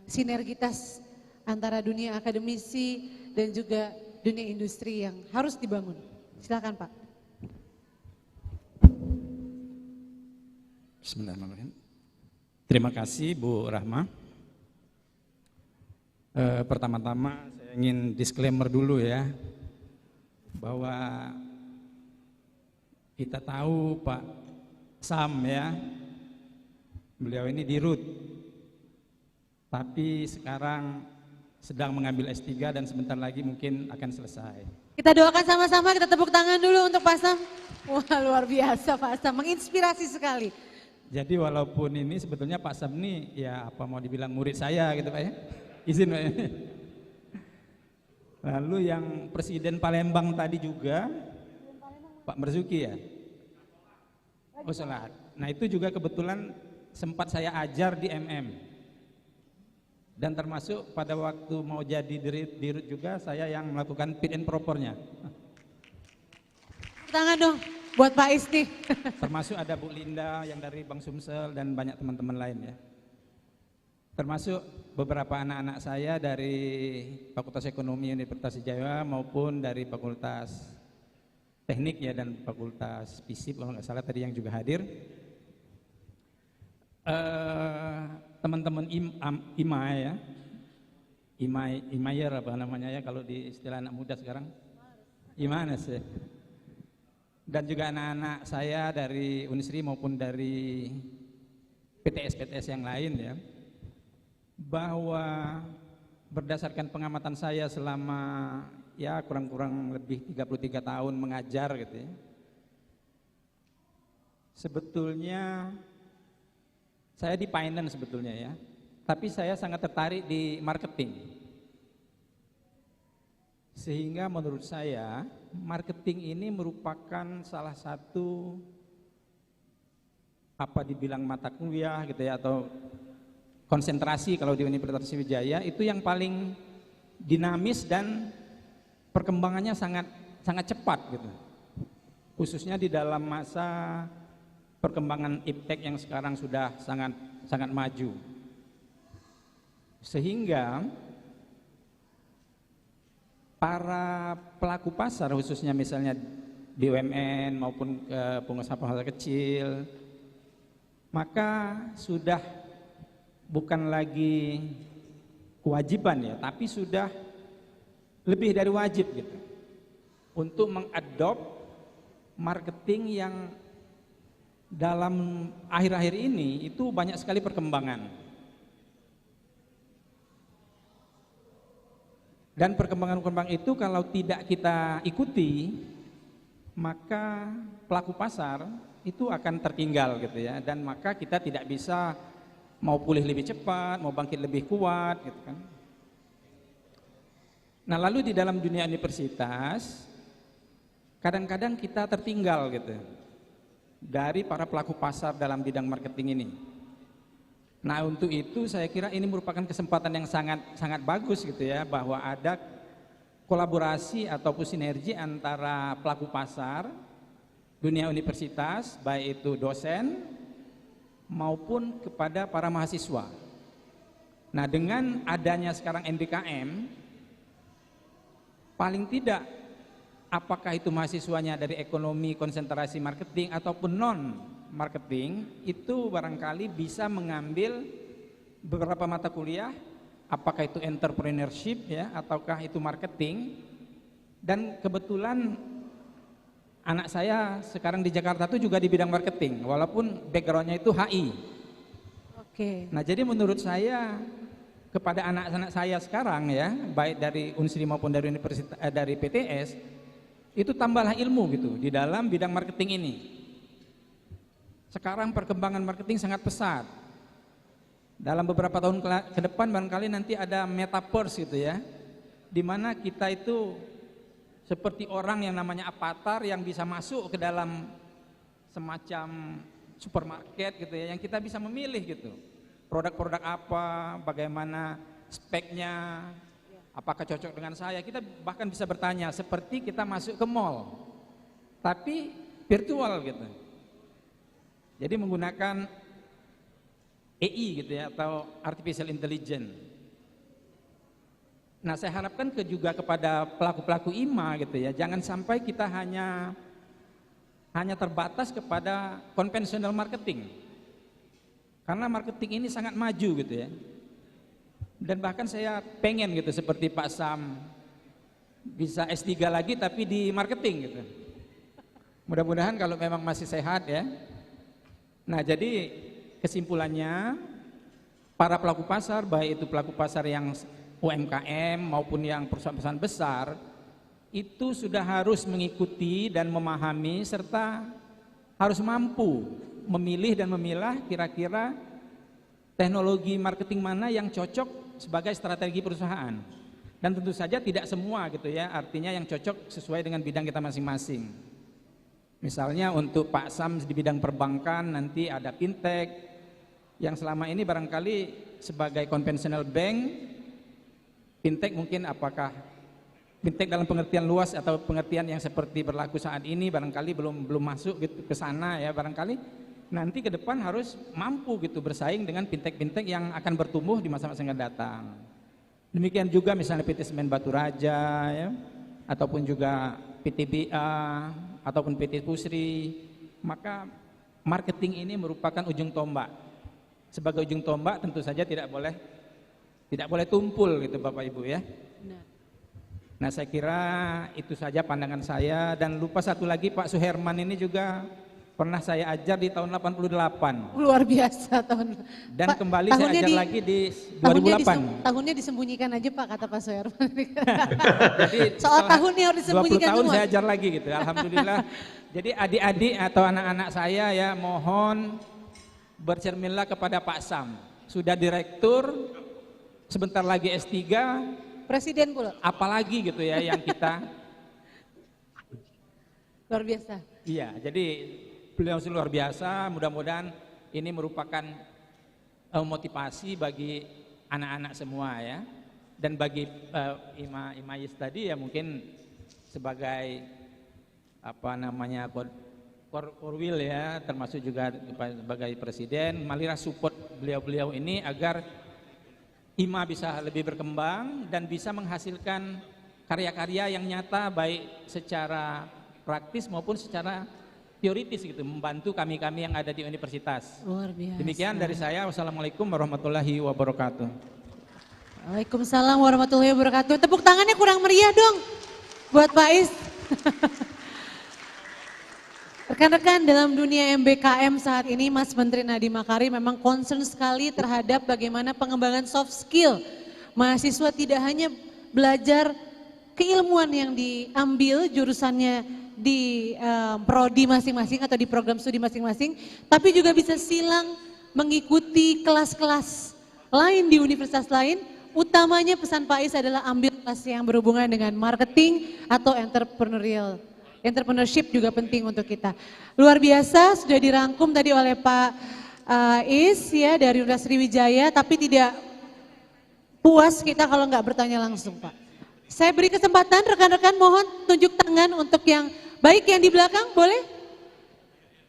sinergitas antara dunia akademisi dan juga dunia industri yang harus dibangun? Silakan Pak. Bismillahirrahmanirrahim. Terima kasih Bu Rahma. Pertama-tama saya ingin disclaimer dulu ya, bahwa kita tahu Pak Sam ya, beliau ini di RUT, tapi sekarang sedang mengambil S3 dan sebentar lagi mungkin akan selesai. Kita doakan sama-sama, kita tepuk tangan dulu untuk Pak Sam. Wah luar biasa Pak Sam, menginspirasi sekali. Jadi walaupun ini sebetulnya Pak Sam ini ya apa mau dibilang murid saya gitu Pak ya, izin Pak ya. Lalu yang Presiden Palembang tadi juga Pak Marzuki ya. Oh salah. Nah itu juga kebetulan sempat saya ajar di MM. Dan termasuk pada waktu mau jadi dirut juga saya yang melakukan fit and propernya. Tangan dong buat Pak Isti. Termasuk ada Bu Linda yang dari Bank Sumsel dan banyak teman-teman lain ya. Termasuk beberapa anak-anak saya dari Fakultas Ekonomi Universitas Sriwijaya maupun dari Fakultas Teknik ya dan Fakultas FISIP kalau nggak salah tadi yang juga hadir. Teman-teman IMA ya, IMAYER apa namanya ya kalau di istilah anak muda sekarang, Imanes ya. Dan juga anak-anak saya dari Unisri maupun dari PTS-PTS yang lain ya, bahwa berdasarkan pengamatan saya selama ya kurang-kurang lebih 33 tahun mengajar gitu ya, sebetulnya Saya di finance sebetulnya ya, tapi saya sangat tertarik di marketing. Sehingga menurut saya marketing ini merupakan salah satu apa dibilang mata kuliah gitu ya, atau konsentrasi kalau di Universitas Sriwijaya itu yang paling dinamis dan perkembangannya sangat cepat gitu. Khususnya di dalam masa perkembangan iptek yang sekarang sudah sangat maju. Sehingga para pelaku pasar khususnya misalnya BUMN maupun pengusaha-pengusaha kecil, maka sudah bukan lagi kewajiban ya, tapi sudah lebih dari wajib gitu untuk mengadop marketing yang dalam akhir-akhir ini itu banyak sekali perkembangan. Dan perkembangan-perkembangan itu kalau tidak kita ikuti, maka pelaku pasar itu akan tertinggal gitu ya, dan maka kita tidak bisa mau pulih lebih cepat, mau bangkit lebih kuat gitu kan. Nah, lalu di dalam dunia universitas kadang-kadang kita tertinggal gitu dari para pelaku pasar dalam bidang marketing ini. Nah, untuk itu saya kira ini merupakan kesempatan yang sangat bagus gitu ya, bahwa ada kolaborasi ataupun sinergi antara pelaku pasar, dunia universitas, baik itu dosen maupun kepada para mahasiswa. Nah, dengan adanya sekarang NBKM, paling tidak apakah itu mahasiswanya dari ekonomi konsentrasi marketing ataupun non marketing, itu barangkali bisa mengambil beberapa mata kuliah, apakah itu entrepreneurship ya, ataukah itu marketing. Dan kebetulan anak saya sekarang di Jakarta itu juga di bidang marketing, walaupun backgroundnya itu HI. Oke. Nah, jadi menurut saya kepada anak-anak saya sekarang ya, baik dari Unsri maupun dari universitas, dari PTS, itu tambahlah ilmu gitu di dalam bidang marketing ini. Sekarang perkembangan marketing sangat pesat. Dalam beberapa tahun ke depan barangkali nanti ada metaverse gitu ya, di mana kita itu seperti orang yang namanya avatar yang bisa masuk ke dalam semacam supermarket gitu ya, yang kita bisa memilih gitu. Produk-produk apa, bagaimana speknya, apakah cocok dengan saya. Kita bahkan bisa bertanya seperti kita masuk ke mall, tapi virtual gitu. Jadi menggunakan AI gitu ya, atau artificial intelligence. Nah, saya harapkan juga kepada pelaku-pelaku IMA gitu ya, jangan sampai kita hanya terbatas kepada konvensional marketing. Karena marketing ini sangat maju gitu ya. Dan bahkan saya pengen gitu seperti Pak Sam bisa S3 lagi tapi di marketing gitu. Mudah-mudahan kalau memang masih sehat ya. Nah, jadi kesimpulannya para pelaku pasar, baik itu pelaku pasar yang UMKM maupun yang perusahaan-perusahaan besar, itu sudah harus mengikuti dan memahami serta harus mampu memilih dan memilah kira-kira teknologi marketing mana yang cocok sebagai strategi perusahaan. Dan tentu saja tidak semua gitu ya, artinya yang cocok sesuai dengan bidang kita masing-masing. Misalnya untuk Pak Sam di bidang perbankan, nanti ada fintech yang selama ini barangkali sebagai konvensional bank, fintech mungkin apakah fintech dalam pengertian luas atau pengertian yang seperti berlaku saat ini barangkali belum masuk gitu ke sana ya, barangkali nanti ke depan harus mampu gitu bersaing dengan fintech-fintech yang akan bertumbuh di masa-masa yang akan datang. Demikian juga misalnya PT Semen Batu Raja ya, ataupun juga PTBA ataupun PT Pusri, maka marketing ini merupakan ujung tombak. Sebagai ujung tombak tentu saja tidak boleh tumpul gitu Bapak Ibu ya. Nah, saya kira itu saja pandangan saya, dan lupa satu lagi, Pak Suherman ini juga pernah saya ajar di tahun 88. Luar biasa tahun. Dan Pak, kembali saya ajar lagi di 2008. Tahunnya disembunyikan aja Pak, kata Pak Suherman. Jadi soal tahunnya harus disembunyikan 20 tahun semua. saya ajar lagi gitu. Alhamdulillah. Jadi adik-adik atau anak-anak saya ya, mohon bercerminlah kepada Pak Sam. Sudah direktur, sebentar lagi S3, presiden pula. Apalagi gitu ya yang kita. Luar biasa. Iya, jadi beliau luar biasa. Mudah-mudahan ini merupakan motivasi bagi anak-anak semua ya. Dan bagi Imayis tadi ya mungkin sebagai apa namanya korwil ya, termasuk juga sebagai presiden, marilah support beliau-beliau ini agar IMA bisa lebih berkembang dan bisa menghasilkan karya-karya yang nyata baik secara praktis maupun secara teoritis gitu, membantu kami-kami yang ada di universitas. Luar biasa. Demikian dari saya. Wassalamualaikum warahmatullahi wabarakatuh. Waalaikumsalam warahmatullahi wabarakatuh. Tepuk tangannya kurang meriah dong buat Pak Is. Rekan-rekan, dalam dunia MBKM saat ini Mas Menteri Nadiem Makarim memang concern sekali terhadap bagaimana pengembangan soft skill. Mahasiswa tidak hanya belajar keilmuan yang diambil jurusannya di prodi masing-masing atau di program studi masing-masing, tapi juga bisa silang mengikuti kelas-kelas lain di universitas lain. Utamanya pesan Pak Is adalah ambil kelas yang berhubungan dengan marketing atau entrepreneurship juga penting untuk kita. Luar biasa, sudah dirangkum tadi oleh Pak Is ya dari Universitas Sriwijaya, tapi tidak puas kita kalau nggak bertanya langsung Pak. Saya beri kesempatan rekan-rekan, mohon tunjuk tangan untuk yang baik yang di belakang, boleh?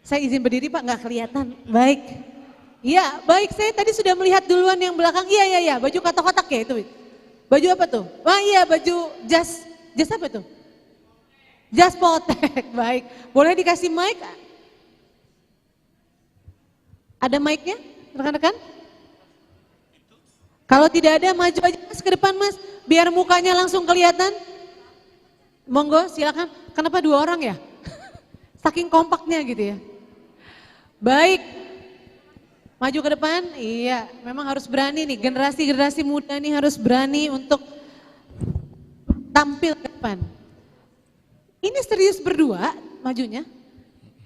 Saya izin berdiri Pak, nggak kelihatan. Baik. Iya, baik, saya tadi sudah melihat duluan yang belakang. Iya, baju kotak-kotak ya itu. Baju apa tuh? Wah iya, baju jas apa tuh? Jas potek, baik. Boleh dikasih mic? Ada mic-nya, rekan-rekan? Kalau tidak ada, maju aja Mas ke depan Mas, biar mukanya langsung kelihatan. Monggo, silakan. Kenapa 2 orang ya? Saking kompaknya gitu ya. Baik. Maju ke depan, iya memang harus berani nih, generasi muda nih harus berani untuk tampil ke depan. Ini serius berdua majunya?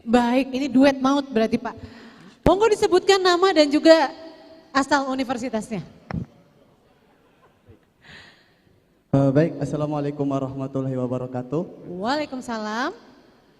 Baik, ini duet maut berarti Pak. Monggo disebutkan nama dan juga asal universitasnya. Baik, Assalamualaikum warahmatullahi wabarakatuh. Waalaikumsalam.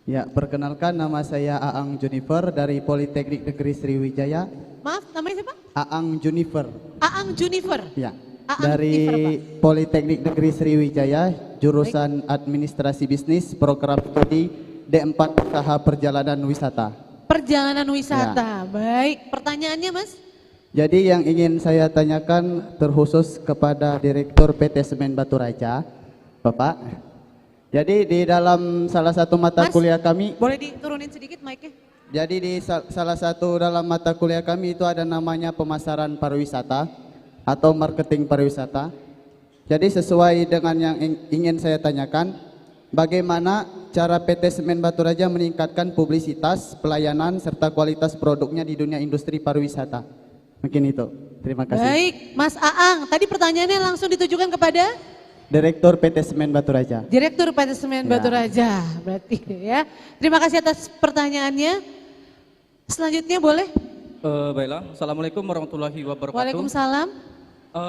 Ya, perkenalkan nama saya Aang Junifer dari Politeknik Negeri Sriwijaya. Maaf, namanya siapa? Aang Junifer. Aang Junifer. Ya. Aang dari Junifer, Politeknik Negeri Sriwijaya, jurusan Administrasi Bisnis, program studi D4 Usaha Perjalanan Wisata. Perjalanan wisata, baik. Pertanyaannya Mas? Jadi yang ingin saya tanyakan terkhusus kepada Direktur PT Semen Batu Raja, Bapak. Jadi di dalam salah satu mata kuliah kami, boleh diturunin sedikit mic-nya? Jadi di salah satu dalam mata kuliah kami itu ada namanya pemasaran pariwisata atau marketing pariwisata. Jadi sesuai dengan yang ingin saya tanyakan, bagaimana cara PT Semen Batu Raja meningkatkan publisitas, pelayanan, serta kualitas produknya di dunia industri pariwisata? Mungkin itu. Terima kasih. Baik, Mas Aang, tadi pertanyaannya langsung ditujukan kepada? Direktur PT Semen Batu Raja. Direktur PT Semen Batu Raja, berarti ya. Terima kasih atas pertanyaannya. Selanjutnya boleh? Baiklah, Assalamualaikum warahmatullahi wabarakatuh. Waalaikumsalam.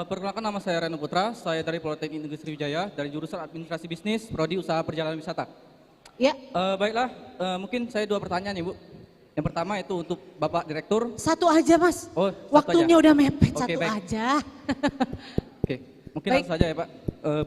Perkenalkan nama saya Reno Putra, saya dari Politeknik Negeri Sriwijaya, dari jurusan Administrasi Bisnis, Prodi Usaha Perjalanan Wisata. Ya. Baiklah, mungkin saya 2 pertanyaan Ibu. Yang pertama itu untuk Bapak Direktur. Satu aja Mas, oh, waktunya aja. udah mepet, Oke, satu baik. aja. Oke, mungkin langsung saja ya Pak.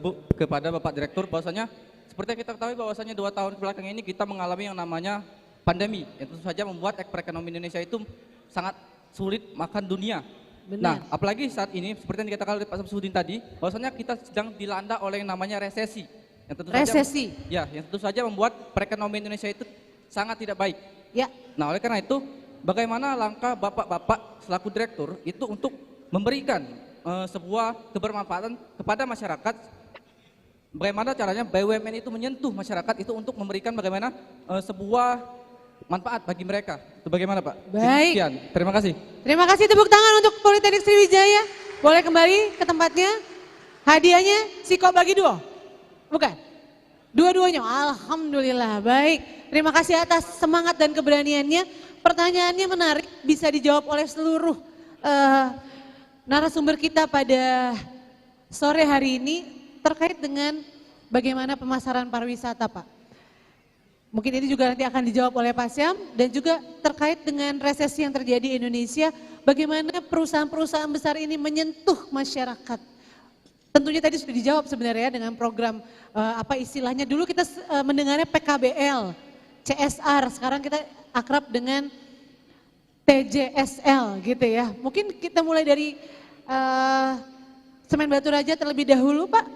Bu, kepada Bapak Direktur, bahwasanya seperti yang kita ketahui bahwasanya 2 tahun belakang ini kita mengalami yang namanya pandemi, yang tentu saja membuat perekonomian Indonesia itu sangat sulit makan dunia. Benar. Nah, apalagi saat ini seperti yang dikatakan oleh Pak Samsudin tadi, bahwasanya kita sedang dilanda oleh yang namanya resesi. Yang tentu Resesi. Saja, yang tentu saja membuat perekonomian Indonesia itu sangat tidak baik. Ya. Nah, oleh karena itu, bagaimana langkah Bapak-bapak selaku Direktur itu untuk memberikan sebuah kebermanfaatan kepada masyarakat? Bagaimana caranya BUMN itu menyentuh masyarakat itu untuk memberikan bagaimana sebuah manfaat bagi mereka? Itu bagaimana Pak? Baik. Sekian, terima kasih. Terima kasih, tepuk tangan untuk Politeknik Sriwijaya. Boleh kembali ke tempatnya. Hadiahnya Siko bagi 2? Bukan? Dua-duanya, alhamdulillah. Baik, terima kasih atas semangat dan keberaniannya. pertanyaannya menarik, bisa dijawab oleh seluruh narasumber kita pada sore hari ini terkait dengan bagaimana pemasaran pariwisata, Pak. Mungkin ini juga nanti akan dijawab oleh Pak Syam, dan juga terkait dengan resesi yang terjadi di Indonesia, bagaimana perusahaan-perusahaan besar ini menyentuh masyarakat. Tentunya tadi sudah dijawab sebenarnya dengan program apa istilahnya, dulu kita mendengarnya PKBL, CSR, sekarang kita akrab dengan TJSL gitu ya. Mungkin kita mulai dari Semen Batu Raja terlebih dahulu, Pak.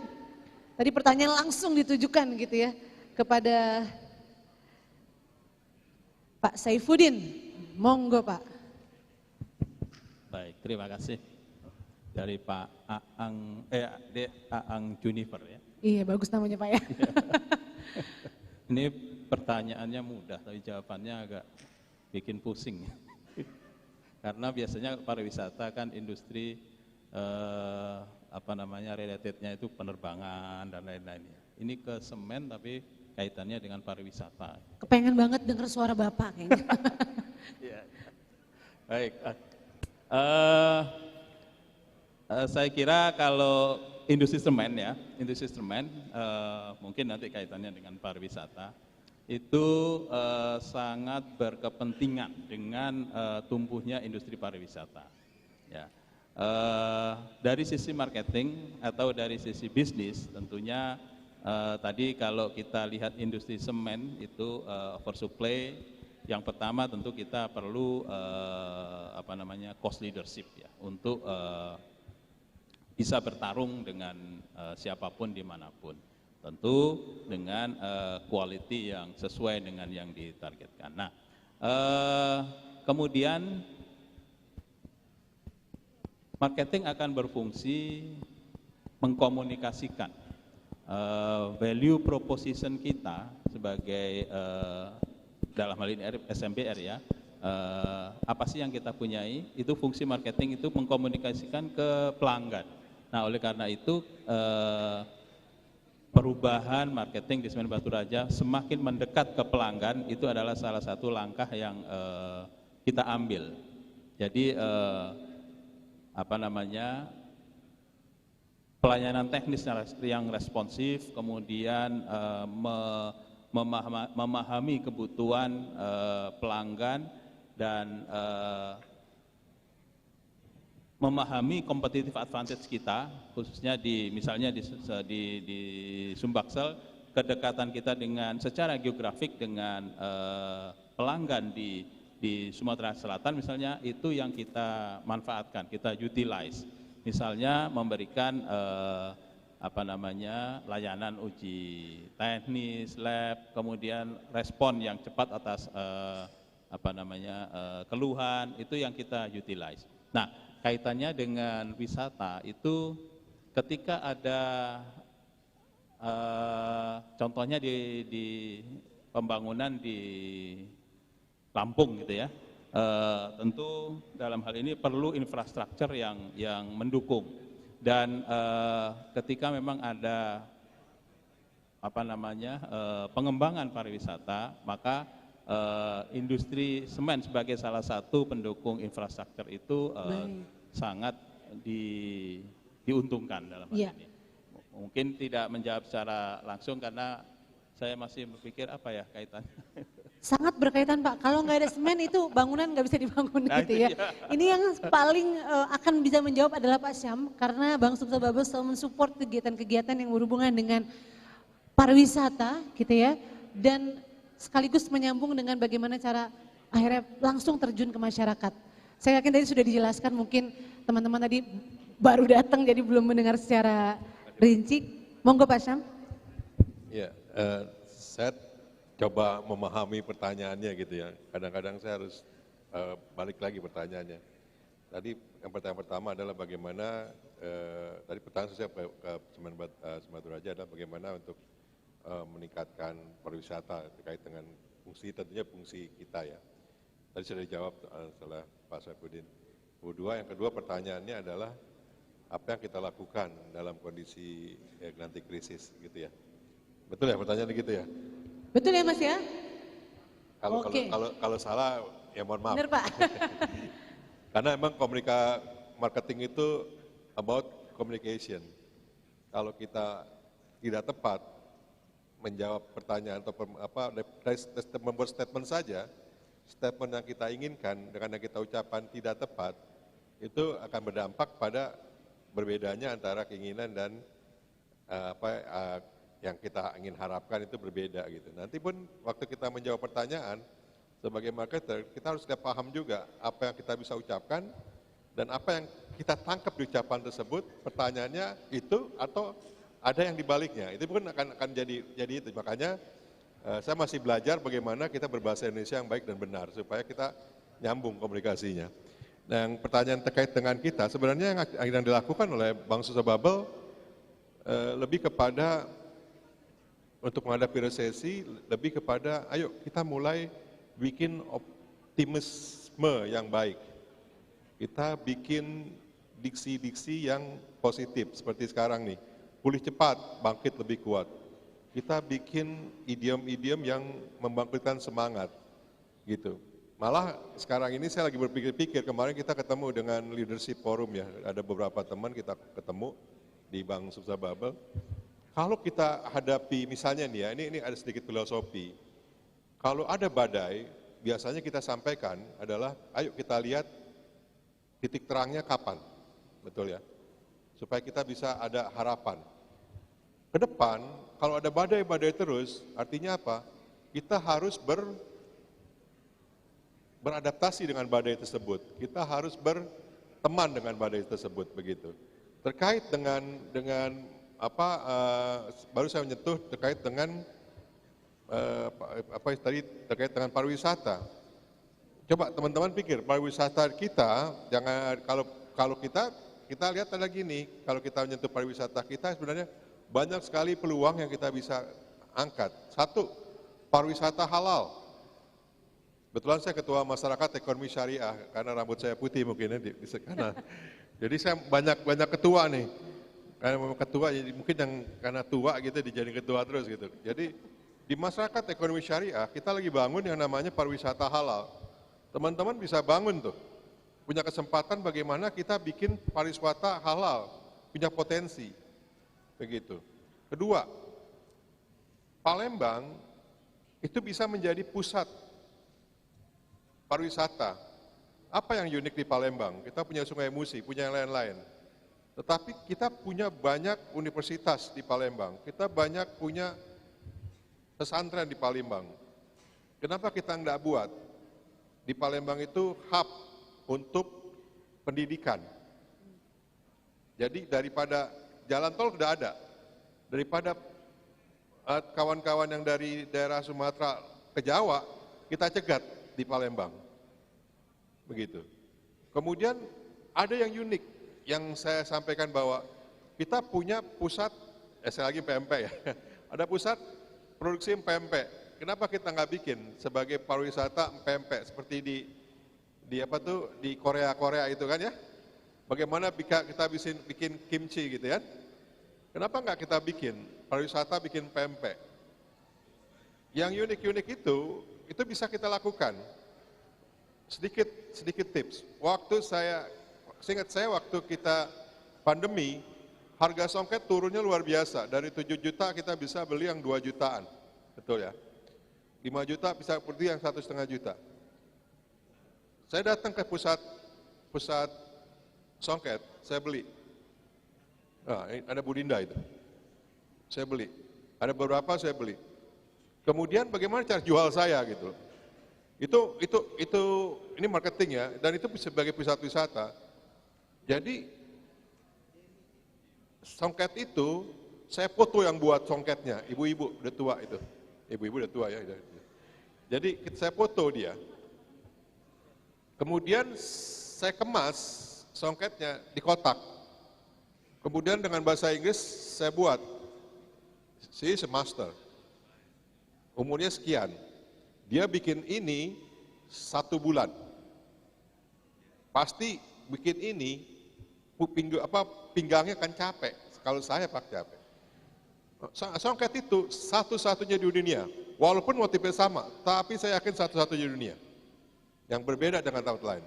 Tadi pertanyaan langsung ditujukan gitu ya kepada Pak Saifuddin. Monggo, Pak. Baik, terima kasih. Dari Pak Aang Junifer ya. Iya, bagus namanya, Pak ya. Ini pertanyaannya mudah, tapi jawabannya agak bikin pusing. Karena biasanya pariwisata kan industri relatednya itu penerbangan dan lain-lain. Ini ke semen tapi kaitannya dengan pariwisata. Kepengen banget dengar suara Bapak kayaknya. Ya. Baik. Saya kira kalau industri semen ya, mungkin nanti kaitannya dengan pariwisata, itu sangat berkepentingan dengan tumbuhnya industri pariwisata. Ya. Dari sisi marketing atau dari sisi bisnis tentunya tadi kalau kita lihat industri semen itu oversupply, yang pertama tentu kita perlu cost leadership ya untuk bisa bertarung dengan siapapun dimanapun, tentu dengan quality yang sesuai dengan yang ditargetkan. Nah, kemudian marketing akan berfungsi mengkomunikasikan value proposition kita sebagai dalam hal ini SMBR ya, apa sih yang kita punyai, itu fungsi marketing itu mengkomunikasikan ke pelanggan. Nah, oleh karena itu perubahan marketing di Semen Batu Raja semakin mendekat ke pelanggan itu adalah salah satu langkah yang kita ambil. Jadi pelayanan teknis yang responsif, kemudian memahami kebutuhan pelanggan dan memahami competitive advantage kita, khususnya misalnya di Sumbaksel, kedekatan kita dengan secara geografik dengan pelanggan di Sumatera Selatan misalnya, itu yang kita manfaatkan, kita utilize. Misalnya memberikan layanan uji teknis, lab, kemudian respon yang cepat atas keluhan, itu yang kita utilize. Nah, kaitannya dengan wisata itu ketika ada contohnya di pembangunan di Lampung gitu ya, tentu dalam hal ini perlu infrastruktur yang mendukung, dan ketika memang ada pengembangan pariwisata, maka industri semen sebagai salah satu pendukung infrastruktur itu sangat diuntungkan dalam hal ini. Mungkin tidak menjawab secara langsung karena saya masih berpikir apa ya kaitannya. Sangat berkaitan, Pak. Kalau nggak ada semen itu bangunan nggak bisa dibangun gitu ya. Ini yang paling akan bisa menjawab adalah Pak Syam, karena Bank Sumsel Bubble selalu mensupport kegiatan-kegiatan yang berhubungan dengan pariwisata gitu ya, dan sekaligus menyambung dengan bagaimana cara akhirnya langsung terjun ke masyarakat. Saya yakin tadi sudah dijelaskan, mungkin teman-teman tadi baru datang jadi belum mendengar secara rinci. Monggo Pak Syam. Ya, saya coba memahami pertanyaannya gitu ya. Kadang-kadang saya harus balik lagi pertanyaannya. Tadi yang pertama adalah bagaimana, tadi pertanyaan saya ke Semen Batu Raja adalah bagaimana untuk meningkatkan pariwisata terkait dengan fungsi, tentunya fungsi kita ya. Tadi sudah dijawab setelah Pak Saifuddin. Yang kedua pertanyaannya adalah apa yang kita lakukan dalam kondisi nanti krisis gitu ya. Betul ya pertanyaannya gitu ya? Betul ya Mas ya? Kalau salah ya mohon maaf. Benar Pak. Karena emang marketing itu about communication. Kalau kita tidak tepat menjawab pertanyaan atau membuat statement saja, statement yang kita inginkan dengan yang kita ucapkan tidak tepat, itu akan berdampak pada berbedanya antara keinginan dan yang kita ingin harapkan itu berbeda gitu. Nanti pun waktu kita menjawab pertanyaan sebagai marketer, kita harus paham juga apa yang kita bisa ucapkan dan apa yang kita tangkap di ucapan tersebut, pertanyaannya itu atau ada yang dibaliknya. Itu pun akan jadi itu. Makanya saya masih belajar bagaimana kita berbahasa Indonesia yang baik dan benar supaya kita nyambung komunikasinya. Nah, yang pertanyaan terkait dengan kita, sebenarnya yang dilakukan oleh Bank Susah Bubble lebih kepada untuk menghadapi resesi, lebih kepada ayo kita mulai bikin optimisme yang baik. Kita bikin diksi-diksi yang positif seperti sekarang nih, pulih cepat, bangkit lebih kuat. Kita bikin idiom-idiom yang membangkitkan semangat, gitu. Malah sekarang ini saya lagi berpikir-pikir, kemarin kita ketemu dengan leadership forum ya, ada beberapa teman kita ketemu di Bank Susah Bubble. Kalau kita hadapi misalnya nih ya, ini ada sedikit filosofi. Kalau ada badai, biasanya kita sampaikan adalah, ayo kita lihat titik terangnya kapan, betul ya? Supaya kita bisa ada harapan. Ke depan, kalau ada badai-badai terus, artinya apa? Kita harus beradaptasi dengan badai tersebut. Kita harus berteman dengan badai tersebut, begitu. Terkait dengan baru saya menyentuh terkait dengan terkait dengan pariwisata. Coba teman-teman pikir, pariwisata kita jangan kalau kita lihat ada gini, kalau kita menyentuh pariwisata kita sebenarnya banyak sekali peluang yang kita bisa angkat. Satu, pariwisata halal. Kebetulan saya ketua masyarakat ekonomi syariah, karena rambut saya putih mungkin ya di sana. Jadi saya banyak ketua nih. Karena memang ketua, jadi mungkin yang karena tua gitu dijadiin ketua terus gitu. Jadi di masyarakat ekonomi syariah kita lagi bangun yang namanya pariwisata halal. Teman-teman bisa bangun tuh, punya kesempatan bagaimana kita bikin pariwisata halal, punya potensi, begitu. Kedua, Palembang itu bisa menjadi pusat pariwisata. Apa yang unik di Palembang? Kita punya Sungai Musi, punya yang lain-lain. Tetapi kita punya banyak universitas di Palembang, kita banyak punya pesantren di Palembang. Kenapa kita nggak buat? Di Palembang itu hub untuk pendidikan. Jadi daripada jalan tol sudah ada, daripada kawan-kawan yang dari daerah Sumatera ke Jawa, kita cegat di Palembang, begitu. Kemudian ada yang unik yang saya sampaikan bahwa kita punya pusat, saya lagi PMP ya, ada pusat produksi PMP. Kenapa kita nggak bikin sebagai pariwisata PMP seperti di Korea itu kan ya? Bagaimana kita bikin kimchi gitu ya? Kenapa nggak kita bikin pariwisata bikin PMP? Yang unik-unik itu bisa kita lakukan. Sedikit tips. Seingat saya waktu kita pandemi, harga songket turunnya luar biasa. Dari 7 juta kita bisa beli yang 2 jutaan. Betul ya? 5 juta bisa beli yang 1,5 juta. Saya datang ke pusat songket, saya beli. Nah, ada Budinda itu. Saya beli. Ada beberapa saya beli. Kemudian bagaimana cara jual saya gitu. Ini marketing ya, dan itu sebagai pusat wisata. Jadi songket itu saya foto yang buat songketnya, ibu-ibu udah tua itu. Ibu-ibu udah tua ya. Jadi saya foto dia. Kemudian saya kemas songketnya di kotak. Kemudian dengan bahasa Inggris saya buat, she is a master. Umurnya sekian. Dia bikin ini 1 bulan. Pasti bikin ini pinggangnya kan capek. Kalau saya pak capek. Songket itu satu-satunya di dunia. Walaupun motifnya sama, tapi saya yakin satu-satunya di dunia. yang berbeda dengan tahun lain.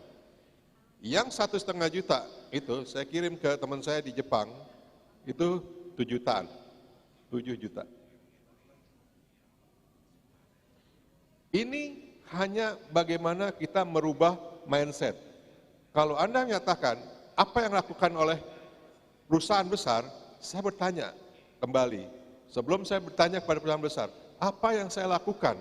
Yang 1,5 juta itu saya kirim ke teman saya di Jepang, itu 7 jutaan, 7 juta. Ini hanya bagaimana kita merubah mindset. Kalau Anda menyatakan apa yang dilakukan oleh perusahaan besar, saya bertanya kembali. Sebelum saya bertanya kepada perusahaan besar, apa yang saya lakukan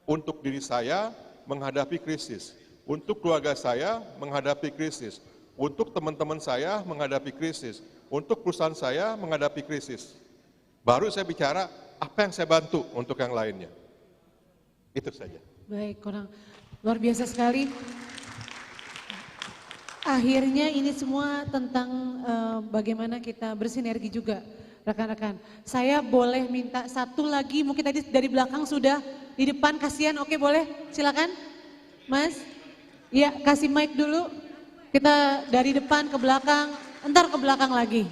untuk diri saya menghadapi krisis, untuk keluarga saya menghadapi krisis, untuk teman-teman saya menghadapi krisis, untuk perusahaan saya menghadapi krisis. Baru saya bicara apa yang saya bantu untuk yang lainnya. Itu saja. Baik, kurang luar biasa sekali. Akhirnya ini semua tentang bagaimana kita bersinergi juga, rekan-rekan. Saya boleh minta satu lagi, mungkin tadi dari belakang sudah, di depan kasihan, oke boleh, silakan, Mas. Ya, kasih mic dulu. Kita dari depan ke belakang, entar ke belakang lagi.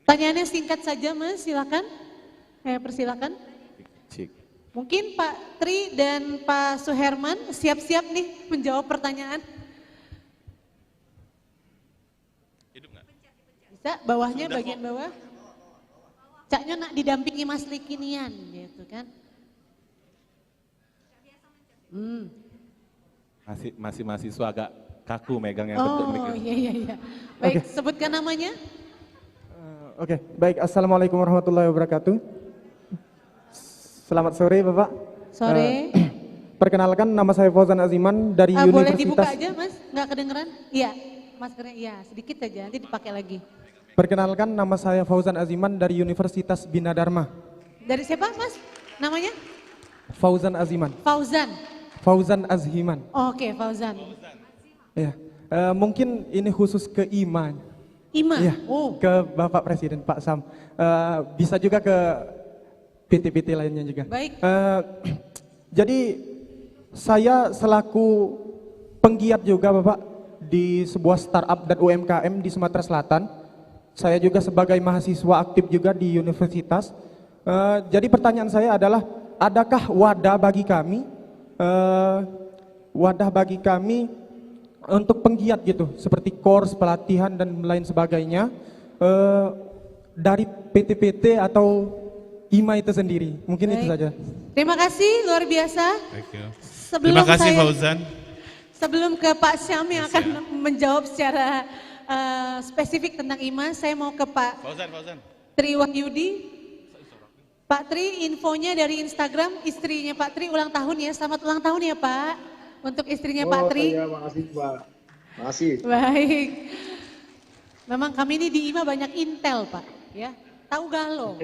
Pertanyaannya singkat saja, Mas, silakan. Persilakan. Mungkin Pak Tri dan Pak Suherman siap-siap nih menjawab pertanyaan. Bisa, bawahnya bagian bawah. Caknya nak didampingi Mas Likinian gitu kan. Masih mahasiswa agak kaku megang yang bentuk mic. Oh iya. Baik, sebutkan namanya. Oke, baik. Assalamualaikum warahmatullahi wabarakatuh. Selamat sore Bapak. Sore. Perkenalkan, nama saya Fauzan Aziman dari Universitas. Boleh dibuka aja Mas, nggak kedengeran? Iya, maskernya iya, sedikit aja, nanti dipakai lagi. Perkenalkan, nama saya Fauzan Aziman dari Universitas Bina Dharma. Dari siapa Mas? Namanya? Fauzan Aziman. Fauzan Azhiman. Oke, Fauzan. Ya, mungkin ini khusus ke Ima. Ima? Ya, ke Bapak Presiden Pak Sam. Bisa juga ke PT-PT lainnya juga. Baik. Jadi saya selaku penggiat juga Bapak di sebuah startup dan UMKM di Sumatera Selatan. Saya juga sebagai mahasiswa aktif juga di universitas. Jadi pertanyaan saya adalah, adakah wadah bagi kami untuk penggiat gitu, seperti course, pelatihan dan lain sebagainya dari PT-PT atau IMA itu sendiri. Mungkin itu saja. Terima kasih, luar biasa. Terima kasih Fauzan. Sebelum ke Pak Syam yang akan menjawab secara spesifik tentang IMA, saya mau ke Pak Fauzan. Tri Wahyudi. Pak Tri, infonya dari Instagram, istrinya Pak Tri ulang tahun ya. Selamat ulang tahun ya Pak, untuk istrinya Pak Tri. Iya, makasih Pak. Makasih. Baik. Memang kami ini di IMA banyak intel Pak, ya. Tahu galau.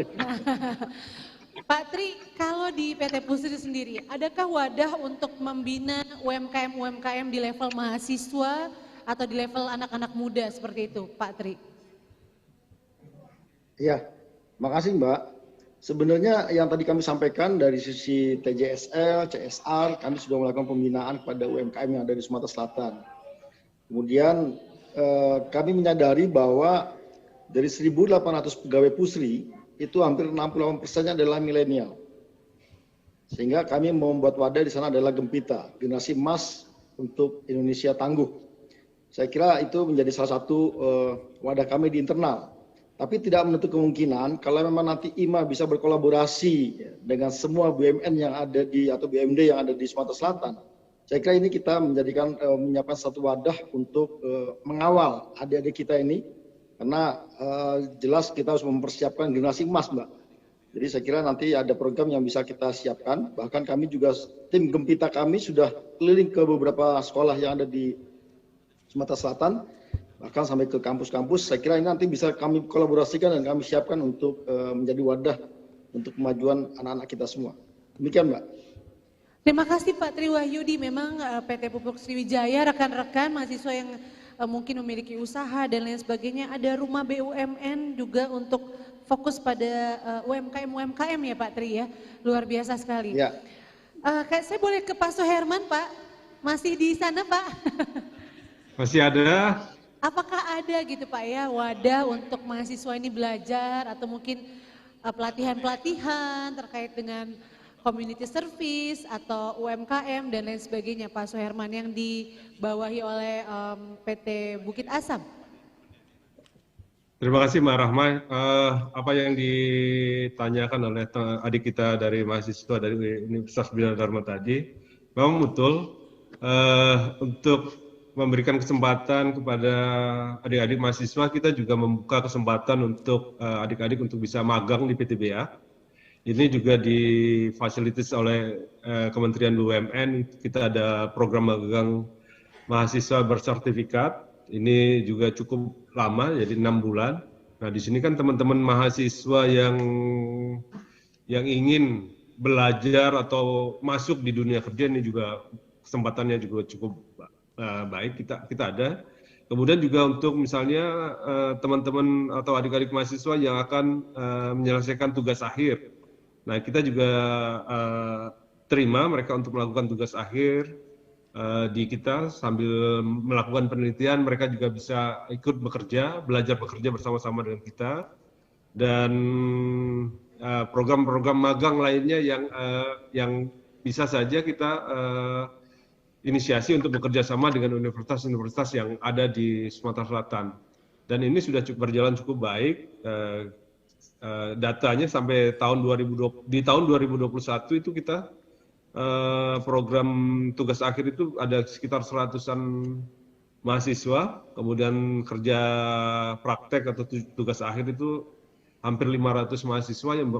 Pak Tri, kalau di PT Pusri sendiri, adakah wadah untuk membina UMKM-UMKM di level mahasiswa atau di level anak-anak muda seperti itu, Pak Tri? Iya, makasih Mbak. Sebenarnya yang tadi kami sampaikan dari sisi TJSL, CSR, kami sudah melakukan pembinaan kepada UMKM yang ada di Sumatera Selatan. Kemudian kami menyadari bahwa dari 1.800 pegawai Pusri, itu hampir 68%-nya adalah milenial. Sehingga kami membuat wadah di sana adalah Gempita, generasi emas untuk Indonesia tangguh. Saya kira itu menjadi salah satu wadah kami di internal. Tapi tidak menutup kemungkinan kalau memang nanti IMA bisa berkolaborasi dengan semua BUMN yang ada di atau BUMD yang ada di Sumatera Selatan. Saya kira ini kita menyiapkan satu wadah untuk mengawal adik-adik kita ini. Karena jelas kita harus mempersiapkan generasi emas, Mbak. Jadi saya kira nanti ada program yang bisa kita siapkan. Bahkan kami juga, tim Gempita kami sudah keliling ke beberapa sekolah yang ada di Sumatera Selatan. Bahkan sampai ke kampus-kampus. Saya kira ini nanti bisa kami kolaborasikan dan kami siapkan untuk menjadi wadah untuk kemajuan anak-anak kita semua. Demikian, Mbak. Terima kasih Pak Tri Wahyudi. Memang PT Pupuk Sriwijaya, rekan-rekan mahasiswa yang mungkin memiliki usaha dan lain sebagainya, ada rumah BUMN juga untuk fokus pada UMKM ya Pak Tri ya, luar biasa sekali. Ya. Saya boleh ke Pak Suherman Pak, masih di sana Pak? Masih ada. Apakah ada gitu Pak ya wadah untuk mahasiswa ini belajar atau mungkin pelatihan-pelatihan terkait dengan community service atau UMKM dan lain sebagainya Pak Suherman yang dibawahi oleh PT Bukit Asam? Terima kasih Mbak Rahma. Apa yang ditanyakan oleh adik kita dari mahasiswa dari Universitas Bina Dharma tadi, memang betul untuk memberikan kesempatan kepada adik-adik mahasiswa, kita juga membuka kesempatan untuk adik-adik untuk bisa magang di PTBA. Ini juga difasilitasi oleh Kementerian BUMN. Kita ada program magang mahasiswa bersertifikat. Ini juga cukup lama, jadi 6 bulan. Nah, di sini kan teman-teman mahasiswa yang ingin belajar atau masuk di dunia kerja ini juga kesempatannya juga cukup baik kita ada. Kemudian juga untuk misalnya teman-teman atau adik-adik mahasiswa yang akan menyelesaikan tugas akhir. Nah, kita juga terima mereka untuk melakukan tugas akhir di kita sambil melakukan penelitian. Mereka juga bisa ikut bekerja, belajar bekerja bersama-sama dengan kita, dan program-program magang lainnya yang bisa saja kita inisiasi untuk bekerja sama dengan universitas-universitas yang ada di Sumatera Selatan. Dan ini sudah berjalan cukup baik. Datanya sampai tahun 2020, di tahun 2021 itu kita program tugas akhir itu ada sekitar 100-an mahasiswa, kemudian kerja praktek atau tugas akhir itu hampir 500 mahasiswa yang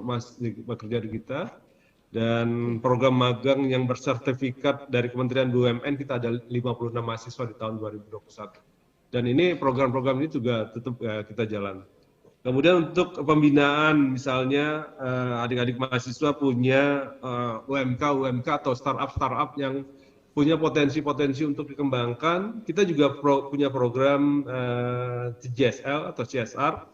bekerja di kita, dan program magang yang bersertifikat dari Kementerian BUMN kita ada 56 mahasiswa di tahun 2021. Dan ini program-program ini juga tetap kita jalan. Kemudian untuk pembinaan, misalnya adik-adik mahasiswa punya UMK atau startup yang punya potensi-potensi untuk dikembangkan. Kita juga punya program CSL atau CSR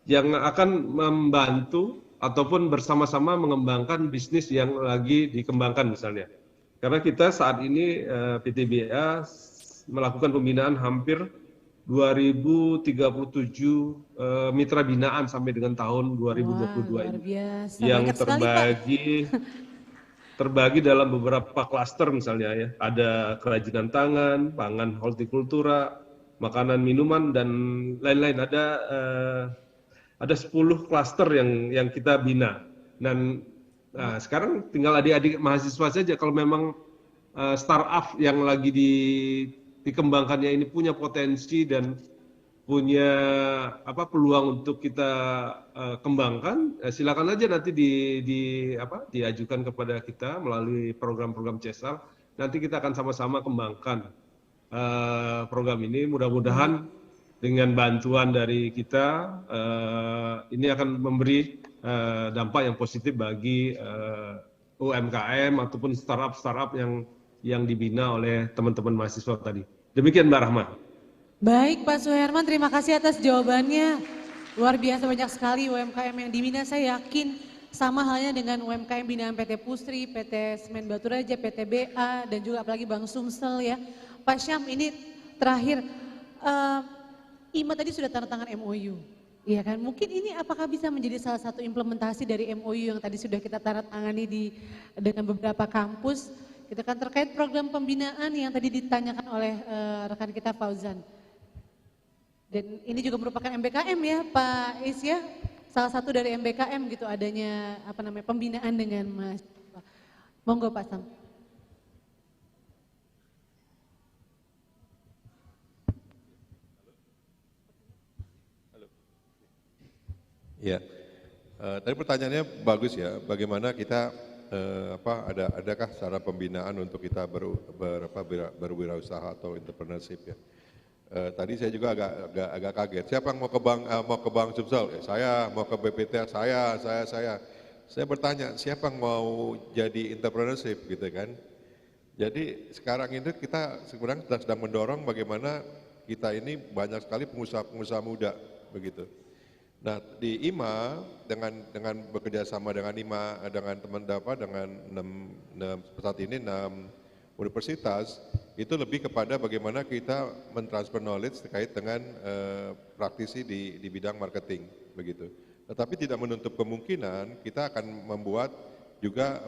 yang akan membantu ataupun bersama-sama mengembangkan bisnis yang lagi dikembangkan misalnya. Karena kita saat ini PTBA melakukan pembinaan hampir 2037 mitra binaan sampai dengan tahun 2022 ini, yang terbagi dalam beberapa klaster misalnya ya, ada kerajinan tangan, pangan hortikultura, makanan minuman dan lain-lain. Ada 10 klaster yang kita bina. Dan sekarang tinggal adik-adik mahasiswa saja kalau memang startup yang lagi dikembangkannya ini punya potensi dan punya peluang untuk kita kembangkan, silakan aja nanti diajukan kepada kita melalui program-program CSR. Nanti kita akan sama-sama kembangkan program ini. Mudah-mudahan dengan bantuan dari kita ini akan memberi dampak yang positif bagi UMKM ataupun startup yang dibina oleh teman-teman mahasiswa tadi. Demikian Mbak Rahma. Baik Pak Suherman, terima kasih atas jawabannya. Luar biasa banyak sekali UMKM yang dibina, saya yakin sama halnya dengan UMKM binaan PT Pusri, PT Semen Batu Raja, PT BA, dan juga apalagi Bang Sumsel ya. Pak Syam, ini terakhir, IMA tadi sudah tanda tangan MOU. Iya kan, mungkin ini apakah bisa menjadi salah satu implementasi dari MOU yang tadi sudah kita tanda tangani dengan beberapa kampus. Itu kan terkait program pembinaan yang tadi ditanyakan oleh rekan kita Fauzan. Dan ini juga merupakan MBKM ya Pak Is ya, salah satu dari MBKM gitu adanya pembinaan dengan mahasiswa. Monggo Pak Sam. Ya, tadi pertanyaannya bagus ya. Bagaimana kita adakah cara pembinaan untuk kita berwirausaha atau entrepreneurship ya? Tadi saya juga agak kaget. Siapa yang mau ke Bank Sumsel? Saya. Mau ke BPT? Saya. Saya bertanya, siapa yang mau jadi entrepreneurship gitu kan? Jadi sekarang ini kita sebenarnya sedang mendorong bagaimana kita ini banyak sekali pengusaha muda begitu. Nah di IMA dengan bekerja sama dengan IMA dengan dengan 6 universitas itu lebih kepada bagaimana kita mentransfer knowledge terkait dengan praktisi di bidang marketing begitu. Tetapi tidak menutup kemungkinan kita akan membuat juga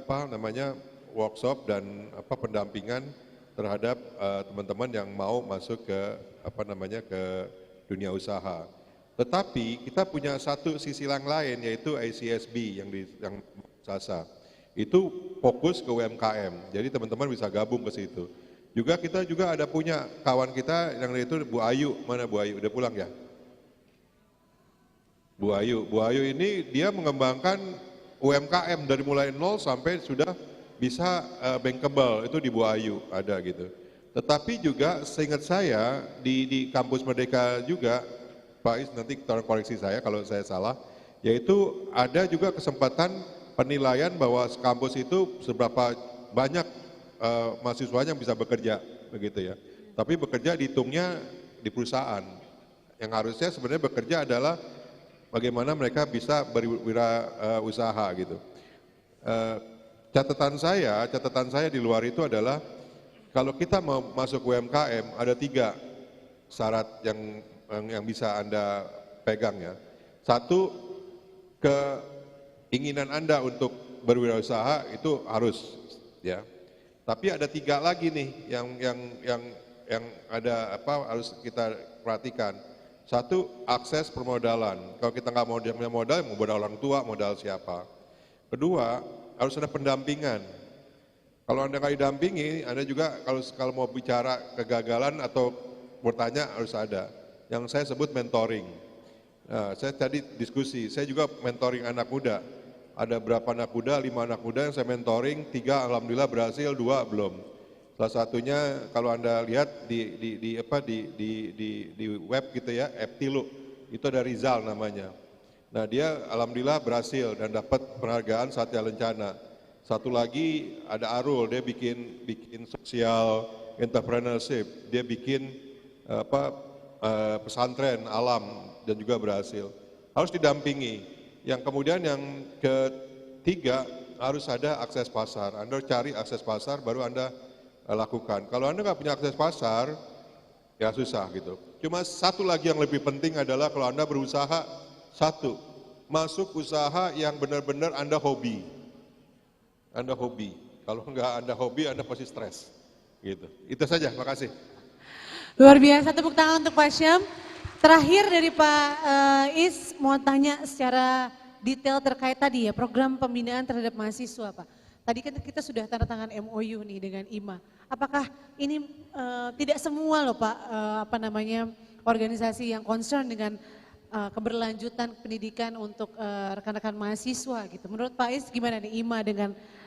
workshop dan pendampingan terhadap teman-teman yang mau masuk ke ke dunia usaha. Tetapi kita punya satu sisi yang lain, yaitu ICSB yang Sasa. Itu fokus ke UMKM. Jadi teman-teman bisa gabung ke situ. Juga kita juga ada punya kawan kita yang itu Bu Ayu. Mana Bu Ayu? Udah pulang ya? Bu Ayu ini dia mengembangkan UMKM dari mulai nol sampai sudah bisa bankable, itu di Bu Ayu ada gitu. Tetapi juga seingat saya di kampus Merdeka juga, Pak Is nanti tolong koreksi saya kalau saya salah, yaitu ada juga kesempatan penilaian bahwa kampus itu seberapa banyak mahasiswanya yang bisa bekerja, begitu ya. Tapi bekerja dihitungnya di perusahaan. Yang harusnya sebenarnya bekerja adalah bagaimana mereka bisa berwirausaha gitu. Catatan saya di luar itu adalah kalau kita mau masuk UMKM ada 3 syarat yang bisa Anda pegang ya. Satu, keinginan Anda untuk berwirausaha itu harus ya. Tapi ada 3 lagi nih yang ada harus kita perhatikan. Satu, akses permodalan. Kalau kita nggak mau punya modal, mau modal orang tua, modal siapa. Kedua, harus ada pendampingan. Kalau Anda nggak didampingi, Anda juga kalau mau bicara kegagalan atau bertanya harus ada. Yang saya sebut mentoring. Nah, saya tadi diskusi, saya juga mentoring anak muda. Ada berapa anak muda, 5 anak muda yang saya mentoring, 3 alhamdulillah berhasil, 2 belum. Salah satunya kalau Anda lihat di web gitu ya, Eptilu, itu ada Rizal namanya. Nah dia alhamdulillah berhasil dan dapat penghargaan Satya Lencana. Satu lagi ada Arul, dia bikin sosial entrepreneurship, dia bikin pesantren alam dan juga berhasil. Harus didampingi. Yang kemudian yang ketiga harus ada akses pasar. Anda cari akses pasar baru Anda lakukan. Kalau Anda nggak punya akses pasar, ya susah gitu. Cuma satu lagi yang lebih penting adalah kalau Anda berusaha, satu, masuk usaha yang benar-benar Anda hobi. Anda hobi. Kalau enggak Anda hobi, Anda pasti stres. Gitu. Itu saja, makasih. Luar biasa, tepuk tangan untuk Pak Syam. Terakhir dari Pak Is, mau tanya secara detail terkait tadi ya, program pembinaan terhadap mahasiswa Pak. Tadi kan kita sudah tanda tangan MOU nih dengan IMA. Apakah ini tidak semua loh Pak, organisasi yang concern dengan keberlanjutan pendidikan untuk rekan-rekan mahasiswa gitu. Menurut Pak Is gimana nih IMA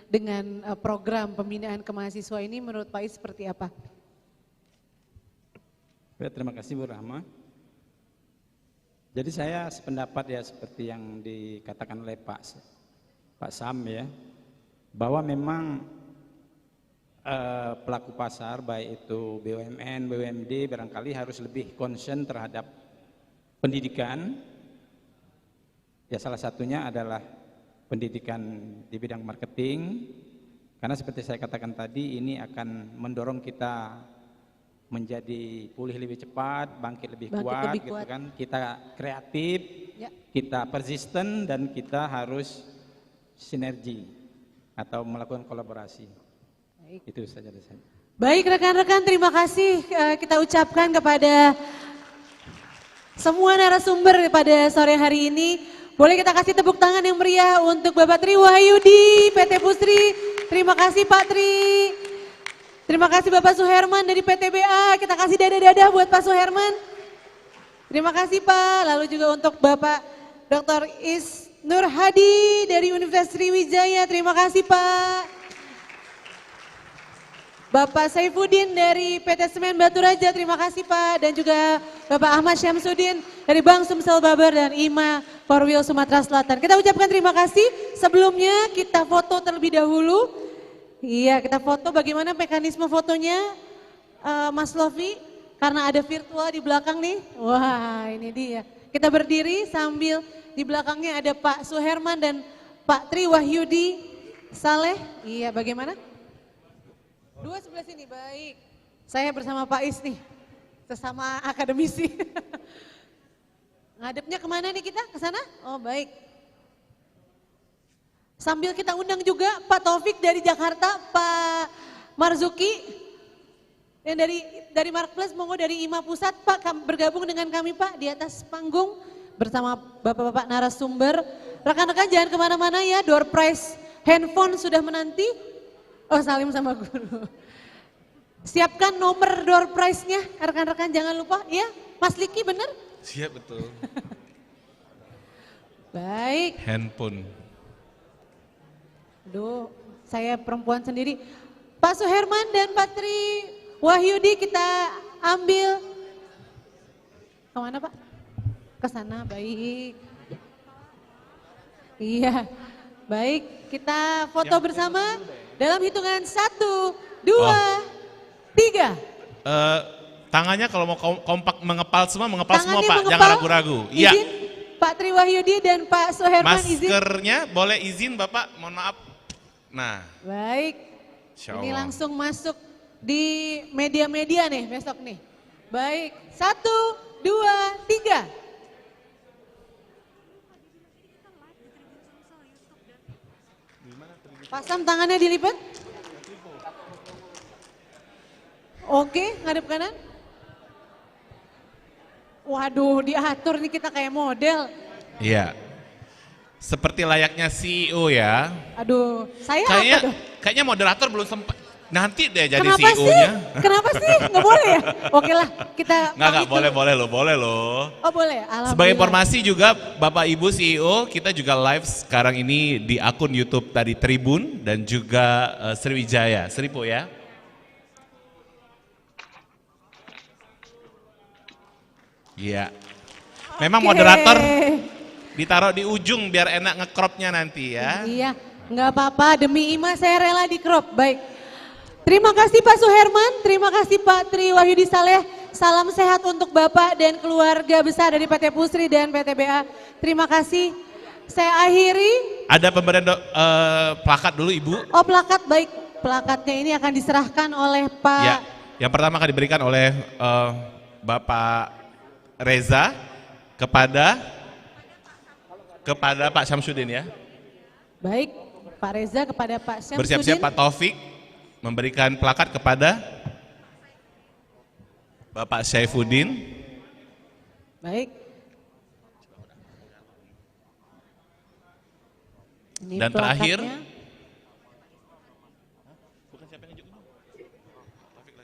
dengan program pembinaan ke mahasiswa ini, menurut Pak Is seperti apa? Ya, terima kasih Bu Rahma. Jadi saya sependapat ya seperti yang dikatakan oleh Pak Sam ya, bahwa memang pelaku pasar baik itu BUMN, BUMD barangkali harus lebih concern terhadap pendidikan. Ya salah satunya adalah pendidikan di bidang marketing, karena seperti saya katakan tadi ini akan mendorong kita menjadi pulih lebih cepat, bangkit lebih kuat, gitu kan. Kita kreatif, ya. Kita persisten dan kita harus sinergi atau melakukan kolaborasi. Baik. Itu saja dari saya. Baik rekan-rekan, terima kasih kita ucapkan kepada semua narasumber pada sore hari ini. Boleh kita kasih tepuk tangan yang meriah untuk Bapak Tri Wahyudi, PT Pusri. Terima kasih Pak Tri. Terima kasih Bapak Suherman dari PTBA. Kita kasih dadah-dadah buat Pak Suherman. Terima kasih Pak. Lalu juga untuk Bapak Dr. Is Nur Hadi dari Universitas Sriwijaya. Terima kasih Pak. Bapak Saifuddin dari PT Semen Batu Raja, terima kasih Pak. Dan juga Bapak Ahmad Syamsuddin dari Bank Sumsel Babar dan IMA Korwil Sumatera Selatan. Kita ucapkan terima kasih. Sebelumnya kita foto terlebih dahulu. Iya, kita foto. Bagaimana mekanisme fotonya Mas Lofi? Karena ada virtual di belakang nih. Wah, ini dia. Kita berdiri sambil di belakangnya ada Pak Suherman dan Pak Tri Wahyudi Saleh. Iya, bagaimana? Dua sebelah sini, baik. Saya bersama Pak Is nih, sesama akademisi. Ngadepnya kemana nih kita? Ke sana? Oh baik. Sambil kita undang juga Pak Taufik dari Jakarta, Pak Marzuki, yang dari Marketplace, monggo dari IMA Pusat, Pak bergabung dengan kami Pak di atas panggung bersama bapak-bapak narasumber. Rekan-rekan jangan kemana-mana ya, door prize handphone sudah menanti. Oh salim sama guru. Siapkan nomor door prize-nya, rekan-rekan jangan lupa ya. Mas Liki benar? Siap betul. Baik. Handphone. Aduh, saya perempuan sendiri. Pak Suherman dan Pak Tri Wahyudi kita ambil. Kemana Pak? Ke sana, baik. Iya, baik. Kita foto bersama dalam hitungan 1, 2, 3. Tangannya kalau mau kompak mengepal semua semua Pak, mengepal. jangan ragu-ragu. Iya. Izin Pak Tri Wahyudi dan Pak Suherman izin. Maskernya boleh izin Bapak, mohon maaf. Nah. Baik, Insya ini Allah. langsung masuk di media-media nih besok nih. Baik, 1, 2, 3. Pasang tangannya dilipat. Oke, ngadep kanan. Waduh, diatur nih kita kayak model. Iya. Seperti layaknya CEO ya. Aduh, saya apa tuh? Kayaknya moderator belum sempat. Nanti deh jadi Kenapa sih? CEO-nya. Kenapa sih? Nggak boleh ya? Oke lah, kita Nggak, pamit dulu. boleh loh. Oh boleh, alhamdulillah. Sebagai informasi juga Bapak Ibu CEO, kita juga live sekarang ini di akun YouTube tadi Tribun dan juga Sriwijaya. Seripo ya. Iya. Memang Oke. moderator ditaruh di ujung biar enak ngecropnya nanti ya. Iya, nggak apa-apa, demi Ima saya rela di crop. Baik, terima kasih Pak Suherman, terima kasih Pak Tri Wahyudi Saleh. Salam sehat untuk Bapak dan keluarga besar dari PT Pusri dan PTBA. Terima kasih. Saya akhiri. Ada pemberian plakat dulu Ibu. Oh plakat, baik. Plakatnya ini akan diserahkan oleh Pak. Ya, yang pertama akan diberikan oleh Bapak Reza kepada Pak Syamsuddin ya. Baik, Pak Reza kepada Pak Syamsuddin. Bersiap-siap Pak Taufik memberikan plakat kepada Bapak Syaifuddin. Baik. Ini Dan terakhir plakatnya.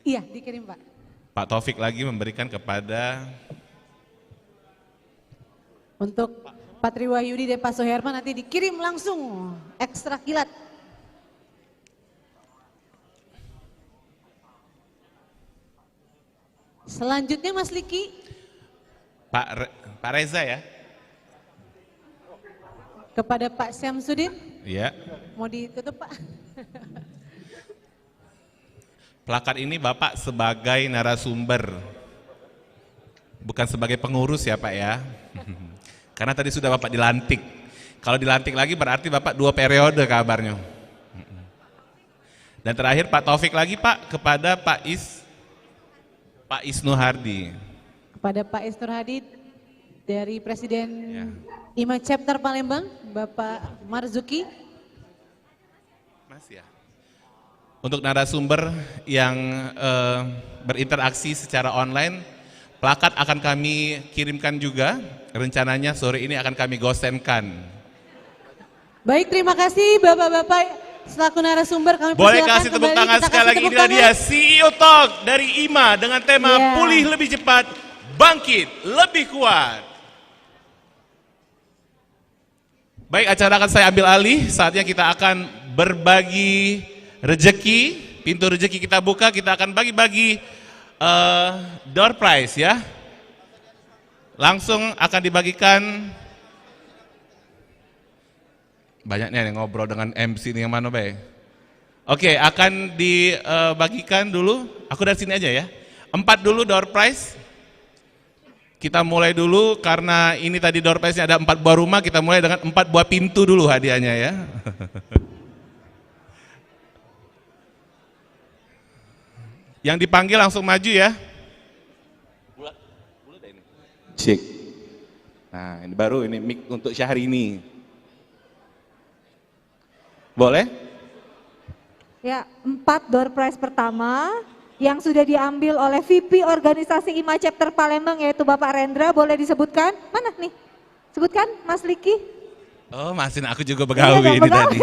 Iya, dikirim Pak. Pak Taufik lagi memberikan kepada Untuk Pak Tri Wahyudi dan Pak Suherman nanti dikirim langsung ekstra kilat. Selanjutnya Mas Liki. Pak Reza ya. Kepada Pak Syamsuddin. Iya. Mau ditutup Pak? Plakat ini Bapak sebagai narasumber, bukan sebagai pengurus ya Pak ya. Karena tadi sudah Bapak dilantik. Kalau dilantik lagi berarti Bapak 2 periode kabarnya. Dan terakhir Pak Taufik lagi Pak kepada Pak Isnu Hardi. Kepada Pak Isnu Hardi dari Presiden IMA Chapter Palembang, Bapak Marzuki. Mas ya. Untuk narasumber yang berinteraksi secara online, plakat akan kami kirimkan juga. Rencananya sore ini akan kami gosenkan. Baik, terima kasih Bapak-bapak selaku narasumber. Kami Boleh persilakan kasih tepuk kembali. tangan Kita sekali kasih lagi. tepuk Inilah tangan. dia CEO Talk dari IMA dengan tema pulih lebih cepat, bangkit lebih kuat. Baik, acara akan saya ambil alih. Saatnya kita akan berbagi rejeki. Pintu rejeki kita buka, kita akan bagi-bagi door prize ya. Langsung akan dibagikan. Banyaknya yang ngobrol dengan MC ini yang mana baik. Oke, akan dibagikan dulu. Aku dari sini aja ya. 4 dulu door prize. Kita mulai dulu karena ini tadi door prize-nya ada 4 buah rumah. Kita mulai dengan 4 buah pintu dulu hadiahnya ya. Yang dipanggil langsung maju ya. Cek. Nah, ini baru ini mic untuk Syahrini. Boleh? Ya, 4 door prize pertama yang sudah diambil oleh VP Organisasi IMA Chapter Palembang yaitu Bapak Rendra, boleh disebutkan? Mana nih? Sebutkan Mas Liki. Oh, Masin, aku juga begawi ini tadi.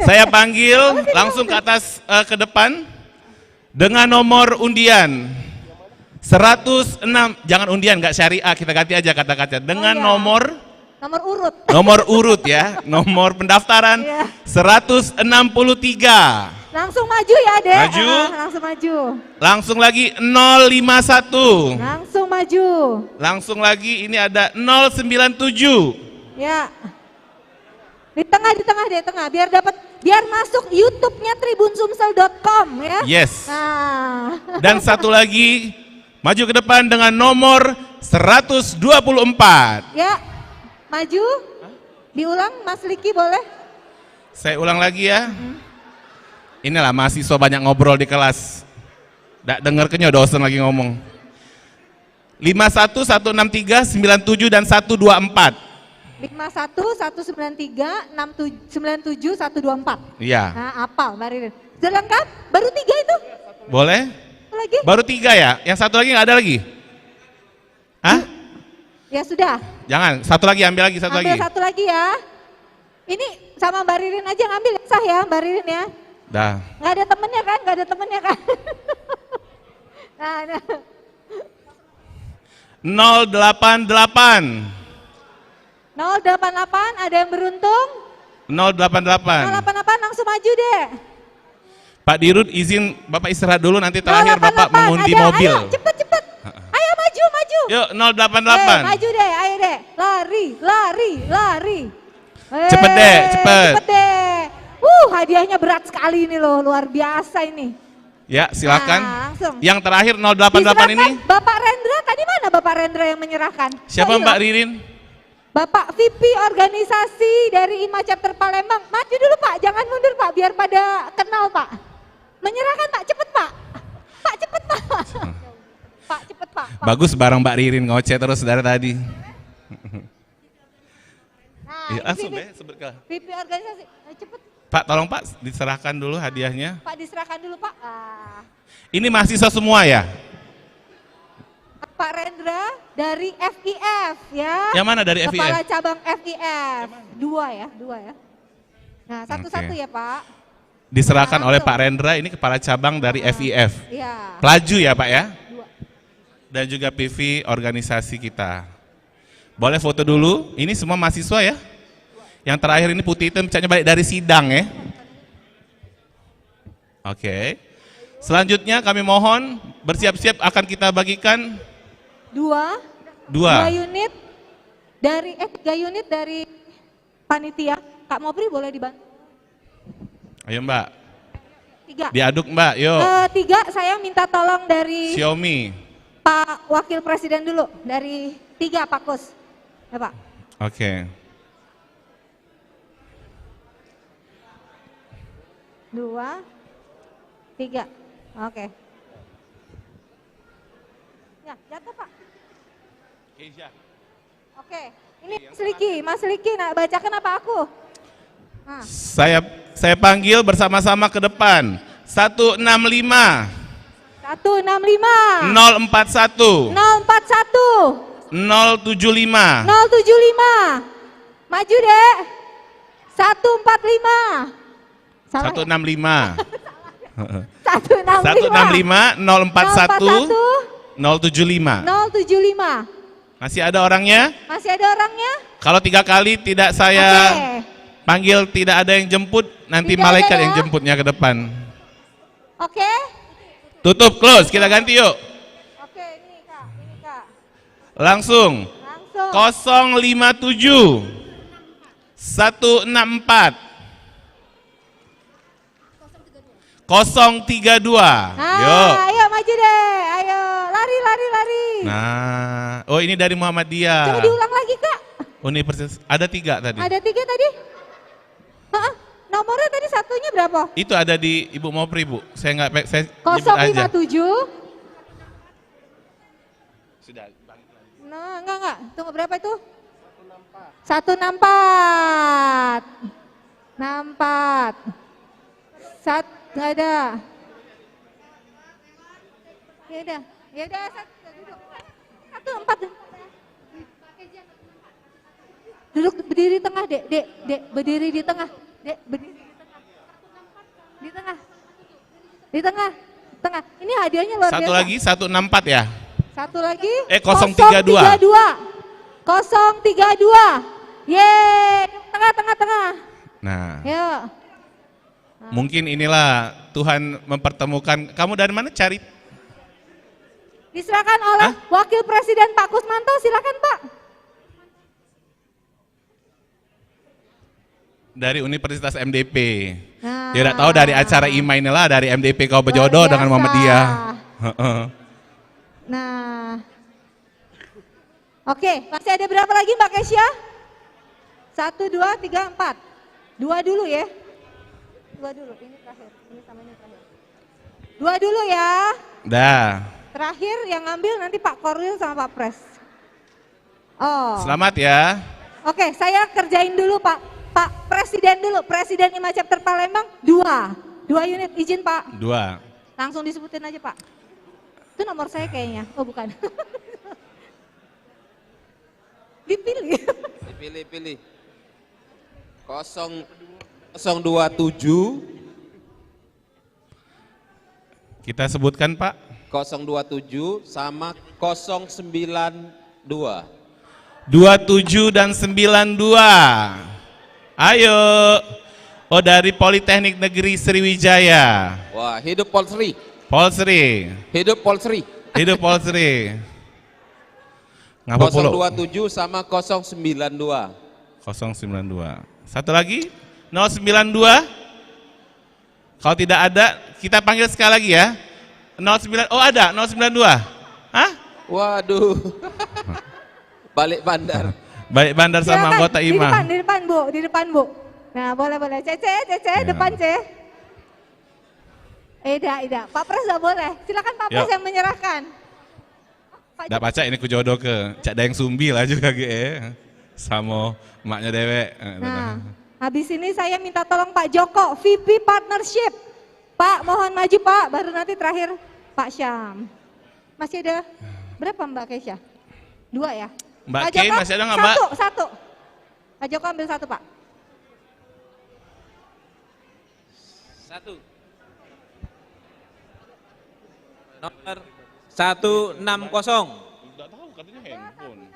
Saya panggil langsung ke atas ke depan dengan nomor undian 106. Jangan undian, nggak syariah, kita ganti aja kata-kata dengan nomor urut. Nomor urut ya, nomor pendaftaran 163. Langsung maju ya, Dek. Maju. Langsung maju. Langsung lagi 051. Langsung maju. Langsung lagi ini ada 097. Ya. Di tengah deh, biar masuk YouTube-nya tribunsumsel.com ya. Yes. Nah. Dan satu lagi maju ke depan dengan nomor 124. Ya. Maju. Diulang Mas Liki boleh? Saya ulang lagi ya. Inilah mahasiswa banyak ngobrol di kelas. Nggak denger kenyo dosen lagi ngomong. 51, 163, 97 dan 124. 51, 193, 97, 124. Iya. Nah, apal Mbak Ririn. Sudah lengkap? Baru 3 itu? Boleh? Lagi? Baru 3 ya? Yang satu lagi nggak ada lagi? Hah? Ya sudah. Jangan, satu lagi, ambil lagi, satu Ambil lagi. satu lagi ya. Ini sama Mbak Ririn aja ngambil, sah ya Mbak Ririn ya. Dah. Nggak ada temennya kan? Nggak ada temennya kan? Nah. 088. 088 ada yang beruntung? 088. 088 langsung maju deh. Pak Dirut izin Bapak istirahat dulu, nanti terakhir Bapak mengundi mobil. Ayo cepet. Ayo maju. Yuk 088. Maju deh, ayo deh. Lari. Cepet deh, cepet. Cepet deh. Hadiahnya berat sekali ini loh, luar biasa ini. Ya, silakan. Nah, langsung. Yang terakhir 088 Diserahkan ini. Bapak Rendra, tadi mana Bapak Rendra yang menyerahkan? Siapa Oh, Mbak iya. Ririn? Bapak VP organisasi dari IMA Chapter Palembang. Maju dulu Pak, jangan mundur Pak, biar pada kenal Pak. Menyerahkan Pak, cepet Pak. Pak cepet Pak. Pak cepet Pak. Bagus bareng Mbak Ririn ngoceh terus dari tadi. Nah, Ya, langsung deh sebutkan. VP organisasi, cepet Pak, tolong Pak diserahkan dulu hadiahnya. Pak diserahkan dulu Pak. Ini mahasiswa semua ya? Pak Rendra dari FIF ya. Yang mana dari FIF? Kepala cabang FIF. Dua ya. Nah, satu-satu Oke. ya Pak. Diserahkan oleh Pak Rendra, ini kepala cabang dari FIF. Iya. Pelaju ya Pak ya? Dua. Dan juga PV organisasi kita. Boleh foto dulu, ini semua mahasiswa ya? Yang terakhir ini putih hitam, catnya balik dari sidang ya? Oke. Selanjutnya kami mohon bersiap-siap akan kita bagikan Dua unit dari 3 unit dari panitia. Kak Mopri boleh dibantu? Ayo Mbak, 3. diaduk Mbak, yuk. 3 saya minta tolong dari Xiaomi. Pak Wakil Presiden dulu, dari 3 Pak Kus. Ya Pak. Oke. 2, 3. Oke. Ya, jatuh Pak. Oke, ini Mas Liki, nak bacakan apa aku? Nah. Saya panggil bersama-sama ke depan. 165 165 041 041 075 075. Maju deh. 145 165 165 041 075. 075. Masih ada orangnya? Masih ada orangnya? Kalau 3 kali tidak saya panggil, tidak ada yang jemput, nanti Tidak malaikat ada ya? yang jemputnya ke depan. Oke. Tutup, close, kita ganti yuk. Oke, ini Kak. Langsung. 057 164 032. Yuk. Ayo maju deh. Ayo, lari. Nah, oh ini dari Muhammadiyah. Coba diulang lagi Kak. Universitas, ada 3 tadi. Ada 3 tadi? Hah? Nomornya tadi satunya berapa? Itu ada di Ibu Mopri, Bu. Saya nyebut aja. 057. Sudah. Nah, enggak. Tunggu berapa itu? 164. 64. Nggak ada. Ya udah, duduk. 14. Duduk berdiri tengah, Dek, berdiri di tengah. Dek, berdiri di tengah. Di tengah. Ini hadiahnya luar biasa. Satu lagi, 164 ya? Satu lagi. 032. 032. Yeay, tengah. Nah, Yuk. mungkin inilah Tuhan mempertemukan. Kamu dari mana cari? Diserahkan oleh Wakil Presiden Pak Kusmanto, silakan Pak. Dari Universitas MDP. Nah. Tidak tahu dari acara IMA inilah dari MDP kau berjodoh dengan Muhammadiyah. Nah, oke, masih ada berapa lagi Mbak Kesya? 1, 2, 3, 4. 2 dulu ya. 2 dulu, ini terakhir. Ini sama ini terakhir. 2 dulu ya. Dah. Terakhir yang ngambil nanti Pak Korwil sama Pak Pres. Oh. Selamat ya. Oke, saya kerjain dulu Pak Presiden dulu. Presiden IMA Chapter Palembang 2 unit, izin Pak. 2. Langsung disebutin aja Pak. Itu nomor saya kayaknya. Oh bukan. Dipilih. Pilih. 027. Kita sebutkan Pak. 027 sama 092. 27 dan 92. Ayo. Oh dari Politeknik Negeri Sriwijaya. Wah, hidup Polsri. Polsri. Hidup Polsri. Hidup Polsri. Ngapa pula? 027 sama 092. 092. Satu lagi 092. Kalau tidak ada, kita panggil sekali lagi ya. 09. Oh ada 092. Hah? Waduh. Balik bandar. Balik bandar sama anggota IMA. Di depan Bu. Nah, boleh. Cece, depan Ce. Ida. Pak Pres enggak boleh. Silakan Pak Pres yang menyerahkan. Nggak baca ini ku jodoh ke Cak Dayang Sumbi lah juga ge. Sama maknya dewek. Nah, habis ini saya minta tolong Pak Joko, VP Partnership. Pak, mohon maju Pak, baru nanti terakhir Pak Syam. Masih ada berapa Mbak Kesya? 2 ya? Mbak Pak Kay Joko, masih ada nggak Mbak? Satu. Pak Joko ambil 1 Pak. 1. Nomor 160. Enggak tahu katanya handphone.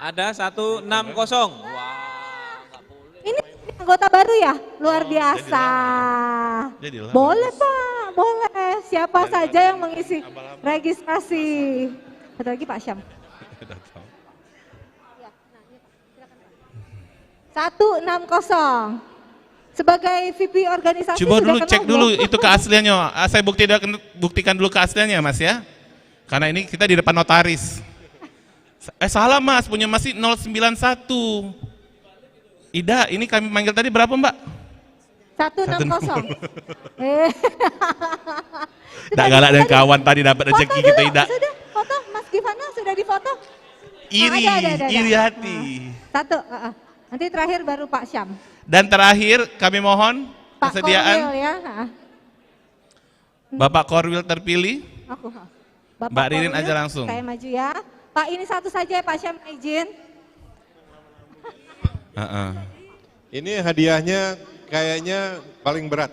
Ada 160. Ini anggota baru ya? Luar biasa. Jadilah. Boleh Pak, boleh. Siapa saja yang mengisi registrasi. Satu lagi Pak Syam. 160. Sebagai VP organisasi Coba dulu sudah cek kenal dulu belum? itu keasliannya. Saya buktikan dulu keasliannya Mas ya. Karena ini kita di depan notaris. Salah Mas, punya masih 091. Ida, ini kami manggil tadi berapa Mbak? 160. Tidak galak dan kawan tadi dapat rezeki kita Ida. Sudah, foto Mas Givana sudah difoto? Iri, Ada. iri hati. 1, nanti terakhir baru Pak Syam. Dan terakhir kami mohon Pak kesediaan Korwil ya. Bapak Korwil terpilih. Aku. Mbak Ririn Korwil, aja langsung. Saya maju ya. Pak ini satu saja Pak Syam izin. Ini hadiahnya kayaknya paling berat.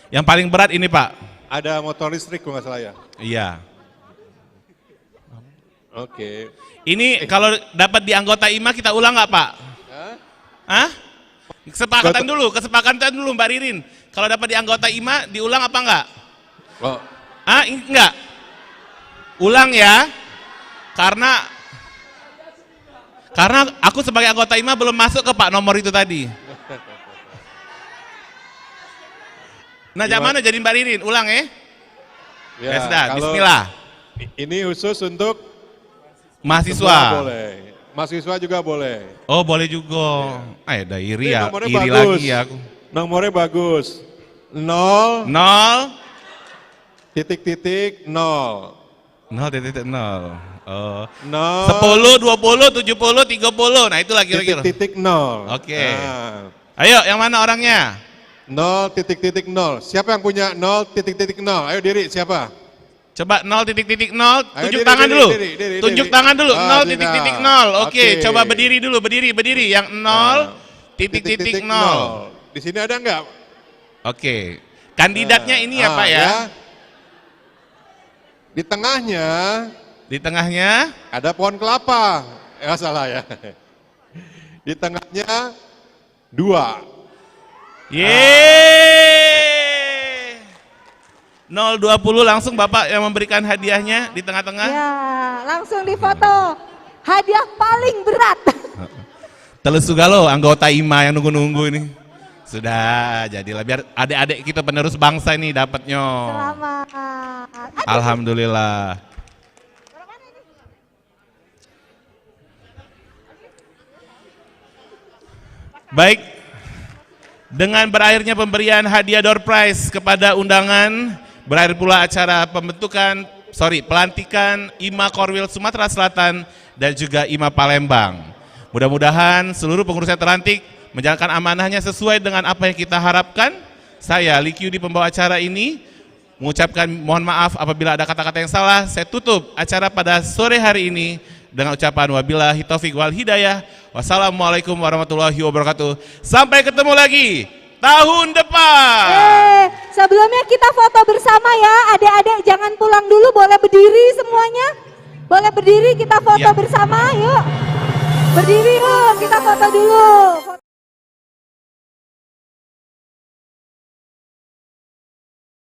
Yang paling berat ini Pak. Ada motor listrik kalau nggak salah ya? Iya. Oke. Ini kalau dapat di anggota IMA kita ulang nggak Pak? Hah? Kesepakatan dulu Mbak Ririn. Kalau dapat di anggota IMA diulang apa enggak? Oh. Enggak. Ulang ya. Karena aku sebagai anggota IMA belum masuk ke Pak nomor itu tadi. Nah, mana jadi Mbak Ririn? Ulang ya. Ya sudah, bismillah. Ini khusus untuk mahasiswa. Boleh. Mahasiswa juga boleh. Oh, boleh juga. Ada iri ya, Nomornya iri bagus. lagi ya aku. Nomornya bagus. 0 titik 0. 0.0. Oh. 0 10, 20, 70, 30. Nah, itulah kira-kira. Titik 0. Oke. Ayo, yang mana orangnya? 0.0. Siapa yang punya 0.0? Ayo diri, siapa? Coba 0.0, Ayo, tunjuk diri, tangan diri, dulu. diri, Tunjuk diri. tangan dulu, Ah, 0.0. Oke, Oke. coba berdiri dulu, berdiri. Yang 0.0. Di sini ada enggak? Oke. Kandidatnya ini ya Pak ya? Di tengahnya. Di tengahnya ada pohon kelapa. Salah ya. Di tengahnya 2. Yeay. 020 langsung Bapak yang memberikan hadiahnya di tengah-tengah. Ya, langsung difoto. Hadiah paling berat. Telesugalo anggota IMA yang nunggu-nunggu ini. Sudah, jadilah biar adik-adik kita penerus bangsa ini dapatnya. Selamat. Alhamdulillah. Baik, dengan berakhirnya pemberian hadiah door prize kepada undangan, berakhir pula acara pelantikan IMA Korwil Sumatera Selatan dan juga IMA Palembang. Mudah-mudahan seluruh pengurus yang terlantik menjalankan amanahnya sesuai dengan apa yang kita harapkan. Saya, Likiudi, pembawa acara ini, mengucapkan mohon maaf apabila ada kata-kata yang salah. Saya tutup acara pada sore hari ini dengan ucapan wabillahi taufik wal hidayah. Wassalamualaikum warahmatullahi wabarakatuh. Sampai ketemu lagi tahun depan. Sebelumnya kita foto bersama ya, adik-adik jangan pulang dulu, boleh berdiri semuanya. Boleh berdiri, kita foto bersama, yuk. Berdiri yuk, kita foto dulu.